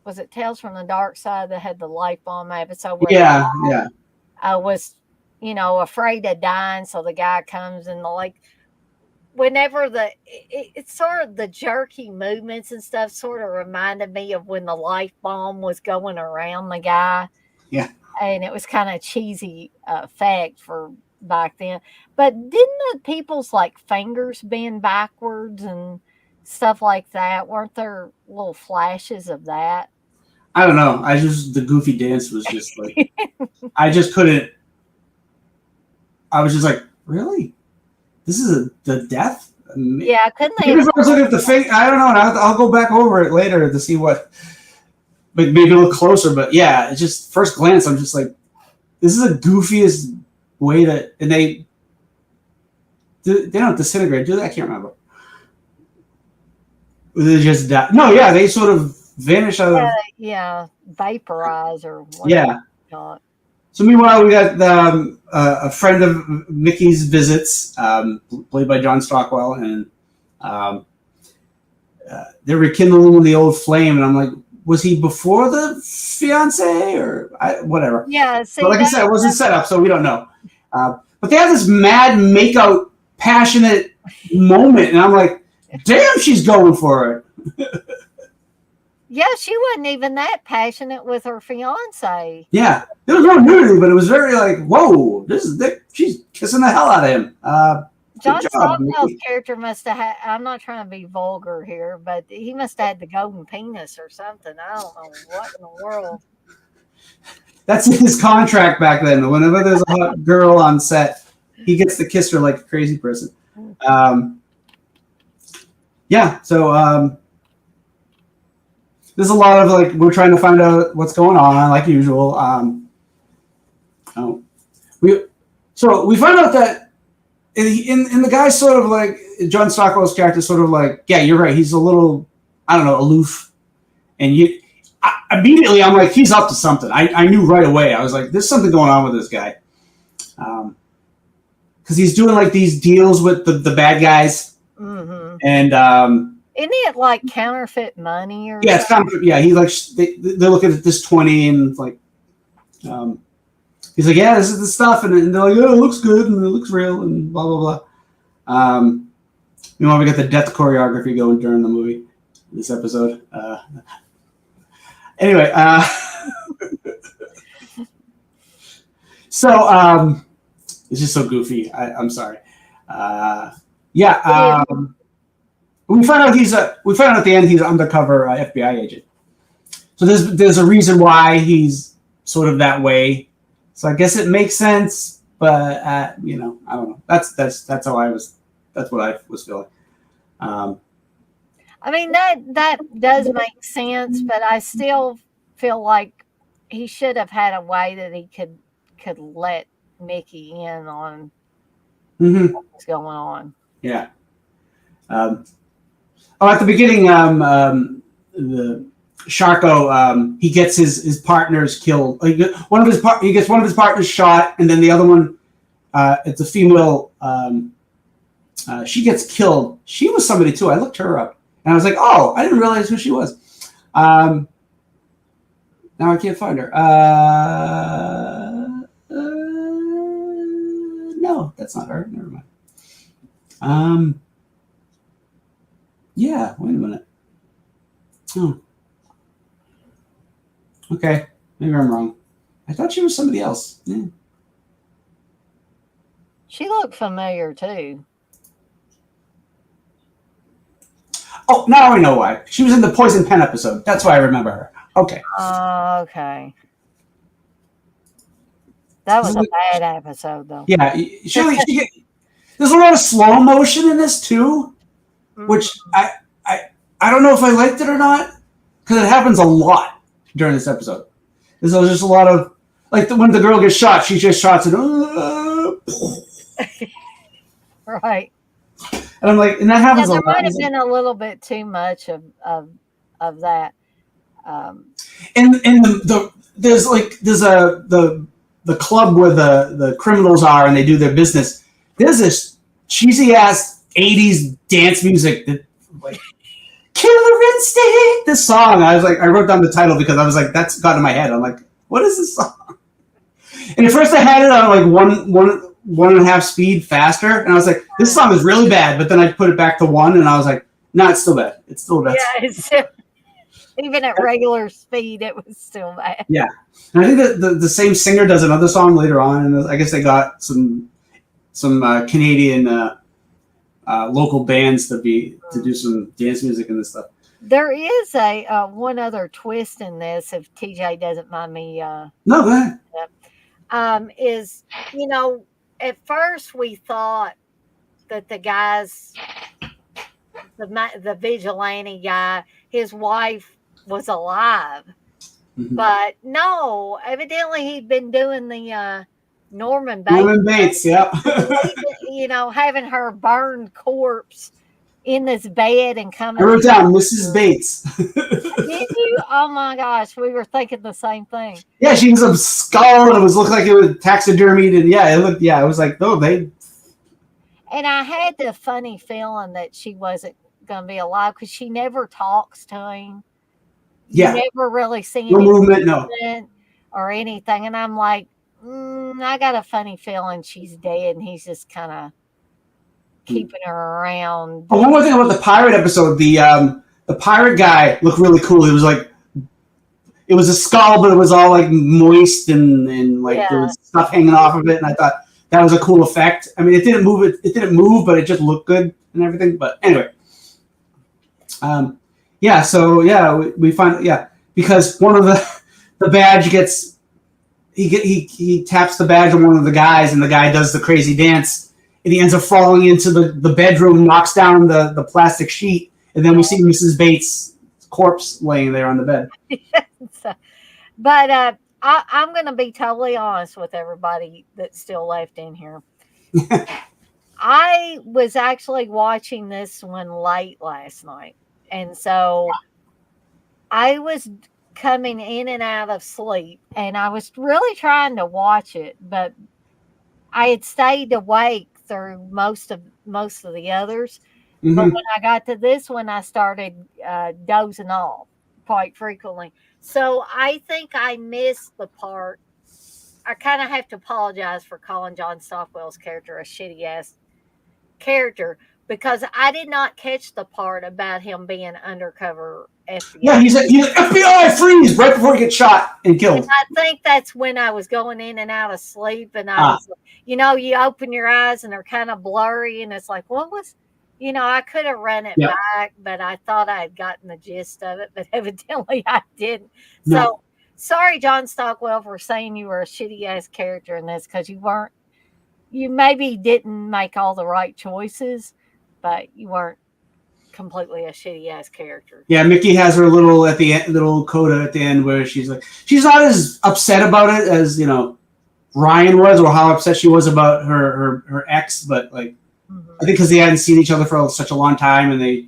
was it Tales from the Dark Side that had the Life Bomb episode where the yeah, yeah. was, afraid of dying, so the guy comes and like whenever it's sort of the jerky movements and stuff sort of reminded me of when the life bomb was going around the guy, Yeah. and it was kind of cheesy fact for back then. But didn't the people's like fingers bend backwards and stuff like that? Weren't there little flashes of that? I don't know. The goofy dance was just like, I just couldn't. I was just like, really? This is the death? Yeah, couldn't they Maybe have if I was looking at the face, I don't know. I'll go back over it later to see what, but maybe look closer. But yeah, it's just first glance, I'm just like, this is the goofiest way that, and they don't disintegrate, do they? I can't remember. They just die. No, yeah, they sort of vanish out of. yeah, vaporize or whatever Yeah. you call it. So meanwhile, we got a friend of Mickey's visits, played by John Stockwell, and they're rekindling the old flame. And I'm like, was he before the fiance or whatever? Yeah, see, But like I said, it wasn't set up, so we don't know. But they have this mad makeout, passionate moment, and I'm like, damn, she's going for it. yeah, she wasn't even that passionate with her fiance. Yeah, there was no nudity, but it was very like, whoa, she's kissing the hell out of him. John Good job, Stockwell's Mickey. character must have had, I'm not trying to be vulgar here, but he must have had the golden penis or something. I don't know what in the world. That's in his contract back then. Whenever there's a hot girl on set, he gets to kiss her like a crazy person. Yeah, so there's a lot of like, we're trying to find out what's going on, like usual. We find out that in the guy's sort of like, John Stockwell's character sort of like, yeah, you're right, he's a little, I don't know, aloof. And immediately I'm like, he's up to something. I knew right away. I was like, there's something going on with this guy. Because he's doing like these deals with the bad guys. Mm-hmm. And isn't it like counterfeit money or yeah, it's kind of, yeah, he's like, they're looking at this 20 and like, he's like, yeah, this is the stuff. And they're like, oh, it looks good and it looks real and blah, blah, blah. Meanwhile, we got the death choreography going during the movie, this episode. Anyway, so it's just so goofy. I'm sorry. Yeah. We find out at the end he's an undercover FBI agent. So there's a reason why he's sort of that way. So I guess it makes sense, but I don't know. That's how I was. That's what I was feeling. I mean, that does make sense, but I still feel like he should have had a way that he could let Mickey in on what's going on. Yeah. At the beginning, the Sharko, he gets his partners killed. He gets one of his partners shot, and then the other one, it's a female. She gets killed. She was somebody too. I looked her up, and I was like, oh, I didn't realize who she was. Now I can't find her. No, that's not her. Never mind. Yeah, wait a minute. Oh. Okay, maybe I'm wrong. I thought she was somebody else. Yeah. She looked familiar too. Oh, now I know why. She was in the Poison Pen episode. That's why I remember her. Okay. Okay. That was a bad episode, though. Yeah, there's a lot of slow motion in this too, which I don't know if I liked it or not, because it happens a lot during this episode. There's just a lot of like when the girl gets shot, she just shots it. Right. And I'm like, and that happens a there lot. Might have been a little bit too much of that. And there's the the club where the criminals are and they do their business. There's this cheesy ass 80s dance music that like Killer Instinct. This song, I was like, I wrote down the title because I was like, that's got in my head. I'm like, what is this song? And at first I had it on like one and a half speed faster, and I was like, this song is really bad. But then I put it back to 1, and I was like, no, it's still bad. It's still bad. Yeah, it's still, even at regular speed, it was still bad. Yeah, and I think that the same singer does another song later on, and I guess they got some Canadian local bands to do some dance music and this stuff. There is a one other twist in this, if TJ doesn't mind me. No, go ahead. Is, at first we thought that the guys, the vigilante guy, his wife was alive, but no, evidently he'd been doing the Norman Bates, yeah. Having her burned corpse in this bed and coming. I wrote down Mrs. Bates. Did you? Oh my gosh, we were thinking the same thing. Yeah, she was a skull and it looked like it was taxidermied, and it was like, oh, they. And I had the funny feeling that she wasn't going to be alive because she never talks to him. Yeah. You never really see no movement, no. Or anything. And I'm like, I got a funny feeling she's dead, and he's just kind of keeping her around. Oh, one more thing about the pirate episode, the pirate guy looked really cool. It was like, it was a skull, but it was all like moist and like there was stuff hanging off of it, and I thought that was a cool effect. I mean, it didn't move, but it just looked good and everything. But anyway, we find because one of the badge gets he taps the badge on one of the guys, and the guy does the crazy dance. And he ends up falling into the bedroom, knocks down the plastic sheet, and then we see Mrs. Bates' corpse laying there on the bed. But I'm going to be totally honest with everybody that's still left in here. I was actually watching this one late last night, and so I was coming in and out of sleep, and I was really trying to watch it, but I had stayed awake through most of the others, but when I got to this one, I started dozing off quite frequently. So I think I missed the part. I kind of have to apologize for calling John Stockwell's character a shitty ass character, because I did not catch the part about him being undercover FBI. Yeah, he's like FBI freeze right before he gets shot and killed. And I think that's when I was going in and out of sleep, and I was, you open your eyes and they're kind of blurry, and it's like, what was, I could have run it back, but I thought I had gotten the gist of it, but evidently I didn't. No. So sorry, John Stockwell, for saying you were a shitty ass character in this, because you maybe didn't make all the right choices, but you weren't completely a shitty ass character. Yeah, Mickey has her little coda at the end where she's like, she's not as upset about it as Ryan was, or how upset she was about her ex, but like I think because they hadn't seen each other for such a long time, and they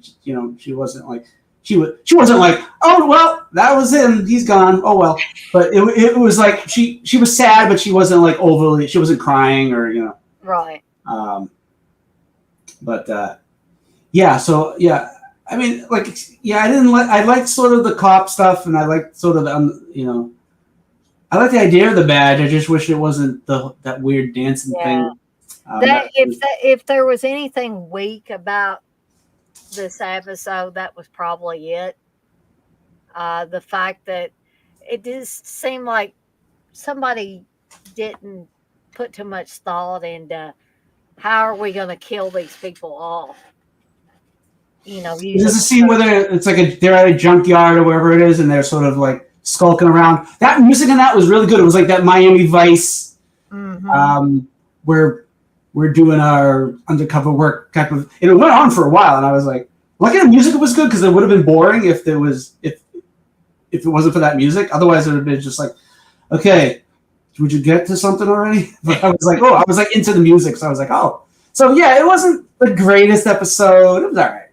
she wasn't like she wasn't like, oh well, that was him, he's gone, oh well. But it was like she was sad, but she wasn't like overly, she wasn't crying or right. I mean, like, I liked sort of the cop stuff, and I liked sort of I like the idea of the badge. I just wish it wasn't that weird dancing thing. If there was anything weak about this episode, that was probably it. The fact that it just seemed like somebody didn't put too much thought into how are we going to kill these people off. There's a scene where it's like they're at a junkyard or wherever it is, and they're sort of like skulking around. That music in that was really good. It was like that Miami Vice, where we're doing our undercover work type of. And it went on for a while, and I was like, lucky the music was good, because it would have been boring if it wasn't for that music. Otherwise, it would have been just like, okay, would you get to something already? But I was like into the music, so I was like, oh, so yeah, it wasn't the greatest episode. It was all right.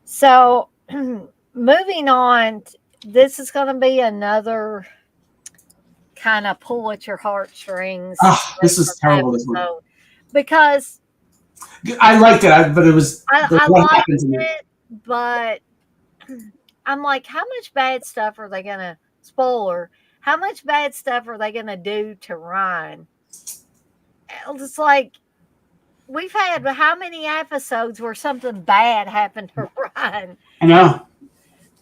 So, moving on, this is going to be another kind of pull at your heartstrings. This is terrible. This one. Because I liked it, but it was I what liked happened to me. it, but I'm like, how much bad stuff are they gonna spoiler? How much bad stuff are they gonna do to Ryan? It's like we've had how many episodes where something bad happened to Ryan? I know.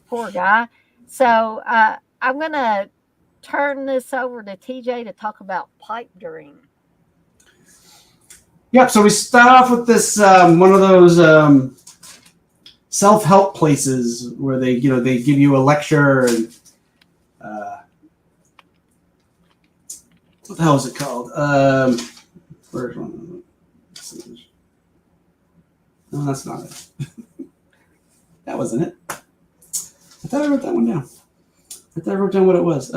Poor guy. So I'm gonna turn this over to TJ to talk about pipe dream. Yep. So we start off with this one of those self-help places where they give you a lecture and what the hell is it called? First one. No, that's not it. That wasn't it. I thought I wrote that one down. I thought I wrote down what it was.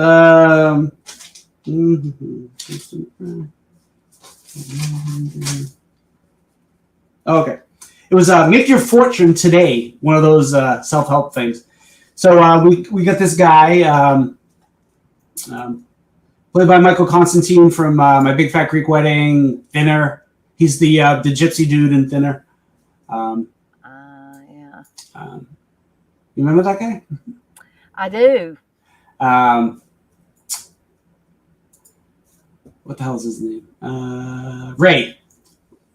Okay. It was Make Your Fortune Today, one of those self-help things. So we got this guy played by Michael Constantine from My Big Fat Greek Wedding, Thinner. He's the gypsy dude in Thinner. Yeah. You remember that guy? I do. What the hell is his name? Ray.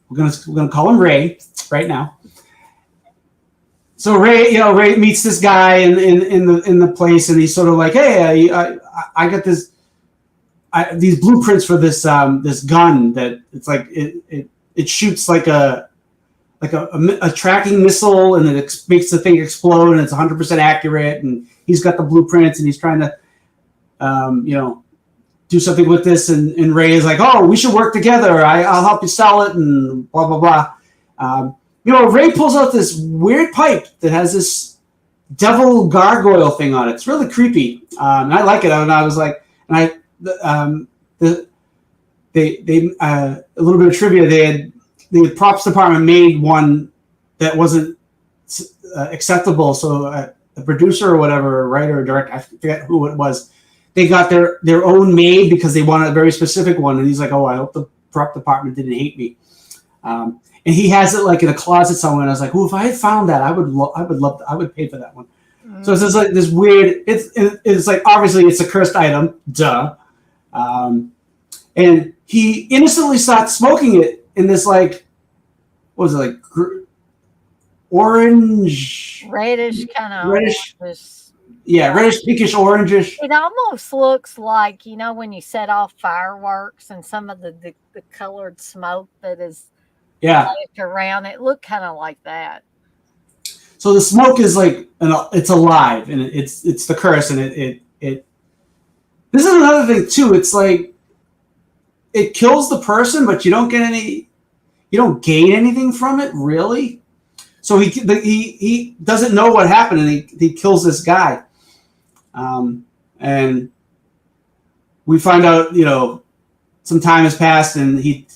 We're gonna call him Ray right now. So Ray meets this guy in the place, and he's sort of like, hey, I got these blueprints for this this gun that it's like it shoots like a tracking missile, and it makes the thing explode, and it's 100% accurate. And he's got the blueprints, and he's trying to do something with this. And Ray is like, oh, we should work together. I'll help you sell it, and blah blah blah. Ray pulls out this weird pipe that has this devil gargoyle thing on it. It's really creepy, and I like it. And I was like, a little bit of trivia. The props department made one that wasn't acceptable. So the producer or whatever, writer or director, I forget who it was, they got their own made because they wanted a very specific one. And he's like, oh, I hope the prop department didn't hate me. And he has it like in a closet somewhere. And I was like, if I had found that, I would pay for that one. Mm-hmm. So it's just like this weird. It's like obviously it's a cursed item, duh. And he innocently starts smoking it in this like, what was it like, orange, reddish kind of reddish, reddish, pinkish, orangish. It almost looks like when you set off fireworks and some of the colored smoke that is around. It looked kind of like that. So the smoke is like it's alive, and it's the curse, and it. This is another thing too. It's like it kills the person, but you don't gain anything from it, really. So he doesn't know what happened, and he kills this guy, and we find out some time has passed, and his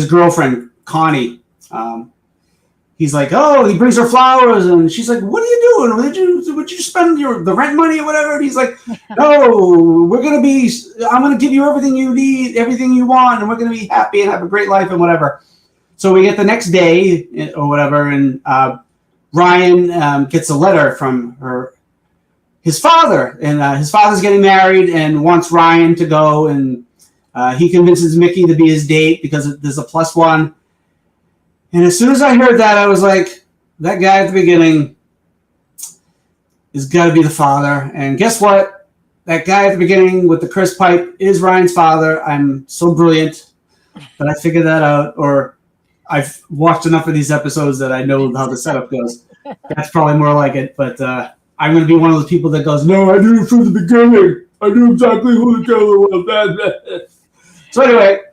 girlfriend Connie. He's like, oh, he brings her flowers, and she's like, what are you doing? Would you spend the rent money or whatever? And he's like, no, I'm gonna give you everything you need, everything you want, and we're gonna be happy and have a great life and whatever. So we get the next day or whatever, and Ryan gets a letter from his father, and his father's getting married and wants Ryan to go, and he convinces Mickey to be his date because there's a +1. And as soon as I heard that, I was like, that guy at the beginning is got to be the father. And guess what? That guy at the beginning with the cursed pipe is Ryan's father. I'm so brilliant that I figured that out. Or I've watched enough of these episodes that I know how the setup goes. That's probably more like it. But I'm going to be one of those people that goes, no, I knew from the beginning. I knew exactly who the killer was. So anyway,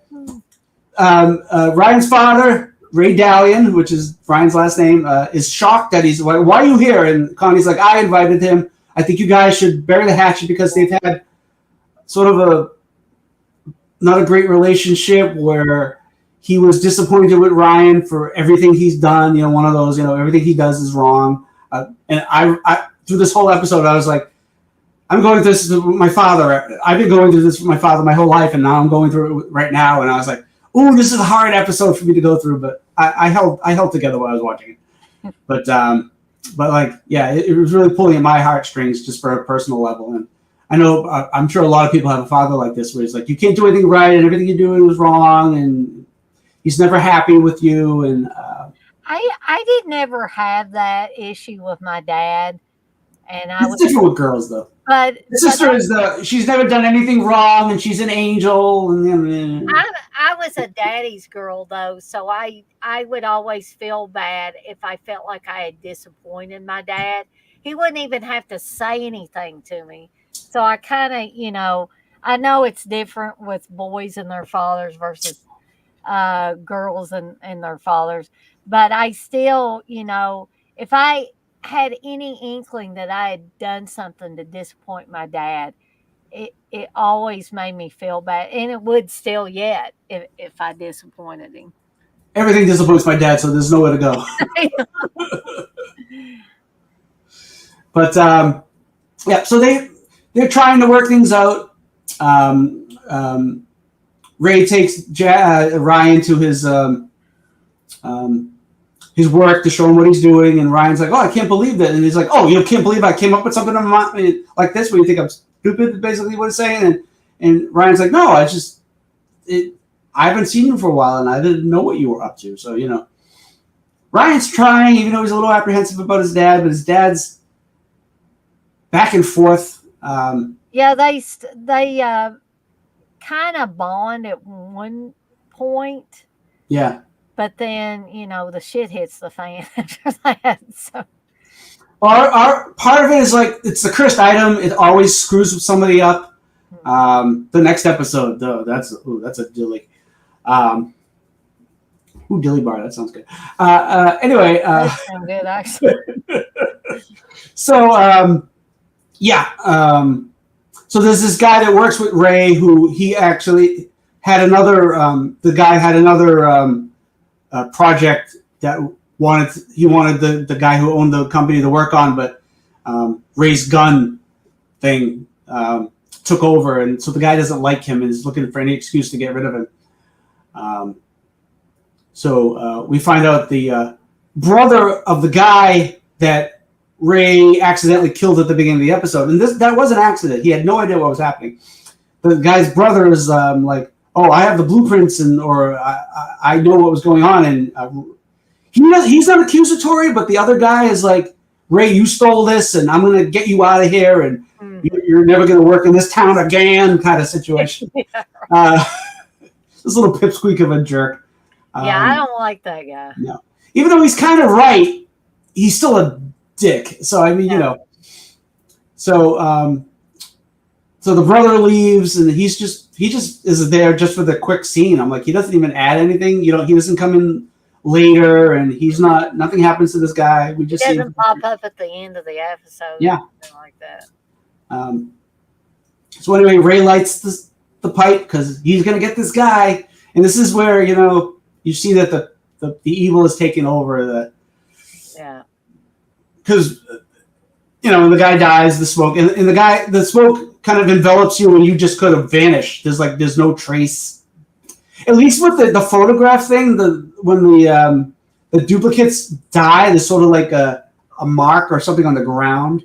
Ryan's father, Ray Dallion, which is Ryan's last name, is shocked that he's like, why are you here? And Connie's like, I invited him. I think you guys should bury the hatchet because they've had sort of not a great relationship where he was disappointed with Ryan for everything he's done. One of those, everything he does is wrong. And I through this whole episode, I was like, I'm going through this with my father. I've been going through this with my father my whole life, and now I'm going through it right now. And I was like, "Ooh, this is a hard episode for me to go through," but I held together while I was watching it. But like, yeah, it was really pulling at my heartstrings just for a personal level. And I know I'm sure a lot of people have a father like this, where he's like, you can't do anything right, and everything you're doing is wrong, and he's never happy with you. And I did never have that issue with my dad, and I it's was, different with girls, though. but The sister is she's never done anything wrong, and she's an angel. And I was a daddy's girl though, so I would always feel bad if I felt like I had disappointed my dad. He wouldn't even have to say anything to me. So I kind of, I know it's different with boys and their fathers versus girls and their fathers, but I still, if I had any inkling that I had done something to disappoint my dad, it always made me feel bad, and it would still yet if I disappointed him. everything disappoints my dad, so there's nowhere to go. But yeah, so they're trying to work things out. Ray takes Ryan to his work to show him what he's doing, and Ryan's like, "Oh, I can't believe that," and he's like, "Oh, you can't believe I came up with something like this? Where you think I'm stupid?" Basically, what he's saying, and Ryan's like, "No, I haven't seen you for a while, and I didn't know what you were up to." So Ryan's trying, even though he's a little apprehensive about his dad, but his dad's back and forth. Yeah, they kind of bond at one point. Yeah. But then, the shit hits the fan after that. So our part of it is like it's the cursed item. It always screws somebody up. The next episode, though, that's a dilly. Dilly bar. That sounds good. Anyway, that sounds good actually. So yeah. So there's this guy that works with Ray who he actually had another. The guy had another project that he wanted the guy who owned the company to work on, but Ray's gun thing took over, and so the guy doesn't like him and is looking for any excuse to get rid of him. So we find out the brother of the guy that Ray accidentally killed at the beginning of the episode, and that was an accident. He had no idea what was happening. The guy's brother is like, "Oh, I have the blueprints, or I know what was going on," and he's not accusatory, but the other guy is like, "Ray, you stole this, and I'm going to get you out of here, and you're never going to work in this town again," kind of situation. Yeah. This little pipsqueak of a jerk. Yeah, I don't like that guy. No, even though he's kind of right, he's still a dick. So I mean, So so the brother leaves, and he just is there just for the quick scene. I'm like, he doesn't even add anything. He doesn't come in later, and nothing happens to this guy. We just he doesn't pop up at the end of the episode. Yeah, something like that. So anyway, Ray lights the pipe because he's gonna get this guy, and this is where you see that the evil is taking over. That because when the guy dies, the smoke and the smoke kind of envelops you, and you just could have vanished. There's no trace. At least with the photograph thing, when the duplicates die, there's sort of like a mark or something on the ground.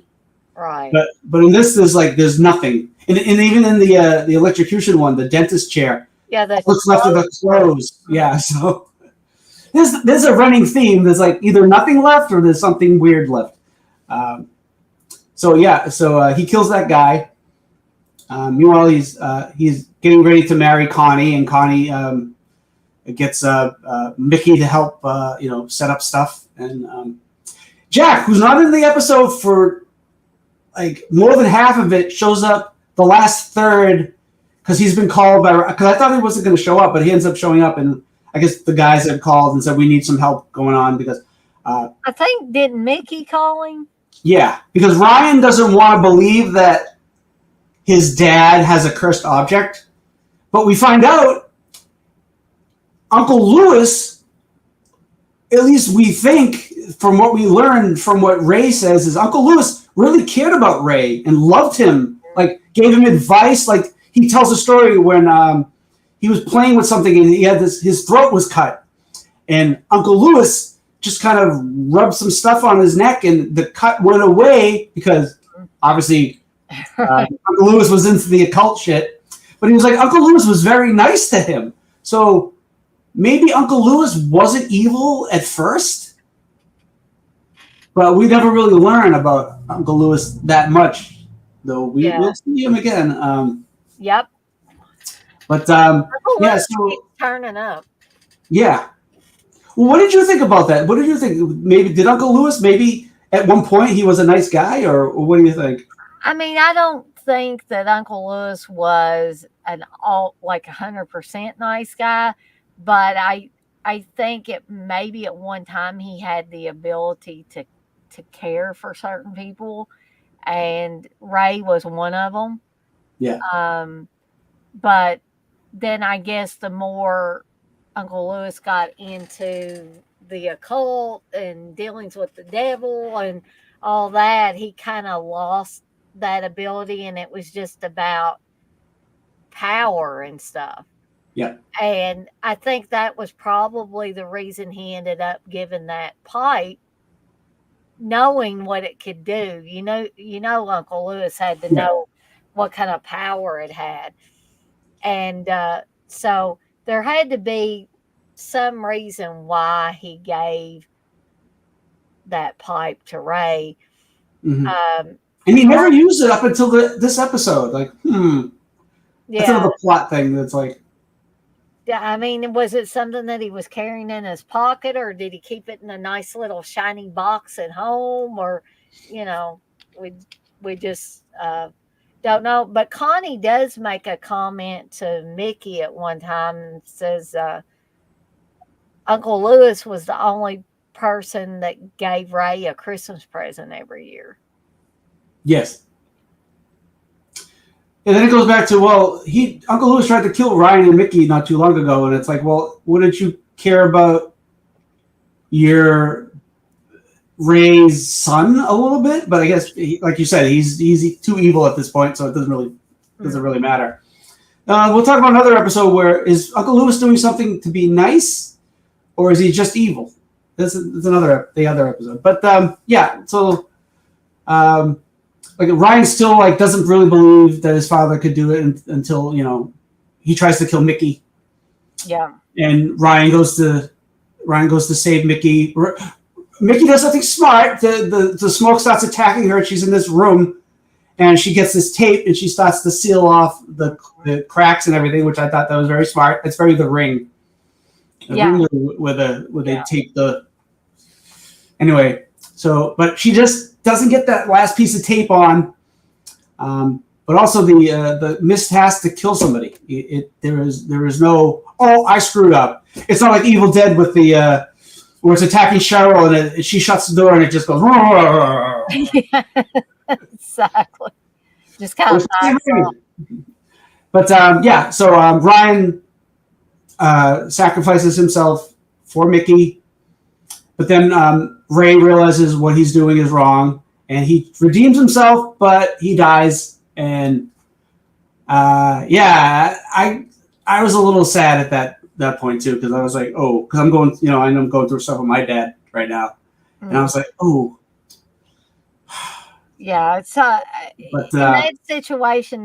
Right. But in this, there's nothing, and even in the electrocution one, the dentist chair. Yeah, what's left of the clothes. Yeah, so there's a running theme. There's like either nothing left or there's something weird left. So he kills that guy. Meanwhile, he's getting ready to marry Connie, and Connie gets Mickey to help set up stuff. And Jack, who's not in the episode for like more than half of it, shows up the last third because he's been called because I thought he wasn't going to show up, but he ends up showing up, and I guess the guys have called and said we need some help going on because I think didn't Mickey call him? Yeah, because Ryan doesn't want to believe that his dad has a cursed object, but we find out Uncle Lewis, at least we think from what we learned from what Ray says, is Uncle Lewis really cared about Ray and loved him, like gave him advice. Like he tells a story when he was playing with something and he had his throat was cut, and Uncle Lewis just kind of rubbed some stuff on his neck, and the cut went away because obviously Uncle Lewis was into the occult shit. But he was like, Uncle Lewis was very nice to him. So maybe Uncle Lewis wasn't evil at first, but we never really learn about Uncle Lewis that much, though we'll see him again. Yep. But Uncle yeah, Lewis so keeps turning up. yeah. Well, what did you think about that? What did you think? Maybe did Uncle Lewis maybe at one point he was a nice guy, or what do you think? I mean, I don't think that Uncle Lewis was an all like 100% nice guy, but I think it maybe at one time he had the ability to care for certain people, and Ray was one of them. Yeah. But then I guess the more Uncle Lewis got into the occult and dealings with the devil and all that, he kind of lost that ability, and it was just about power and stuff. Yeah. And I think that was probably the reason he ended up giving that pipe, knowing what it could do. Uncle Lewis had to Yeah. know what kind of power it had. And so there had to be some reason why he gave that pipe to Ray. Mm-hmm. Um, And he never used it up until this episode. Like, that's yeah. another plot thing that's like, Yeah, I mean, was it something that he was carrying in his pocket, or did he keep it in a nice little shiny box at home? Or, you know, we we just don't know. But Connie does make a comment to Mickey at one time and says Uncle Lewis was the only person that gave Ray a Christmas present every year. yes. And then it goes back to, well, Uncle Lewis tried to kill Ryan and Mickey not too long ago, and it's like, well, wouldn't you care about your Ray's son a little bit? But I guess, like you said, he's too evil at this point, so it doesn't really matter. We'll talk about another episode where is Uncle Lewis doing something to be nice, or is he just evil? This is the other episode. But yeah, so like Ryan still like doesn't really believe that his father could do it until he tries to kill Mickey. Yeah. And Ryan goes to save Mickey. Mickey does something smart. The smoke starts attacking her. She's in this room, and she gets this tape, and she starts to seal off the cracks and everything, which I thought that was very smart. It's very The Ring. Ring where they tape the. Anyway, so but she just doesn't get that last piece of tape on. But also the mist has to kill somebody. There is no I screwed up. It's not like Evil Dead with the where it's attacking Cheryl and she shuts the door and it just goes. Yeah, exactly. Just kind of backs off. But yeah, so Ryan sacrifices himself for Mickey, but then Ray realizes what he's doing is wrong, and he redeems himself, but he dies. And yeah, I was a little sad at that point too, because I was like, oh, because I'm going, I'm going through stuff with my dad right now, and I was like, oh. Yeah, it's But in that situation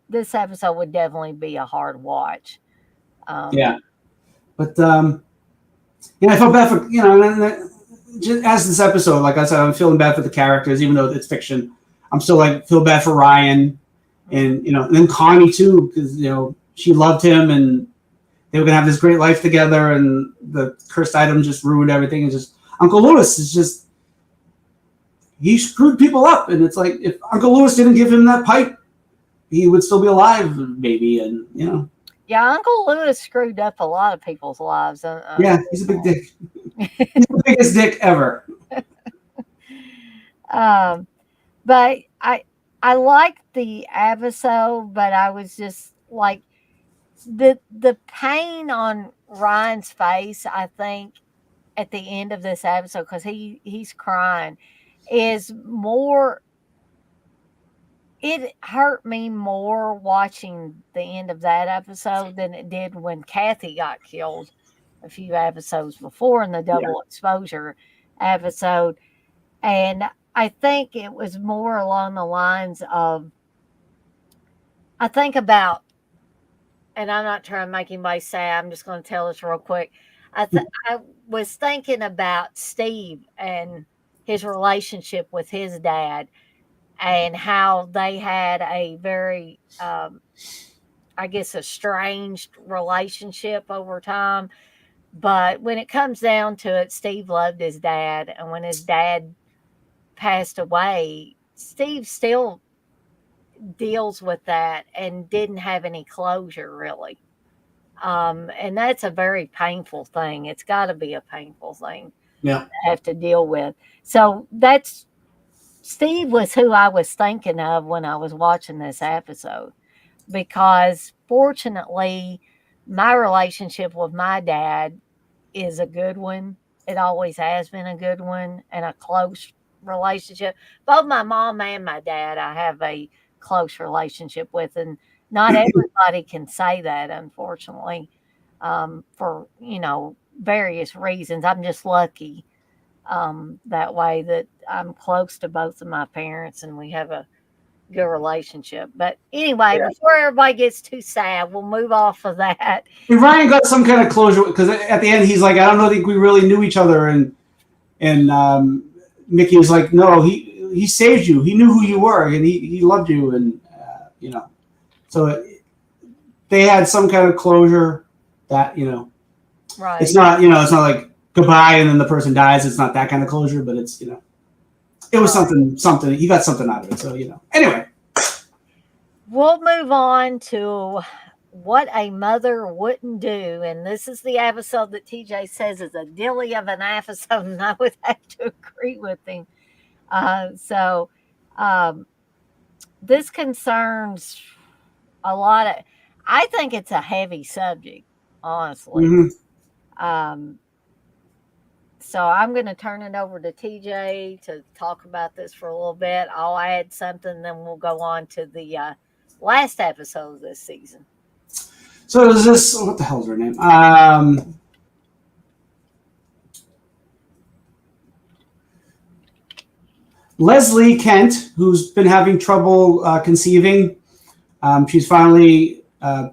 this episode would definitely be a hard watch. Yeah, but I felt bad for just as this episode, like I said, I'm feeling bad for the characters, even though it's fiction. I'm still like feel bad for Ryan, and and then Connie too, because she loved him and they were gonna have this great life together, and the cursed item just ruined everything. And just Uncle Lewis is just he screwed people up, and it's like if Uncle Lewis didn't give him that pipe, he would still be alive, maybe, and Yeah, Uncle Lewis screwed up a lot of people's lives. Yeah, he's a big dick. He's the biggest dick ever. But I liked the episode, but I was just like the pain on Ryan's face, I think, at the end of this episode, because he's crying, is more it hurt me more watching the end of that episode than it did when Kathy got killed a few episodes before in the Yeah. double exposure episode. And I think it was more along the lines of, I think about, and I'm not trying to make anybody sad, I'm just going to tell this real quick. I was thinking about Steve and his relationship with his dad and how they had a very, I guess, estranged relationship over time. But when it comes down to it, Steve loved his dad. And when his dad passed away, Steve still deals with that and didn't have any closure really. And that's a very painful thing. It's got to be a painful thing Yeah. to have to deal with. So that's Steve was who I was thinking of when I was watching this episode because fortunately, my relationship with my dad is a good one. It always has been a good one and a close relationship. Both my mom and my dad, I have a close relationship with, and not everybody can say that, unfortunately, for various reasons. I'm just lucky that way that I'm close to both of my parents and we have a good relationship. But anyway, Yeah. before everybody gets too sad, we'll move off of that. And Ryan got some kind of closure because at the end he's like, I don't think we really knew each other, and Mickey was like, no, he saved you. He knew who you were, and he loved you, and so they had some kind of closure that Right. it's not like goodbye and then the person dies. It's not that kind of closure, but it's it was something he got something out of it. So anyway, we'll move on to what a mother wouldn't do. And this is the episode that TJ says is a dilly of an episode, and I would have to agree with him. So this concerns a lot of, I think it's a heavy subject, honestly. So I'm going to turn it over to TJ to talk about this for a little bit. I'll add something, then we'll go on to the last episode of this season. So is this, what the hell's her name? Leslie Kent, who's been having trouble conceiving. She's finally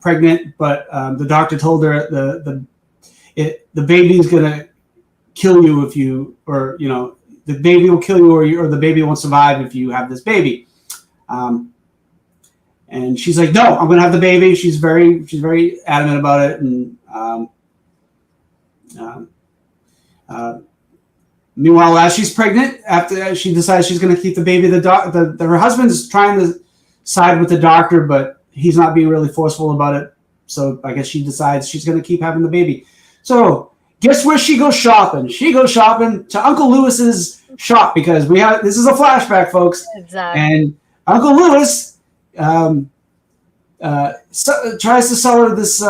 pregnant, but the doctor told her the baby's gonna kill you if you, or the baby will kill you, or the baby won't survive if you have this baby. And she's like, no, I'm gonna have the baby. She's very adamant about it, and meanwhile, as she's pregnant, after she decides she's going to keep the baby, her husband's trying to side with the doctor, but he's not being really forceful about it. So I guess she decides she's going to keep having the baby. So guess where she goes shopping? She goes shopping to Uncle Lewis's shop because this is a flashback, folks. Exactly. And Uncle Lewis tries to sell her this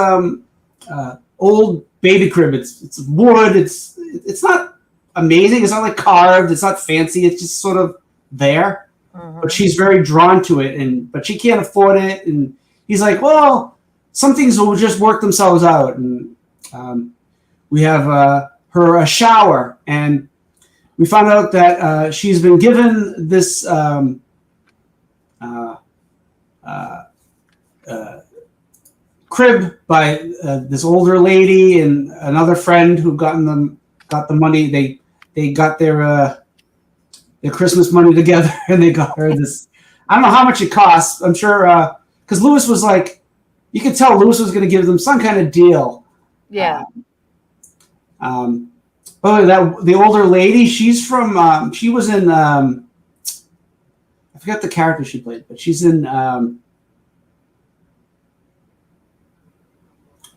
old baby crib. It's wood. It's not amazing. It's not like carved. It's not fancy. It's just sort of there. But she's very drawn to it, but she can't afford it. And he's like, well, some things will just work themselves out. And we have her a shower, and we found out that she's been given this crib by this older lady and another friend who got the money. They got their Christmas money together, and they got her this. I don't know how much it costs. I'm sure because Lewis was like, you could tell Lewis was going to give them some kind of deal. Yeah. The older lady, she's from. She was in. I forgot the character she played, but she's in. I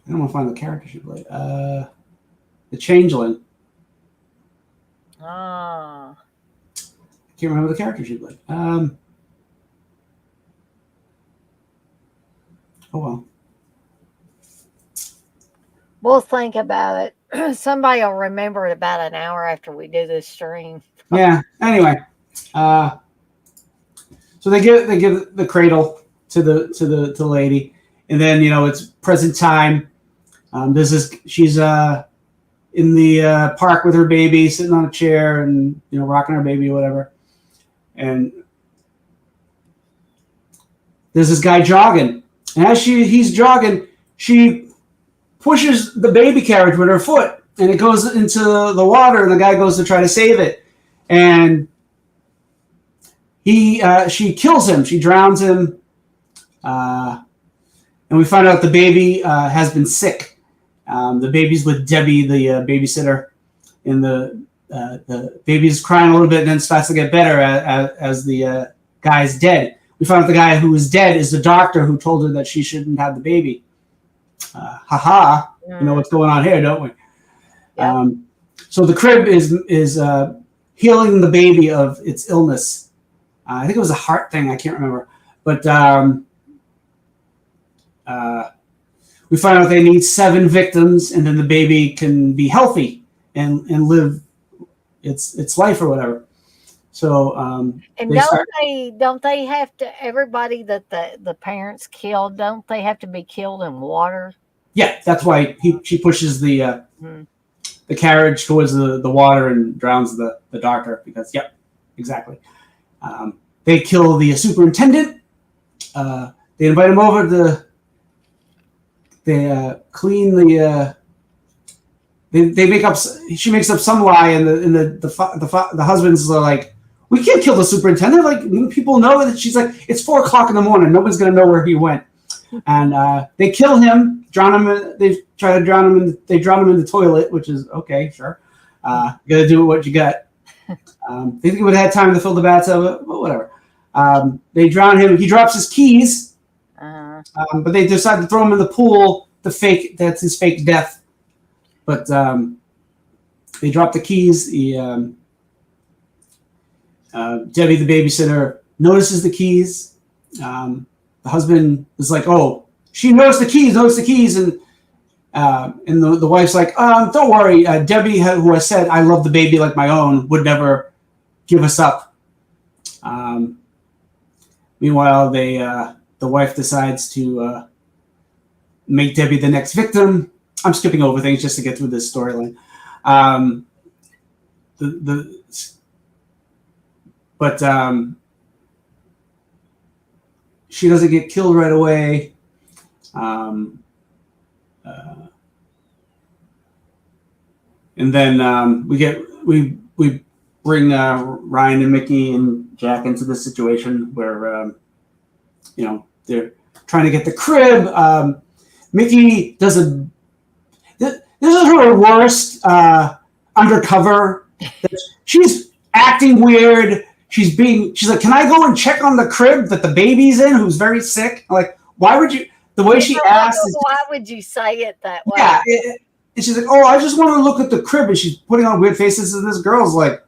don't want to find the character she played. The Changeling. Ah. I can't remember the character she played. Oh well. We'll think about it. Somebody will remember it about an hour after we do this stream. Yeah. Anyway, so So they give the cradle to the lady, and then it's present time. She's in the park with her baby, sitting on a chair and rocking her baby or whatever, and there's this guy jogging, and as he's jogging, she pushes the baby carriage with her foot, and it goes into the water, and the guy goes to try to save it, and she kills him. She drowns him, and we find out the baby has been sick. The baby's with Debbie, the babysitter, and the baby's crying a little bit, and then starts to get better as the guy's dead. We found out the guy who is dead is the doctor who told her that she shouldn't have the baby. Haha, you know what's going on here, don't we? Yep. So the crib is healing the baby of its illness. I think it was a heart thing. I can't remember. But we find out they need 7 victims, and then the baby can be healthy and live its life or whatever. So and don't they have to, everybody that the parents killed, don't they have to be killed in water? Yeah, that's why she pushes the carriage towards the water and drowns the doctor, because exactly. They kill the superintendent. They invite him over they clean the. They make up. She makes up some lie, and the husbands are like, "We can't kill the superintendent. Like, people know that." She's like, "It's 4:00 in the morning. Nobody's gonna know where he went." And they kill him, drown him. They try to drown him. They drown him in the toilet, which is okay, sure. You gotta do what you got. They think he would have had time to fill the bathtub, but whatever. They drown him. He drops his keys, but they decide to throw him in the pool. That's his fake death. But they drop the keys. Debbie, the babysitter, notices the keys. The husband is like, "Oh, she knows the keys, and the wife's like, don't worry, Debbie, who I said I love the baby like my own, would never give us up." Meanwhile, the wife decides to make Debbie the next victim. I'm skipping over things just to get through this storyline. But she doesn't get killed right away. And then we bring Ryan and Mickey and Jack into the situation where they're trying to get the crib. Mickey does this is her worst undercover. She's acting weird. She's like, "Can I go and check on the crib that the baby's in, who's very sick?" Like, why would you? The way she asked. Why would you say it that way? Yeah. And she's like, "Oh, I just want to look at the crib," and she's putting on weird faces, and this girl's like,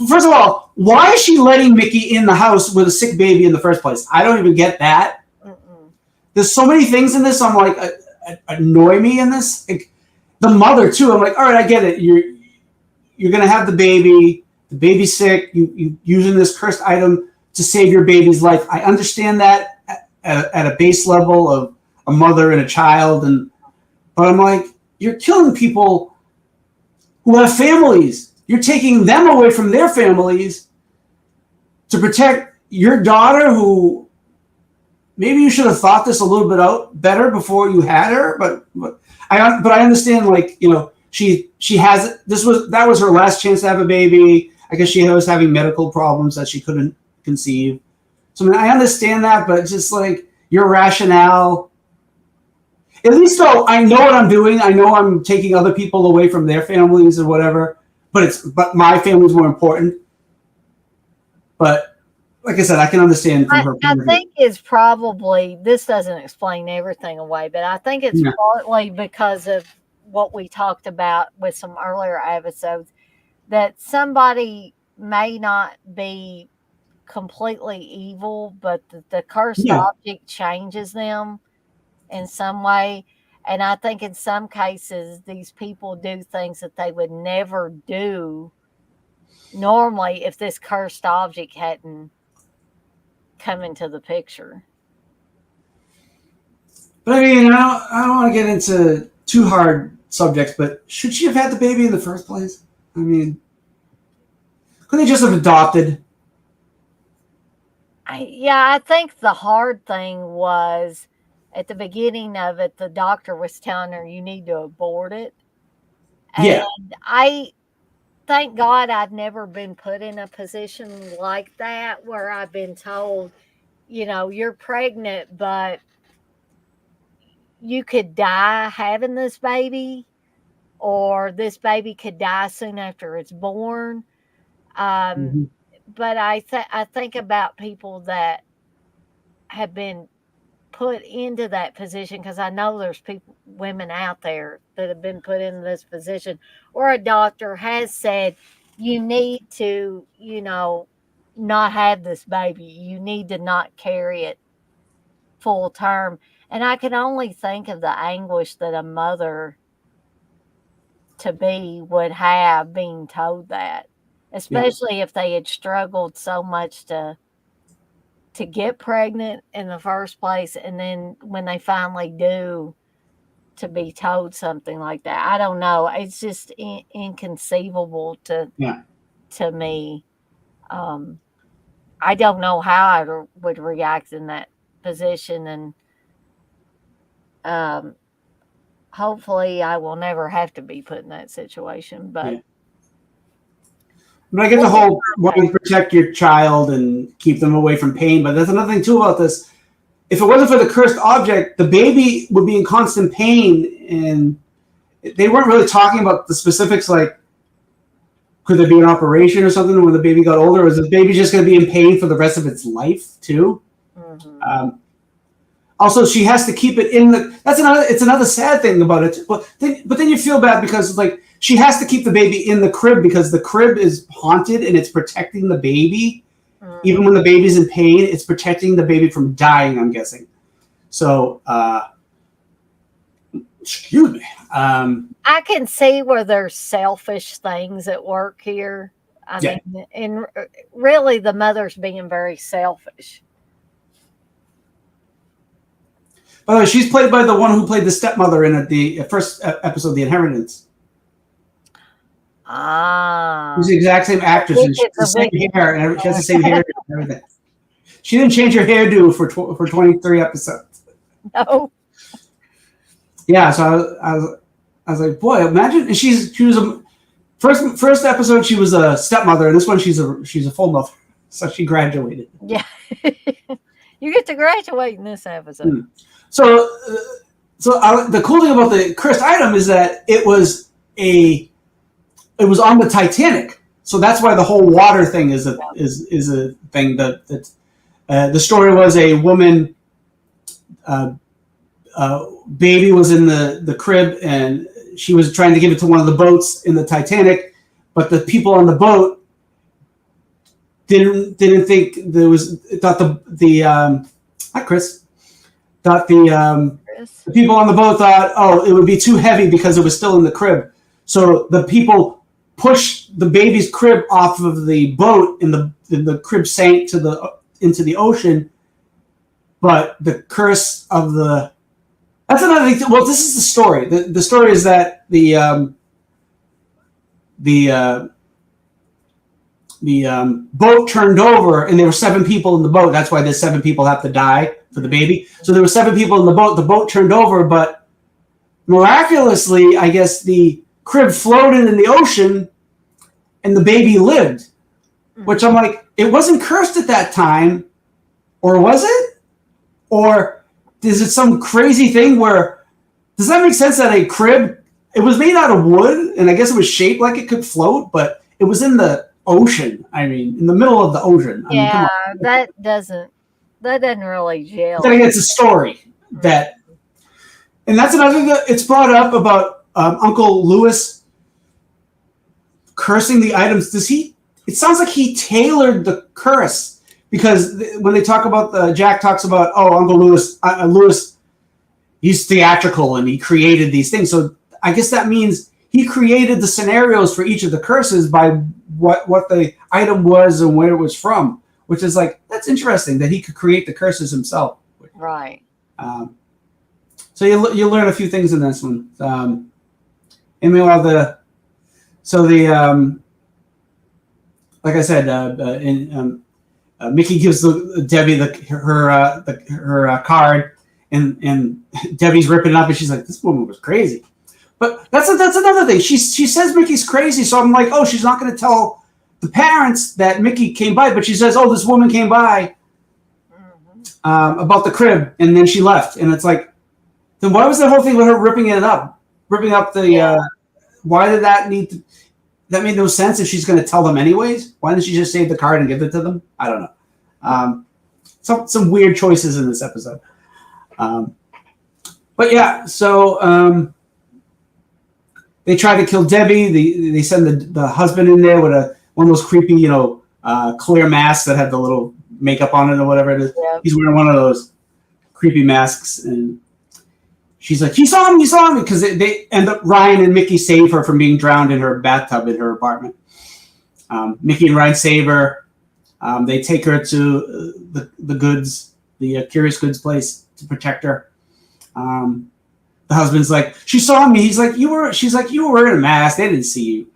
first of all, why is she letting Mickey in the house with a sick baby in the first place? I don't even get that. There's so many things in this I'm like annoy me in this. Like, the mother too. I'm like, all right, I get it. You're gonna have the baby's sick. You using this cursed item to save your baby's life. I understand that at a base level of a mother and a child, but I'm like, you're killing people who have families. You're taking them away from their families to protect your daughter, who maybe you should have thought this a little bit out better before you had her. But I understand, like, she has that was her last chance to have a baby. I guess she was having medical problems that she couldn't conceive. So I mean, I understand that, but it's just like your rationale. At least though, I know what I'm doing. I know I'm taking other people away from their families or whatever. But my family's more important. But like I said, I can understand from her point of view. I think it's probably, this doesn't explain everything away, but I think it's partly because of what we talked about with some earlier episodes, that somebody may not be completely evil, but the cursed object changes them in some way. And I think in some cases, these people do things that they would never do normally if this cursed object hadn't come into the picture. But I mean, I don't want to get into too hard subjects, but should she have had the baby in the first place? I mean, couldn't they just have adopted? I think the hard thing was at the beginning of it, the doctor was telling her you need to abort it. Yeah. And I thank God I've never been put in a position like that where I've been told, you're pregnant, but you could die having this baby, or this baby could die soon after it's born. Um, Mm-hmm. but I think about people that have been put into that position, because I know there's women out there that have been put in this position, or a doctor has said you need to, not have this baby. You need to not carry it full term. And I can only think of the anguish that a mother to be would have being told that, Yeah. especially if they had struggled so much to get pregnant in the first place, and then when they finally do, to be told something like that. I don't know. It's just inconceivable Yeah. to me. I don't know how I would react in that position, and um, hopefully I will never have to be put in that situation. But Yeah. But I get the whole wanting to protect your child and keep them away from pain. But there's another thing too about this. If it wasn't for the cursed object, the baby would be in constant pain, and they weren't really talking about the specifics. Like, could there be an operation or something when the baby got older? Or is the baby just going to be in pain for the rest of its life too? Mm-hmm. Also, she has to keep it in the. It's another sad thing about it. But then you feel bad because like she has to keep the baby in the crib because the crib is haunted and it's protecting the baby. Mm-hmm. Even when the baby's in pain, it's protecting the baby from dying. I'm guessing. So, excuse me. I can see where there's selfish things at work here. I mean, and really the mother's being very selfish. By the way, she's played by the one who played the stepmother in the first episode, The Inheritance. She's the exact same actress. And she has the same hair, and she has the same hair and everything. She didn't change her hairdo for 23 episodes. No. Yeah, so I was like, boy, imagine. And she was a first episode. She was a stepmother, and this one she's a full mother. So she graduated. Yeah, you get to graduate in this episode. So the cool thing about the cursed item is that it was on the Titanic. So that's why the whole water thing is a thing. That the story was a woman. Baby was in the crib, and she was trying to give it to one of the boats in the Titanic, but the people on the boat didn't think there was thought hi Chris thought the people on the boat thought it would be too heavy because it was still in the crib, so the people pushed the baby's crib off of the boat, and the crib sank into the ocean, but the curse of the That's another thing. Well, this is the story. The story is that the boat turned over, and there were 7 people in the boat. That's why the 7 people have to die for the baby. So there were 7 people in the boat. The boat turned over, but miraculously, I guess the crib floated in the ocean, and the baby lived. Which I'm like, it wasn't cursed at that time, or was it? Or is it some crazy thing where, does that make sense that a crib, it was made out of wood, and I guess it was shaped like it could float, but it was in the ocean. I mean, in the middle of the ocean. I mean, that doesn't really gel. Then it's a story that, and that's another thing that it's brought up about Uncle Lewis cursing the items. It sounds like he tailored the curse. Because when they talk about Jack talks about, Uncle Lewis, he's theatrical and he created these things. So I guess that means he created the scenarios for each of the curses by what the item was and where it was from. which is like, that's interesting that he could create the curses himself. Right. So you learn a few things in this one. And meanwhile, like I said, Mickey gives Debbie her card, and Debbie's ripping it up, and she's like, "This woman was crazy." But that's another thing. She says Mickey's crazy, so I'm like, oh, she's not going to tell the parents that Mickey came by, but she says, oh, this woman came by about the crib, and then she left, and it's like, then why was that whole thing with her ripping up the? Why did that need to? That made no sense if she's going to tell them anyways. Why didn't she just save the card and give it to them? I don't know. Some weird choices in this episode. But yeah, so they try to kill Debbie. They send the husband in there with one of those creepy, clear masks that have the little makeup on it or whatever it is. Yep. He's wearing one of those creepy masks, and she's like, he saw me, because they end up, Ryan and Mickey save her from being drowned in her bathtub in her apartment. Mickey and Ryan save her. They take her to the goods, the Curious Goods place to protect her. The husband's like, she saw me. He's like, she's like, you were wearing a mask. They didn't see you.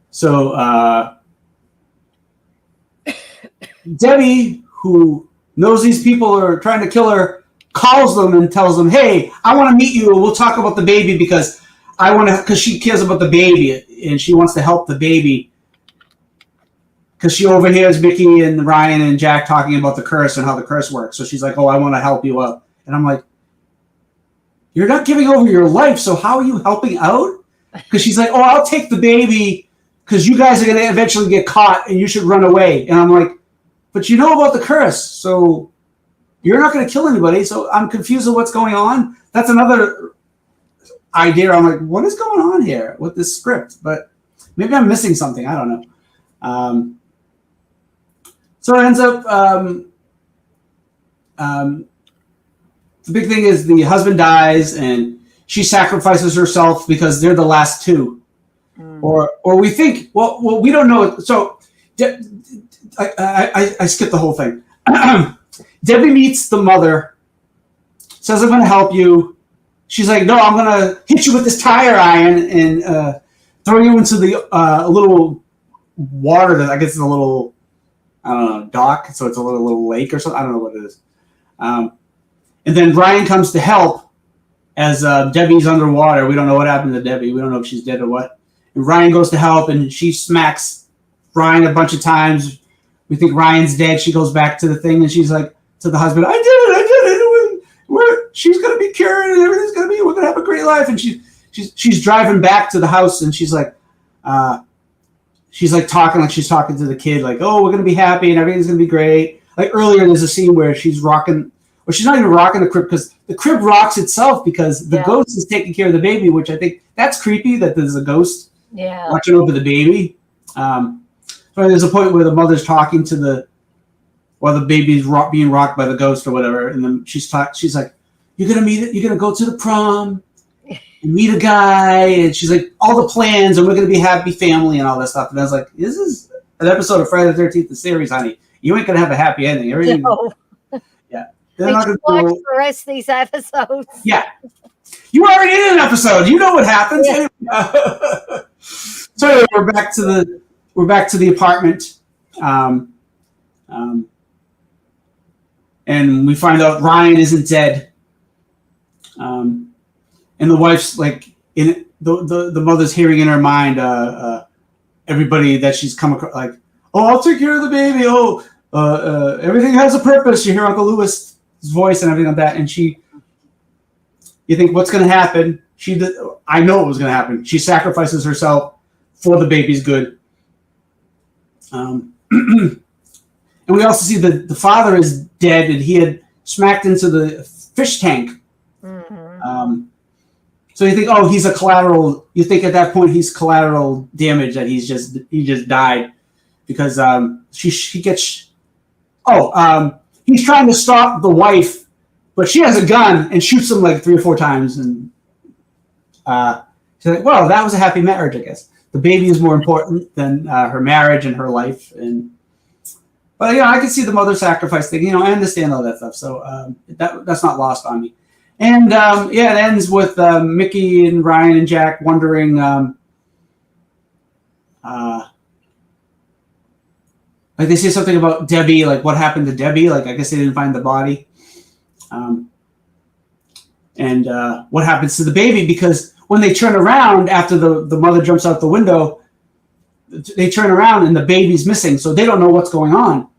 So Debbie, who knows these people are trying to kill her, calls them and tells them, hey, I want to meet you, and we'll talk about the baby because she cares about the baby and she wants to help the baby because she overhears Mickey and Ryan and Jack talking about the curse and how the curse works. So she's like, oh, I want to help you out. And I'm like, you're not giving over your life, so how are you helping out? Because she's like, oh, I'll take the baby because you guys are going to eventually get caught and you should run away. And I'm like, but you know about the curse, so you're not going to kill anybody. So I'm confused with what's going on. That's another idea. I'm like, what is going on here with this script? But maybe I'm missing something. I don't know. So it ends up, the big thing is the husband dies and she sacrifices herself because they're the last two. Or we think, well, we don't know. So I skipped the whole thing. Debbie meets the mother, says, I'm going to help you. She's like, no, I'm going to hit you with this tire iron and throw you into the little water that I guess is a little, I don't know, dock. So it's a little lake or something. I don't know what it is. And then Ryan comes to help as Debbie's underwater. We don't know what happened to Debbie. We don't know if she's dead or what. And Ryan goes to help, and she smacks Ryan a bunch of times. We think Ryan's dead. She goes back to the thing, and she's like to the husband, I did it. She's going to be cured, and everything's going to be, we're going to have a great life. And she's driving back to the house, and she's like talking like she's talking to the kid, like, oh, we're going to be happy, and everything's going to be great. Like earlier, there's a scene where she's rocking, or she's not even rocking the crib because the crib rocks itself because the ghost is taking care of the baby, which I think that's creepy that there's a ghost watching over the baby. So there's a point where the mother's talking to while the baby's being rocked by the ghost or whatever, and then she's like, you're gonna go to the prom and meet a guy, and she's like, all the plans, and we're gonna be a happy family and all that stuff. And I was like, this is an episode of Friday the 13th the Series, honey. You ain't gonna have a happy ending. Everything. No. Yeah. They're not gonna watch the rest of these episodes. Yeah. You already in an episode. You know what happens. Yeah. So anyway, we're back to the apartment. And we find out Ryan isn't dead. And the wife's like in the mother's hearing in her mind everybody that she's come across, like, oh, I'll take care of the baby. Oh, everything has a purpose. You hear Uncle Lewis's voice and everything like that, and you think, what's going to happen? I know what was going to happen. She sacrifices herself for the baby's good. And we also see the father is dead, and he had smacked into the fish tank. Mm-hmm. So you think, oh, he's a collateral. You think at that point he's collateral damage, that he just died because she gets. He's trying to stop the wife, but she has a gun and shoots him like 3 or 4 times, and she's like, well, that was a happy marriage, I guess. the baby is more important than her marriage and her life. But I can see the mother sacrifice thing. I understand all that stuff. So that's not lost on me. And it ends with Mickey and Ryan and Jack wondering. Like they say something about Debbie, like what happened to Debbie. Like I guess they didn't find the body. And what happens to the baby? Because when they turn around after the mother jumps out the window, they turn around and the baby's missing. So they don't know what's going on.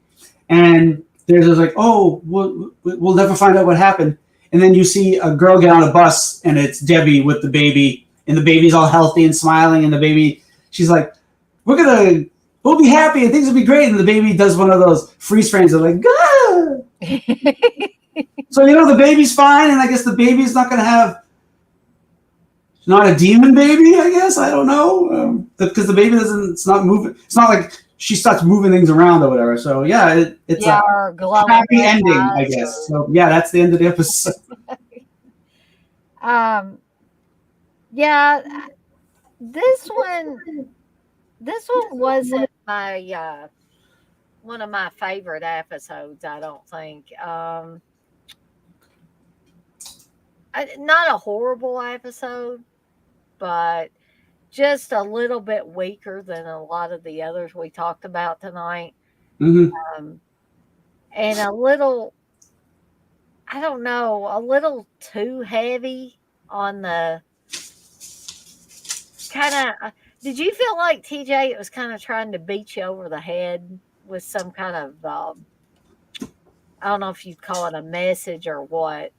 And they're just like, oh, we'll never find out what happened. And then you see a girl get on a bus and it's Debbie with the baby. And the baby's all healthy and smiling. And the baby, she's like, we'll be happy and things will be great. And the baby does one of those freeze frames of like, ah! So, the baby's fine. And I guess the baby's not going to have, not a demon baby, I guess. I don't know. Because the baby it's not moving. It's not like she starts moving things around or whatever. So, it's a happy ending, I guess. So, that's the end of the episode. This one wasn't my one of my favorite episodes, I don't think. Not a horrible episode, but just a little bit weaker than a lot of the others we talked about tonight. Mm-hmm. And a little, I don't know, a little too heavy on the kind of. Did you feel like TJ? It was kind of trying to beat you over the head with some kind of, I don't know if you'd call it a message or what.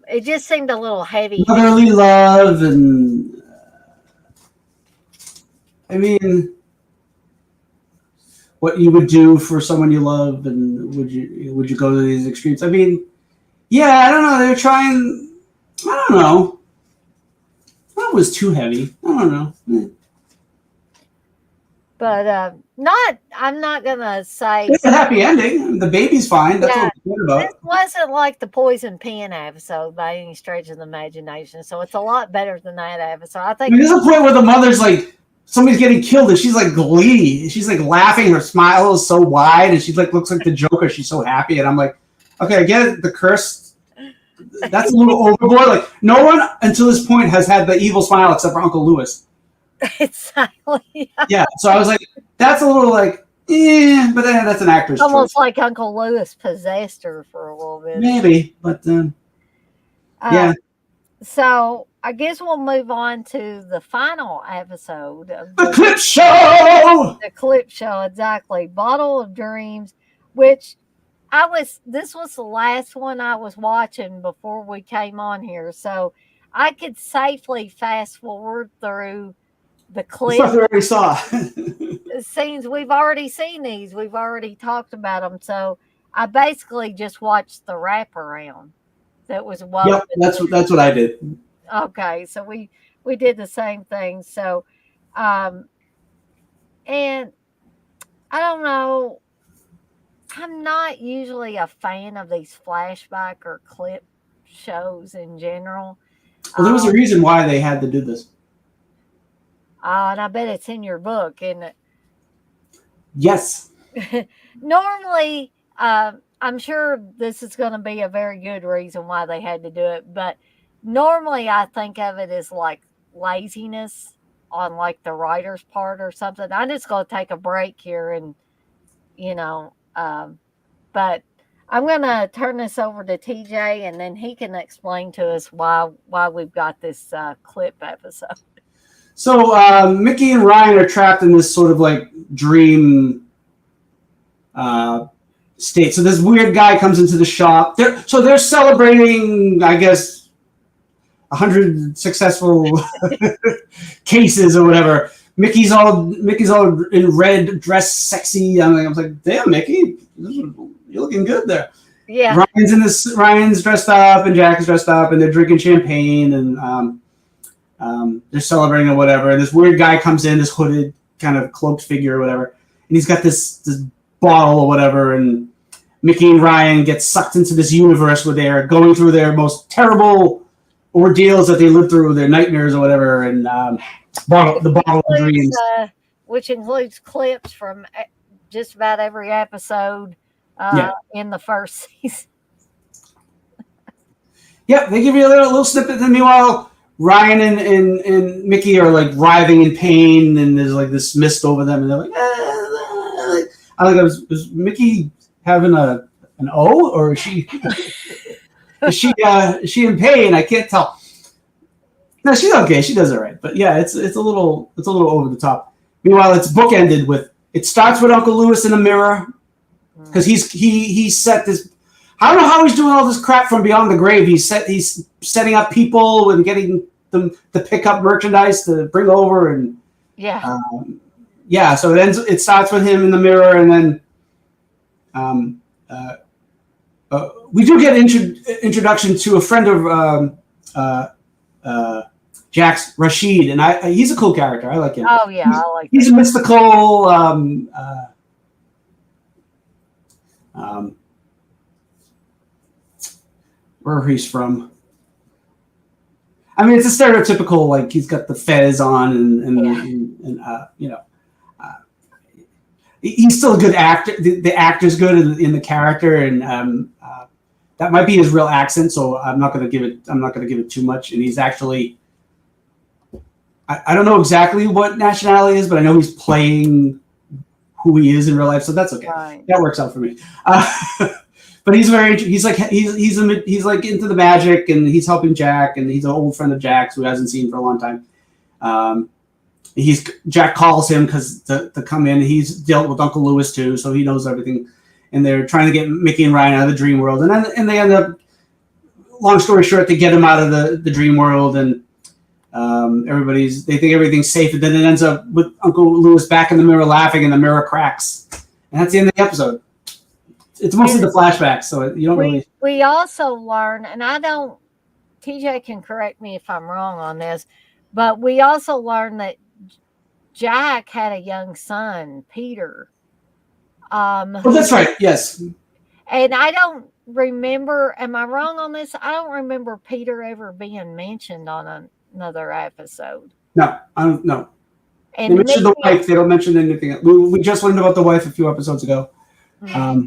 It just seemed a little heavy. Motherly love, and I mean, what you would do for someone you love, and would you go to these extremes? I mean, I don't know. They were trying. I don't know. That was too heavy. I don't know. But I'm not gonna say it's a happy ending. The baby's fine. That's what we're about. It wasn't like the Poison Pen episode by any stretch of the imagination. So it's a lot better than that episode. I think there's a point where the mother's like, somebody's getting killed, and she's like glee. She's like laughing. Her smile is so wide, and she like looks like the Joker. She's so happy, and I'm like, okay, I get it. The curse. That's a little overboard. Like no one until this point has had the evil smile except for Uncle Lewis. Exactly. Yeah, so I was like, that's a little like, but then that's an actor's almost choice. Like Uncle Lewis possessed her for a little bit. Maybe, but yeah. So I guess we'll move on to the final episode of the clip show. The clip show, exactly. Bottle of Dreams, which this was the last one I was watching before we came on here, so I could safely fast forward through the clip. Stuff we already saw. Scenes we've already seen these. We've already talked about them. So I basically just watched the wraparound that was woven. Yep, that's what I did. Okay, so we did the same thing. So, and I don't know. I'm not usually a fan of these flashback or clip shows in general. Well, there was a reason why they had to do this. And I bet it's in your book, isn't it? Yes. Normally, I'm sure this is going to be a very good reason why they had to do it, but normally I think of it as like laziness on like the writer's part or something. I'm just going to take a break here and, but I'm going to turn this over to TJ and then he can explain to us why we've got this clip episode. So Mickey and Ryan are trapped in this sort of like dream state. So this weird guy comes into the shop. They're celebrating, I guess, 100 successful cases or whatever. Mickey's all in red, dressed sexy. I was like, damn, Mickey, you're looking good there. Yeah. Ryan's dressed up and Jack is dressed up and they're drinking champagne and they're celebrating or whatever. And this weird guy comes in, this hooded kind of cloaked figure or whatever, and he's got this bottle or whatever. And Mickey and Ryan get sucked into this universe where they're going through their most terrible ordeals that they lived through, their nightmares or whatever. And The bottle of dreams. Which includes clips from just about every episode Yeah. in the first season. Yep, they give you a little snippet, and meanwhile, Ryan and Mickey are like writhing in pain, and there's like this mist over them, and they're like, I like, was Mickey having an O, or is she is she in pain? I can't tell. No, she's okay. She does it right, but yeah, it's a little over the top. Meanwhile, it's bookended with it starts with Uncle Lewis in the mirror because he set this. I don't know how he's doing all this crap from beyond the grave. He's setting up people and getting them to pick up merchandise to bring over, and so it starts with him in the mirror, and then we do get introduction to a friend of Jack's, Rashid, and he's a cool character. I like him. Oh yeah, I like. He's a mystical. Where he's from. I mean, it's a stereotypical, like he's got the fez on, and he's still a good actor. The actor's good in the character, and that might be his real accent. So I'm not going to give it too much. And he's actually, I don't know exactly what nationality is, but I know he's playing who he is in real life, so that's okay. Right. That works out for me. But he's he's like into the magic, and he's helping Jack, and he's an old friend of Jack's who hasn't seen for a long time. Jack calls him to come in. He's dealt with Uncle Lewis too, so he knows everything. And they're trying to get Mickey and Ryan out of the dream world, and they end up. Long story short, they get him out of the dream world, and they think everything's safe, and then it ends up with Uncle Lewis back in the mirror laughing, and the mirror cracks, and that's the end of the episode. It's mostly the flashbacks, so you don't really. We also learn, and TJ can correct me if I'm wrong on this, but we also learn that Jack had a young son, Peter. That's right. Yes. And I don't remember. Am I wrong on this? I don't remember Peter ever being mentioned on another episode. No, I don't know. And they mentioned the wife. They don't mention anything. We just learned about the wife a few episodes ago. Mm-hmm.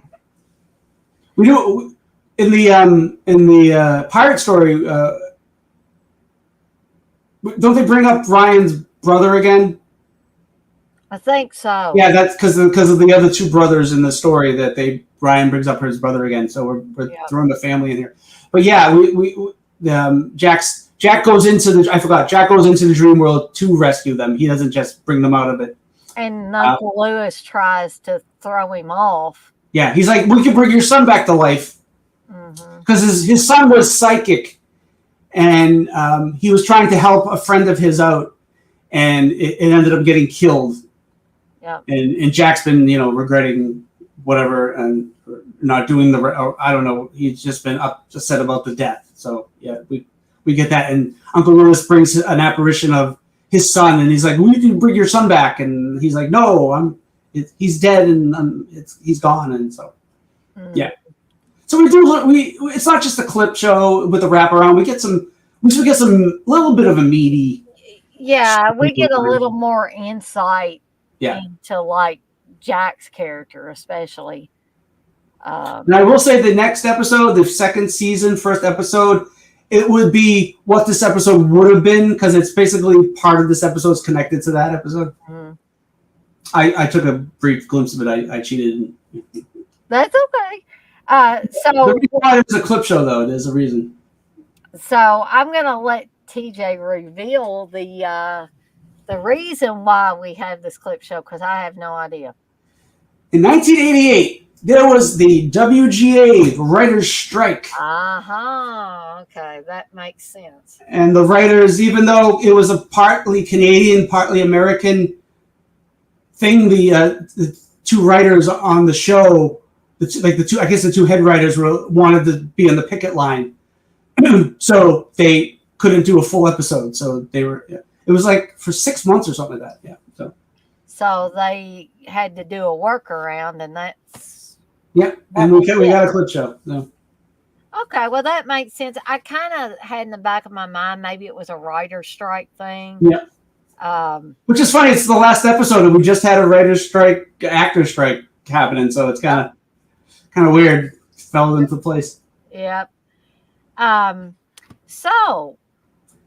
We do in the pirate story. Don't they bring up Ryan's brother again? I think so. Yeah, that's because of the other two brothers in the story that Ryan brings up his brother again. So we're throwing the family in here. But yeah, Jack goes into the dream world to rescue them. He doesn't just bring them out of it. And Uncle Lewis tries to throw him off. Yeah, he's like, we can bring your son back to life. Because his son was psychic, and he was trying to help a friend of his out, and it ended up getting killed. Yeah. And Jack's been, regretting whatever and not doing I don't know. He's just been upset about the death. So yeah, we get that. And Uncle Lewis brings an apparition of his son, and he's like, "Well, you can bring your son back." And he's like, "No, he's dead, and he's gone." And so, yeah. So it's not just a clip show with a wraparound. We get some little bit of a meaty. Yeah, we get a little more insight into like Jack's character, especially. And I will say the next episode, the second season, first episode, it would be what this episode would have been, because it's basically part of this episode is connected to that episode. Mm. I took a brief glimpse of it. I cheated. That's okay. So the reason why it's a clip show, though, there's a reason. So I'm gonna let TJ reveal the reason why we have this clip show, because I have no idea. In 1988, there was the WGA writers' strike. Okay, that makes sense. And the writers, even though it was a partly Canadian, partly American thing, the two writers on the show, the two head writers wanted to be on the picket line, so they couldn't do a full episode. So it was like for 6 months or something like that. Yeah. So they had to do a workaround, and that's and we got a clip show. So. Okay, well that makes sense. I kind of had in the back of my mind maybe it was a writer's strike thing. Yeah. Which is funny. It's the last episode, and we just had a writer's strike, actor strike happening, so it's kind of weird. Fell into place. Yep. So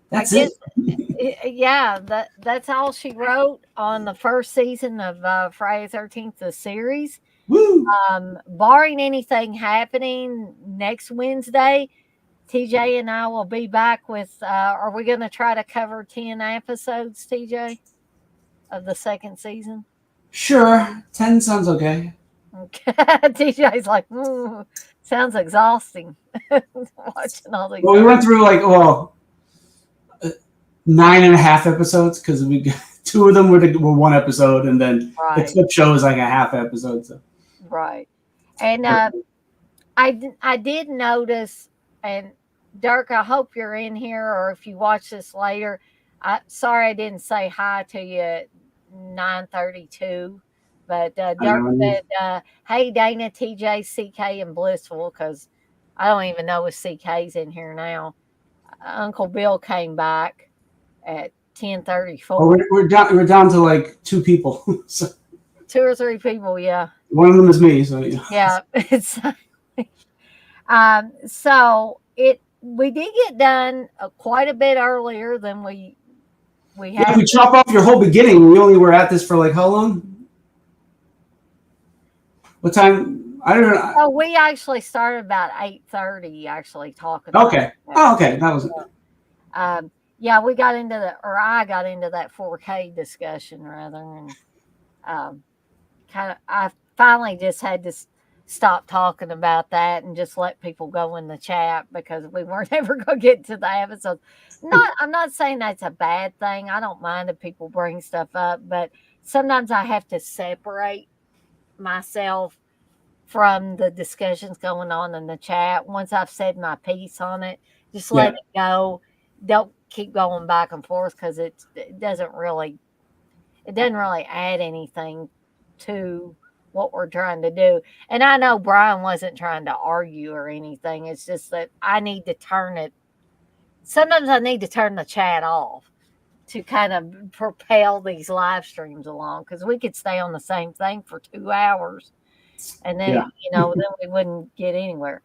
That's I guess, it. yeah, that's all she wrote on the first season of Friday 13th the series. Woo! Barring anything happening next Wednesday, TJ and I will be back with. Are we going to try to cover 10 episodes, TJ, of the second season? Sure, 10 sounds okay. Okay. TJ's like, sounds exhausting watching all these. Well, we went through 9.5 episodes because we got, 2 of them were one episode, and then the clip show is like a half episode. So. Right, and I did notice, and Dirk, I hope you're in here, or if you watch this later, sorry I didn't say hi to you at 9:32, but Dirk said, "Hey Dana, TJ, CK, and Blissful," because I don't even know if CK's in here now. Uncle Bill came back at 10:34. Oh, we're down to like 2 people. So. 2 or 3 people, yeah. One of them is me, so yeah. It's so we did get done quite a bit earlier than we had. Yeah, if we chop off your whole beginning, we only were at this for like how long? What time? I don't know. Oh, we actually started about 8:30. Actually talking. Okay. Okay, that was. Yeah, we got into I got into that 4K discussion rather, and I finally just had to stop talking about that and just let people go in the chat because we weren't ever going to get to the episode. I'm not saying that's a bad thing. I don't mind if people bring stuff up, but sometimes I have to separate myself from the discussions going on in the chat. Once I've said my piece on it, just let it go. Don't keep going back and forth because it doesn't really add anything to what we're trying to do. And I know Brian wasn't trying to argue or anything. It's just that I need to turn it. Sometimes I need to turn the chat off to kind of propel these live streams along because we could stay on the same thing for 2 hours and then, then we wouldn't get anywhere.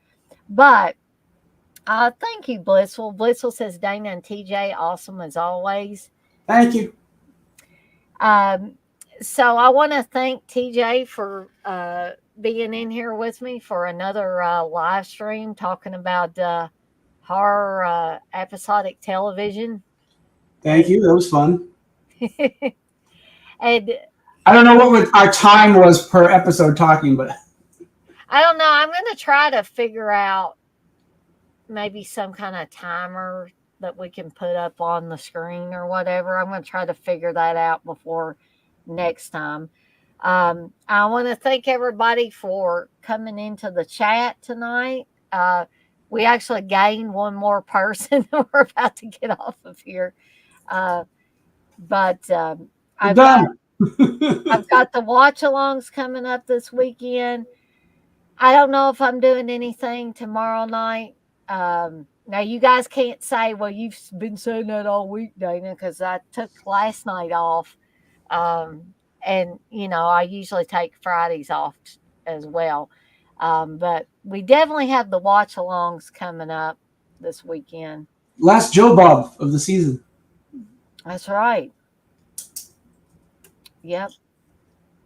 But thank you, Blissful. Blissful says Dana and TJ, awesome as always. Thank you. So I want to thank TJ for being in here with me for another live stream talking about horror episodic television. Thank you. That was fun. And I don't know what our time was per episode talking, but I don't know. I'm going to try to figure out maybe some kind of timer that we can put up on the screen or whatever. I'm going to try to figure that out before next time. I want to thank everybody for coming into the chat tonight. We actually gained one more person. We're about to get off of here. But I've got the watch alongs coming up this weekend. I don't know if I'm doing anything tomorrow night. Now you guys can't say, well, you've been saying that all week, Dana, because I took last night off. And I usually take Fridays off as well. But we definitely have the watch alongs coming up this weekend. Last Joe Bob of the season. That's right. Yep.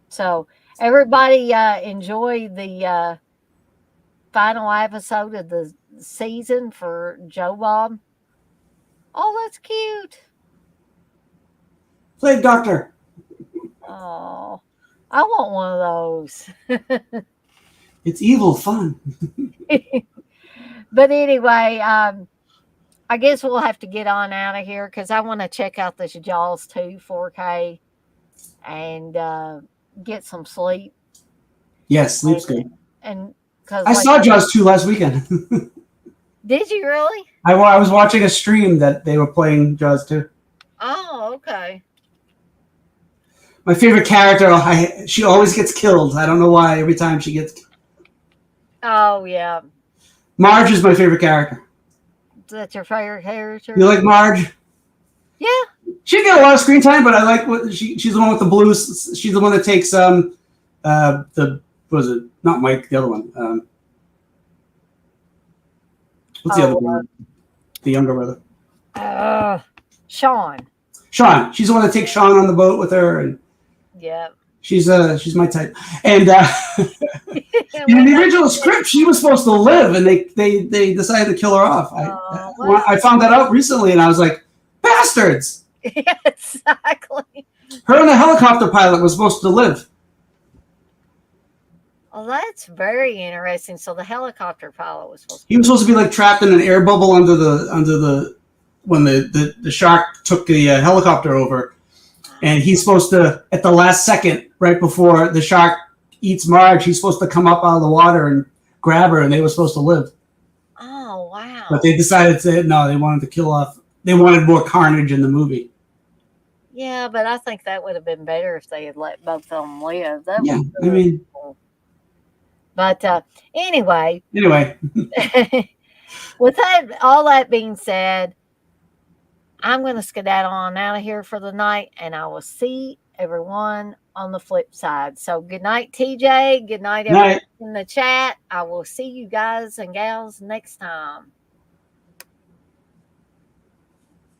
So everybody enjoy the final episode of the season for Joe Bob. Oh, that's cute. Plague Doctor. Oh, I want one of those. It's evil fun. But anyway, I guess we'll have to get on out of here because I want to check out this Jaws 2 4K and get some sleep. Yes, sleep's good. And I saw Jaws 2 last weekend. Did you really? I was watching a stream that they were playing Jaws 2. Oh, okay. My favorite character, she always gets killed. I don't know why. Every time she gets killed. Oh, yeah. Marge is my favorite character. That's your favorite character? You like Marge? Yeah. She get a lot of screen time, but I like what she's the one with the blues. She's the one that takes the what was it, not Mike, the other one. What's the other brother? The younger brother. Sean. Sean. She's the one that takes Sean on the boat with her, and Yeah. she's my type. And in the original script, she was supposed to live, and they decided to kill her off. I found that out recently, and I was like, bastards! Yeah, exactly. Her and the helicopter pilot was supposed to live. Well, that's very interesting. So the helicopter pilot was supposed to. He was supposed to be like trapped in an air bubble under the when the shark took the helicopter over, and he's supposed to, at the last second, right before the shark eats Marge, he's supposed to come up out of the water and grab her, and they were supposed to live. Oh, wow. But they decided they wanted to kill off. They wanted more carnage in the movie. Yeah, but I think that would have been better if they had let both of them live. Yeah, I mean. Cool. But anyway. With all that being said, I'm going to skedaddle on out of here for the night, and I will see everyone on the flip side. So good night, TJ. Good night, everyone in the chat. I will see you guys and gals next time.